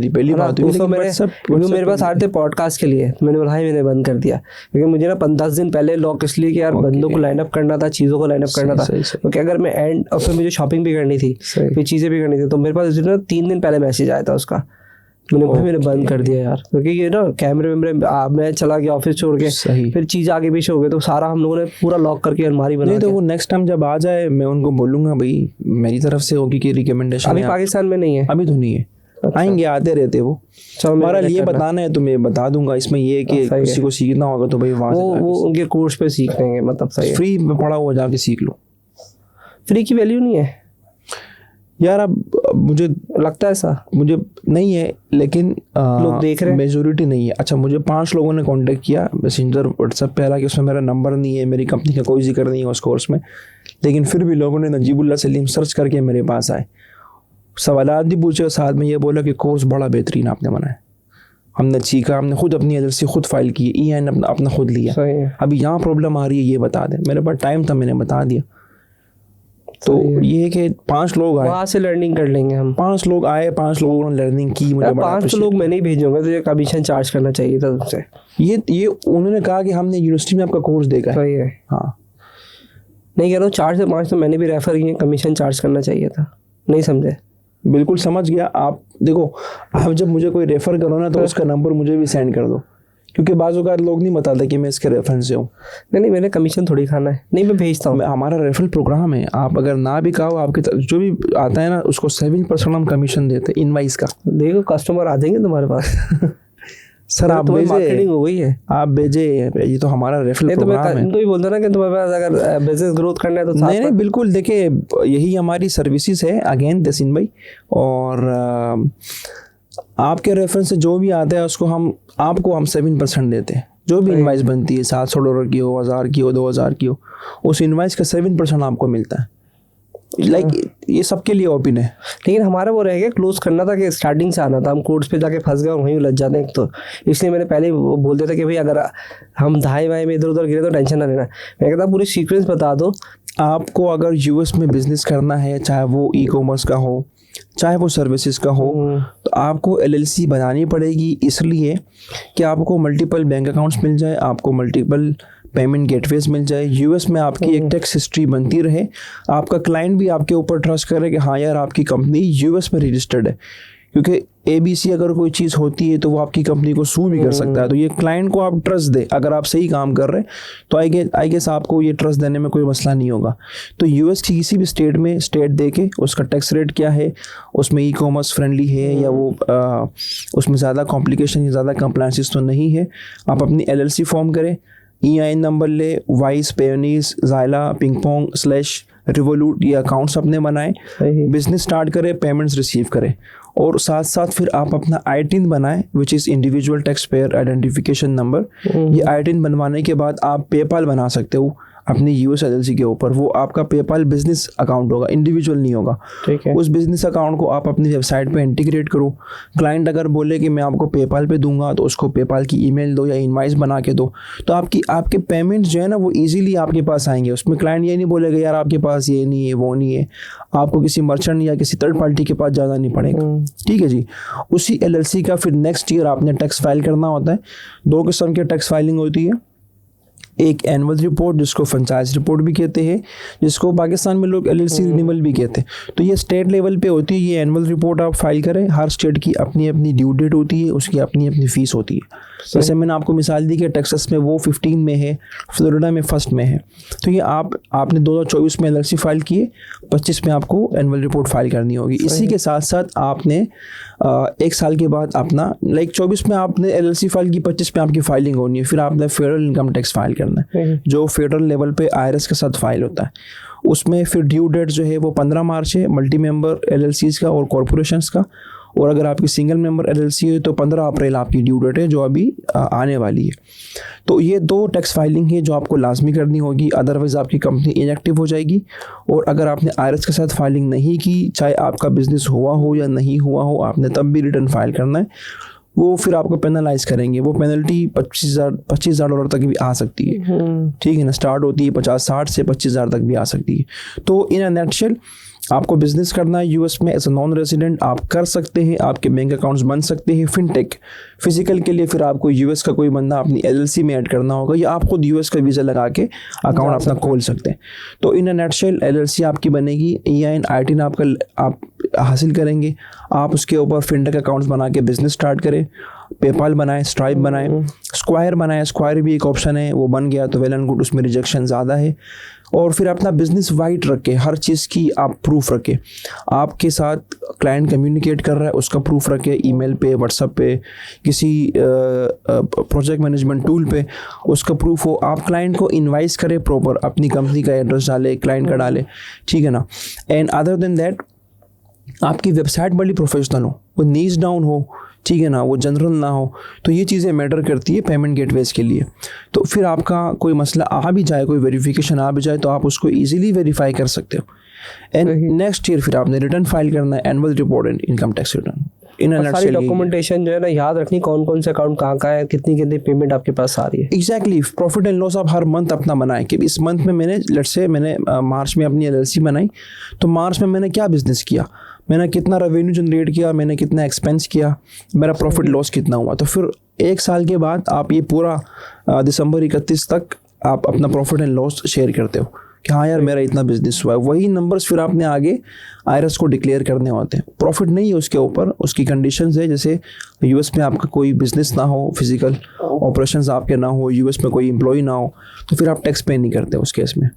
पहली बात हुई, दोस्तों मेरे पास आ रहे थे पॉडकास्ट के लिए, मैंने बोला मैंने बंद कर दिया क्योंकि मुझे ना 10 दिन पहले लॉक इसलिए कि यार बंदों को लाइनअप करना था, चीज़ों को लाइनअप करना था, क्योंकि अगर मैं एंड और फिर मुझे शॉपिंग भी करनी थी, फिर चीज़ें भी करनी थी, तो मेरे पास 3 दिन पहले मैसेज आया था उसका। मैंने बंद कर दिया यार, क्योंकि ये ना कैमरे मैं चला गया ऑफिस छोड़ के, फिर चीज़ आगे पीछे हो गई, तो सारा हम लोगों ने पूरा लॉक करके अलमारी बना। नहीं तो वो नेक्स्ट टाइम जब आ जाए मैं उनको बोलूंगा भाई मेरी तरफ से होगी कि रिकमेंडेशन। अभी पाकिस्तान में नहीं है, अभी तो नहीं है। अच्छा। आएंगे, आते रहते वो। हमारा ये बताना है तो मैं बता दूंगा। इसमें ये है कि किसी को सीखना होगा तो भाई वहाँ वो उनके कोर्स पे सीख लेंगे, मतलब सही फ्री में पढ़ा हुआ जाके सीख लो। फ्री की वैल्यू नहीं है यार, अब मुझे लगता है ऐसा, मुझे नहीं है, लेकिन लोग देख रहे हैं, मेजोरिटी नहीं है। अच्छा, मुझे 5 लोगों ने कांटेक्ट किया मैसेंजर व्हाट्सएप पे, हालांकि उसमें मेरा नंबर नहीं है, मेरी कंपनी का कोई जिक्र नहीं है उस कोर्स में, लेकिन फिर भी लोगों ने नजीबुल्लाह सलीम सर्च करके मेरे पास आए, सवालात भी पूछे और साथ में ये बोला कि कोर्स बड़ा बेहतरीन आपने बनाया। हमने सीखा, हमने खुद अपनी एलएलसी खुद फाइल की, EIN अपना खुद लिया। अभी यहाँ प्रॉब्लम आ रही है, ये बता दें। मेरे पास टाइम था, मैंने बता दिया। तो ये है कि 5 लोग आए, वहाँ से लर्निंग कर लेंगे हम। 5 लोग आए, 5 लोगों ने लर्निंग की। मुझे 5 लोग मैं नहीं भेजूंगा, तो ये कमीशन चार्ज करना चाहिए था तुमसे। ये उन्होंने कहा कि हमने यूनिवर्सिटी में आपका कोर्स देखा है। सही है। हाँ, नहीं कह रहा हूँ 4 से 5 तो मैंने भी रेफर किए, कमीशन चार्ज करना चाहिए था। नहीं समझे? बिल्कुल समझ गया। आप देखो, आप जब मुझे कोई रेफर करो ना तो उसका नंबर मुझे भी सेंड कर दो, क्योंकि बाज़ औक़ात लोग नहीं बताते कि मैं इसके रेफरेंस से हूँ। नहीं मैंने कमीशन थोड़ी खाना है। नहीं मैं भेजता हूँ, हमारा रेफरल प्रोग्राम है। आप अगर ना भी कहो, आपके जो भी आता है ना उसको 7% हम कमीशन देते हैं इनवाइस का। देखो कस्टमर आ जाएंगे तुम्हारे पास। सर आप भेजे, मार्केटिंग हो गई है, आप भेजे, ये तो हमारा रेफरल प्रोग्राम है। तो ही बोलता ना कि तुम्हारे पास अगर बिजनेस ग्रोथ करना है तो नहीं बिल्कुल, देखिए यही हमारी सर्विसेज है अगेन तहसीन भाई। और आपके रेफरेंस से जो भी आता है उसको आपको हम 7% देते हैं। जो भी इनवाइस बनती है, $700 की हो, 1000 की हो, 2000 की हो, उस इनवाइस का 7% आपको मिलता है। ये सबके लिए ओपन है। लेकिन हमारा वो रह गया क्लोज करना था कि स्टार्टिंग से आना था, हम कोर्स पे जाके फंस गए और वहीं उलझ जाते हैं। तो इसलिए मैंने पहले बोल दिया था कि भाई अगर हम दाएं बाएं में इधर उधर गिरे तो टेंशन ना लेना। मैं कहता पूरी सीक्वेंस बता दो। आपको अगर यूएस में बिजनेस करना है, चाहे वो ई-कॉमर्स का हो, चाहे वो सर्विसेज का हो, तो आपको LLC बनानी पड़ेगी, इसलिए कि आपको मल्टीपल बैंक अकाउंट्स मिल जाए, आपको मल्टीपल पेमेंट गेटवेज मिल जाए, यूएस में आपकी एक टैक्स हिस्ट्री बनती रहे, आपका क्लाइंट भी आपके ऊपर ट्रस्ट करे कि हाँ यार आपकी कंपनी यूएस में रजिस्टर्ड है। क्योंकि ABC अगर कोई चीज़ होती है तो वो आपकी कंपनी को सू भी कर सकता है। तो ये क्लाइंट को आप ट्रस्ट दे, अगर आप सही काम कर रहे हैं तो आई गेस आपको ये ट्रस्ट देने में कोई मसला नहीं होगा। तो यूएस की किसी भी स्टेट में स्टेट दे के उसका टैक्स रेट क्या है, उसमें ई-कॉमर्स फ्रेंडली है या वो उसमें ज़्यादा कॉम्प्लिकेशन या ज़्यादा कंप्लायंसेस तो नहीं है, आप अपनी LLC फॉर्म करें, EIN नंबर ले, वाइस, पेयोनीज, ज़ायला, पिंगपोंग / रिवोल्यूट ये अकाउंट्स अपने बनाएं, बिजनेस स्टार्ट करें, पेमेंट्स रिसीव करें, और साथ साथ फिर आप अपना ITIN बनाएं, which is individual tax payer identification number. ये ITIN बनवाने के बाद आप पेपाल बना सकते हो अपनी US LLC के ऊपर। वो आपका पेपाल बिजनेस अकाउंट होगा, इंडिविजुअल नहीं होगा। ठीक है। उस बिजनेस अकाउंट को आप अपनी वेबसाइट पे इंटीग्रेट करो। क्लाइंट अगर बोले कि मैं आपको पेपाल पे दूंगा तो उसको पेपाल की ईमेल दो या इनवाइस बना के दो, तो आपके पेमेंट्स जो है ना वो इजीली आपके पास आएंगे। उसमें क्लाइंट ये नहीं बोलेगा यार आपके पास ये नहीं है, वो नहीं है, आपको किसी मर्चेंट या किसी थर्ड पार्टी के पास जाना नहीं पड़ेगा। ठीक है जी। उसी LLC का फिर नेक्स्ट ईयर आपने टैक्स फाइल करना होता है। 2 किस्म की टैक्स फाइलिंग होती है, एक एनुअल रिपोर्ट जिसको फ्रेंचाइज रिपोर्ट भी कहते हैं, जिसको पाकिस्तान में लोग LLC रिन्यूअल भी कहते हैं। तो ये स्टेट लेवल पे होती है। ये एनुअल रिपोर्ट आप फाइल करें, हर स्टेट की अपनी अपनी ड्यू डेट होती है, उसकी अपनी अपनी फीस होती है। जैसे मैंने आपको मिसाल दी कि टेक्सास में वो 15 में है, फ्लोरिडा में 1 में है। तो ये आपने 2024 में LLC फाइल किए, 25 में आपको एनुअल रिपोर्ट फाइल करनी होगी। इसी के साथ साथ आपने 1 साल के बाद अपना 24 में आपने LLC फाइल की, 25 में आपकी फाइलिंग होनी है। फिर आपने फेडरल इनकम टैक्स फाइल करना है, जो फेडरल लेवल पे IRS के साथ फाइल होता है। उसमें फिर ड्यू डेट जो है वो 15 मार्च है मल्टी मेंबर LLCs का और कॉरपोरेशंस का, और अगर आपकी सिंगल मेंबर LLC है तो 15 अप्रैल आपकी ड्यू डेट है जो अभी आने वाली है। तो ये 2 टैक्स फाइलिंग है जो आपको लाजमी करनी होगी, अदरवाइज़ आपकी कंपनी इनएक्टिव हो जाएगी। और अगर आपने IRS के साथ फाइलिंग नहीं की, चाहे आपका बिजनेस हुआ हो या नहीं हुआ हो, आपने तब भी रिटर्न फाइल करना है। वो फिर आपको पेनलाइज करेंगे। वो पेनल्टी $25,000 तक भी आ सकती है, ठीक है ना। स्टार्ट होती है 60 से 25,000 तक भी आ सकती है। तो इन अ नटशेल आपको बिजनेस करना है यूएस में एज अ नॉन रेजिडेंट, आप कर सकते हैं, आपके बैंक अकाउंट्स बन सकते हैं। फिनटेक फिजिकल के लिए फिर आपको यूएस का कोई बंदा अपनी एलएलसी में ऐड करना होगा, या आप खुद यूएस का वीज़ा लगा के अकाउंट अपना खोल सकते हैं। तो इन अ नटशेल एलएलसी आपकी बनेगी, EIN ITIN आपका आप हासिल करेंगे, आप उसके ऊपर फिनटेक अकाउंट्स बना के बिजनेस स्टार्ट करें। पेपाल बनाए, स्ट्राइप बनाए, स्क्वायर बनाए, स्क्वायर भी एक ऑप्शन है, वो बन गया तो वेल एंड गुड, उसमें रिजेक्शन ज़्यादा है। और फिर अपना बिजनेस वाइट रखे, हर चीज़ की आप प्रूफ रखें, आपके साथ क्लाइंट कम्युनिकेट कर रहा है उसका प्रूफ रखें, ईमेल पे, व्हाट्सएप पे, किसी प्रोजेक्ट मैनेजमेंट टूल पे उसका प्रूफ हो। आप क्लाइंट को इनवाइस करें प्रॉपर, अपनी कंपनी का एड्रेस डाले, क्लाइंट का डाले, ठीक है ना। एंड अदर देन दैट आपकी वेबसाइट बड़ी प्रोफेशनल हो, वो नीच डाउन हो, ठीक है ना, वो जनरल ना हो। तो ये चीज़ें मैटर करती है पेमेंट गेटवेज के लिए। तो फिर आपका कोई मसला आ भी जाए, कोई वेरिफिकेशन आ भी जाए, तो आप उसको इजीली वेरीफाई कर सकते हो। एंड नेक्स्ट ईयर फिर आपने रिटर्न फाइल करना है, annual report and income tax return. सारी डॉक्यूमेंटेशन जो है ना याद रखनी, कौन कौन से अकाउंट कहाँ है, कितनी कितनी पेमेंट आपके पास आ रही है। एग्जैक्टली, प्रॉफिट एंड लॉस आप हर मंथ अपना बनाएं कि इस मंथ में मैंने लेट्स से मैंने मार्च में अपनी LLC बनाई, तो मार्च में मैंने क्या बिजनेस किया, मैंने कितना रेवेन्यू जनरेट किया, मैंने कितना एक्सपेंस किया, मेरा प्रॉफिट लॉस कितना हुआ। तो फिर 1 साल के बाद आप ये पूरा दिसंबर 31 तक आप अपना प्रॉफिट एंड लॉस शेयर करते हो कि हाँ यार मेरा इतना बिजनेस हुआ है। वही नंबर्स फिर आपने आगे IRS को डिक्लेयर करने होते हैं। प्रॉफिट नहीं है उसके ऊपर, उसकी कंडीशंस है, जैसे यूएस में आपका कोई बिजनेस ना हो, फिजिकल ऑपरेशंस आपके ना हो, यूएस में कोई एम्प्लॉय ना हो, तो फिर आप टैक्स पे नहीं करते उस केस में।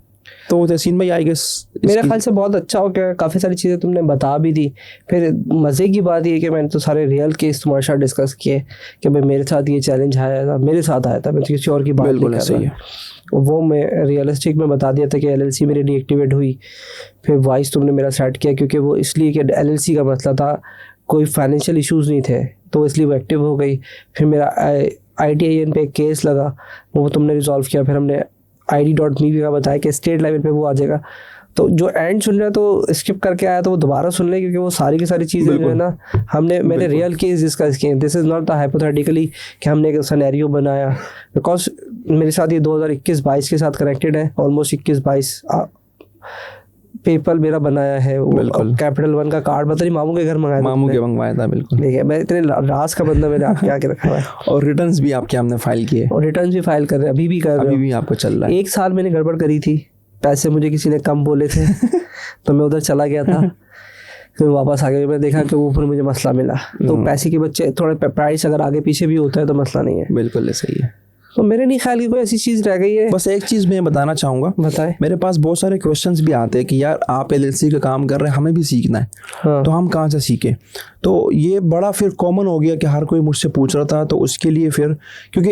तो तहसीन भाई आई गेस मेरे ख्याल से बहुत अच्छा हो गया, काफ़ी सारी चीज़ें तुमने बता भी दी। फिर मज़े की बात ये कि मैंने तो सारे रियल केस तुम्हारे साथ डिस्कस किए कि भाई मेरे साथ ये चैलेंज आया था, मेरे साथ आया था, मैं तो किसी और की बात नहीं कर रहा है। वो मैं रियलिस्टिक में बता दिया था कि LLC मेरी डीएक्टिवेट हुई। फिर वॉइस तुमने मेरा सेट किया क्योंकि वो इसलिए कि LLC का मसला था, कोई फाइनेंशियल इश्यूज़ नहीं थे, तो इसलिए वो एक्टिव हो गई। फिर मेरा ITIN पे एक केस लगा, वो तुमने रिजॉल्व किया। फिर हमने ID.me का बताया कि स्टेट लेवल पे वो आ जाएगा। तो जो एंड सुन रहे हैं तो स्किप करके आया तो वो दोबारा सुन लें, क्योंकि वो सारी की सारी चीज़ें जो है ना मैंने रियल केस डिस्कस किए। This is not the hypothetically कि हमने एक सिनेरियो बनाया, बिकॉज मेरे साथ ये 2021-22 के साथ कनेक्टेड है, ऑलमोस्ट 21-22 पेपल मेरा बनाया है, कैपिटल वन का कार्ड पता नहीं मामू के घर मंगवाया था। बिल्कुल ठीक है, मैं इतने राज का बंदा मैंने आपके आके रखा है। और रिटर्न्स भी आपके हमने फाइल किए, और रिटर्न्स भी फाइल कर रहे हैं, अभी भी कर रहे हैं, अभी भी आपको चल रहा है। 1 साल मैंने गड़बड़ करी थी, पैसे मुझे किसी ने कम बोले थे तो मैं उधर चला गया था, फिर वापस आ गया। मैं देखा कि ऊपर मुझे मसला मिला। तो पैसे के बच्चे थोड़े प्राइस अगर आगे पीछे भी होता है तो मसला नहीं है। बिल्कुल सही है। तो मेरे नहीं ख्याल की कोई ऐसी चीज़ रह गई है। बस एक चीज़ मैं बताना चाहूँगा, बताएं। मेरे पास बहुत सारे क्वेश्चंस भी आते हैं कि यार आप LLC का काम कर रहे हैं, हमें भी सीखना है। हाँ। तो हम कहाँ से सीखें। तो ये बड़ा फिर कॉमन हो गया कि हर कोई मुझसे पूछ रहा था। तो उसके लिए फिर क्योंकि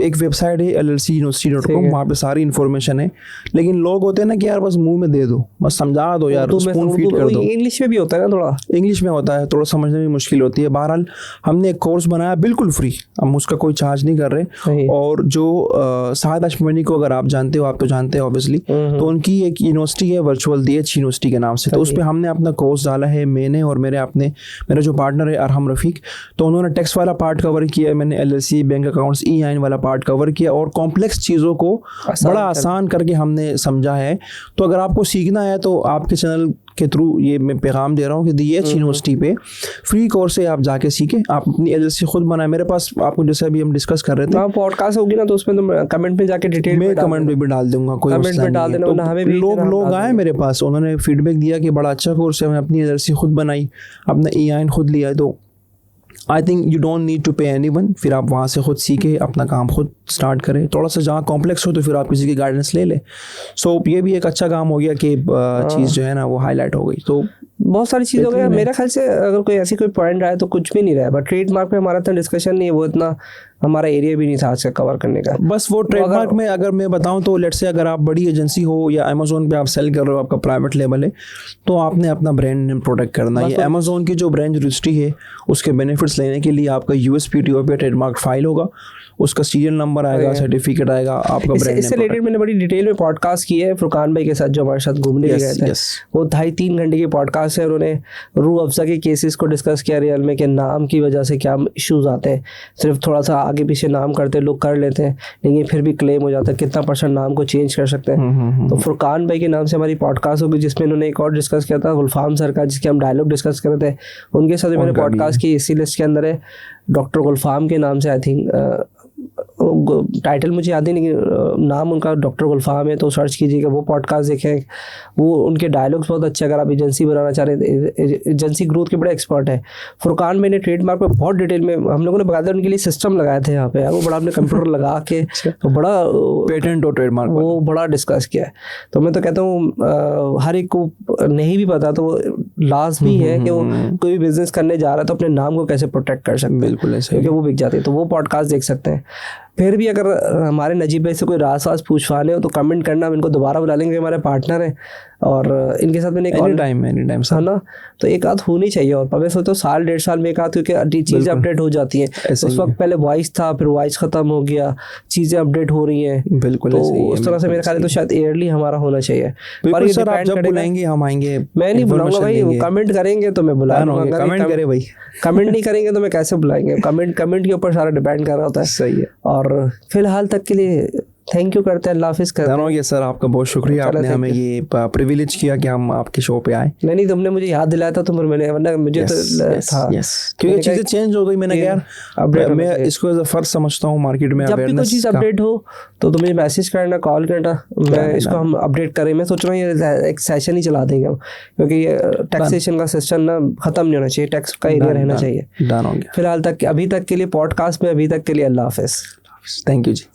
एक वेबसाइट है LLCuniversity.com, वहाँ पे सारी इन्फॉर्मेशन है, लेकिन लोग होते हैं ना कि यार बस मुँह में दे दो, बस समझा दो यार, स्पून फीड कर दो। इंग्लिश में भी होता है ना, थोड़ा इंग्लिश में होता है, थोड़ा समझने में मुश्किल होती है। बहरहाल हमने एक कोर्स बनाया बिल्कुल फ्री, हम उसका कोई चार्ज नहीं कर रहे। और जो साद अशमनी को अगर आप जानते हो, आप तो जानते हो ऑब्वियसली, तो उनकी एक यूनिवर्सिटी है वर्चुअल DH यूनिवर्सिटी के नाम से। तो उस पर हमने अपना कोर्स डाला है, मैंने और मेरा जो पार्टनर है अरहम रफ़ीक, तो उन्होंने टैक्स वाला पार्ट कवर किया, मैंने LLC, बैंक अकाउंट्स, EIN वाला पार्ट कवर किया, और कॉम्प्लेक्स चीज़ों को बड़ा आसान करके हमने समझा है। तो अगर आपको सीखना है तो आपके चैनल के थ्रू ये मैं पैगाम दे रहा हूँ कि DH यूनिवर्सिटी पे फ्री कोर्स है, आप जाके सीखें, आप अपनी LLC खुद बनाए। मेरे पास आपको जैसे अभी हम डिस्कस कर रहे थे, पॉडकास्ट होगी ना, तो उसमें तुम कमेंट में जाके डिटेल में कमेंट में भी डाल दूंगा, कोई कमेंट में डाल देना। तो लोग आए मेरे पास, उन्होंने फीडबैक दिया कि बड़ा अच्छा कोर्स है, मैंने अपनी LLC खुद बनाई, अपना EIN खुद लिया है। तो I think you don't need to pay anyone. फिर आप वहाँ से खुद सीखे, अपना काम खुद स्टार्ट करें। थोड़ा सा जहाँ कॉम्प्लेक्स हो तो फिर आप किसी की गाइडेंस ले लें। सो ये भी एक अच्छा काम हो गया कि चीज़ जो है ना वो हाईलाइट हो गई। तो बहुत सारी चीज़ हो गई। मेरे ख्याल से अगर कोई ऐसी कोई पॉइंट आए तो कुछ भी नहीं रहा है, बट ट्रेडमार्क पे हमारा इतना डिस्कशन नहीं है, वो इतना हमारा एरिया भी नहीं था आज का कवर करने का। बस वो ट्रेडमार्क में अगर मैं बताऊं तो लेट्स से अगर आप बड़ी एजेंसी हो या अमेजोन पे आप सेल कर रहे हो, आपका प्राइवेट लेवल है, तो आपने अपना ब्रांड नेम प्रोटेक्ट करना है। अमेजोन की जो ब्रांड रजिस्ट्री है उसके बेनिफिट्स लेने के लिए आपका यूएसपीटीओ पे ट्रेडमार्क फाइल होगा, उसका सीरियल नंबर आएगा, सर्टिफिकेट आएगा, आपका ब्रांड इससे रिलेटेड मैंने बड़ी डिटेल में पॉडकास्ट की है फुरकान भाई के साथ जो हमारे साथ घूमने गए थे। वो 2.5-3 घंटे की पॉडकास्ट है। उन्होंने रूह अफ़ज़ा के केसेस को डिस्कस किया रियल में कि नाम की वजह से क्या इश्यूज आते हैं। सिर्फ थोड़ा सा आगे पीछे नाम करते लोग कर लेते हैं, लेकिन फिर भी क्लेम हो जाता है, कितना % नाम को चेंज कर सकते हैं। तो फुरकान भाई के नाम से हमारी पॉडकास्ट होगी, जिसमें उन्होंने एक और डिस्कस किया था गुलफाम सर का, जिसके हम डायलॉग डिस्कस कर रहे थे। उनके साथ मैंने पॉडकास्ट की, इसी लिस्ट के अंदर है। डॉक्टर गुलफाम के नाम से आई थिंक टाइटल मुझे याद नहीं, लेकिन नाम उनका डॉक्टर गुलफाम है, तो सर्च कीजिएगा, वो पॉडकास्ट देखें। वो उनके डायलॉग्स बहुत अच्छे, अगर आप एजेंसी बनाना चाह रहे हैं, एजेंसी ग्रोथ के बड़े एक्सपर्ट है। फुरकान मैंने ट्रेडमार्क पे बहुत डिटेल में हम लोगों ने बकायदा उनके लिए सिस्टम लगाए थे यहाँ पे, वो बड़ा अपने कंप्यूटर लगा के तो बड़ा पेटेंट और ट्रेडमार्क वो बड़ा डिस्कस किया है। तो मैं तो कहता हूँ हर एक को नहीं भी पता तो लाजमी है कि वो कोई भी बिजनेस करने जा रहा है तो अपने नाम को कैसे प्रोटेक्ट कर सकते हैं, बिल्कुल ऐसे, क्योंकि वो बिक जाते हैं। तो वो पॉडकास्ट देख सकते हैं। फिर भी अगर हमारे नजीब भाई से कोई राज वाज पूछवाने हो तो कमेंट करना, हम इनको दोबारा बुला लेंगे, हमारे पार्टनर हैं और इनके साथ मैंने एनी टाइम है ना, तो एक आध होनी चाहिए। और मैं सोचता हूँ 1.5 साल में एक आध, क्योंकि चीज़ें अपडेट हो जाती हैं। उस वक्त पहले वॉइस था, फिर वॉइस खत्म हो गया, चीज़ें अपडेट हो रही हैं। बिल्कुल तो उस तरह से मेरे ख्याल तो शायद ईयरली हमारा होना चाहिए। पर सर आप जब बुलाएंगे हम आएंगे, मैं नहीं बुलाऊंगा भाई, कमेंट करेंगे तो मैं बुलाऊंगा, कमेंट करे भाई, कमेंट नहीं करेंगे तो मैं कैसे बुलाएंगे। कमेंट के ऊपर सारा डिपेंड कर रहा होता है। सही है। और फिलहाल तक के लिए थैंक यू करते हैं, अल्लाह हाफिज़ करते हैं। ये सर आपका बहुत शुक्रिया, आपने हमें ये प्रिविलेज किया कि हम आपके शो पे आए। नहीं तुमने मुझे याद दिलाया था, तुम मैंने, वरना मुझे तो था क्योंकि चीज़ें चेंज हो गई। मैंने कहा मैं इसको एज अ फर्स्ट समझता हूँ मार्केट में। जब भी कोई चीज़ अपडेट हो तो मुझे मैसेज करना, कॉल करना, मैं इसको हम अपडेट करें। मैं सोच रहा हूँ ये एक सेशन ही चला देंगे हम, क्योंकि ये टैक्सेशन का सिस्टम ना ख़त्म नहीं होना चाहिए, टैक्स का एरिया रहना चाहिए। डन हो गया। फिलहाल तक अभी तक के लिए पॉडकास्ट में, अभी तक के लिए अल्लाह हाफिज़। Thank you ji.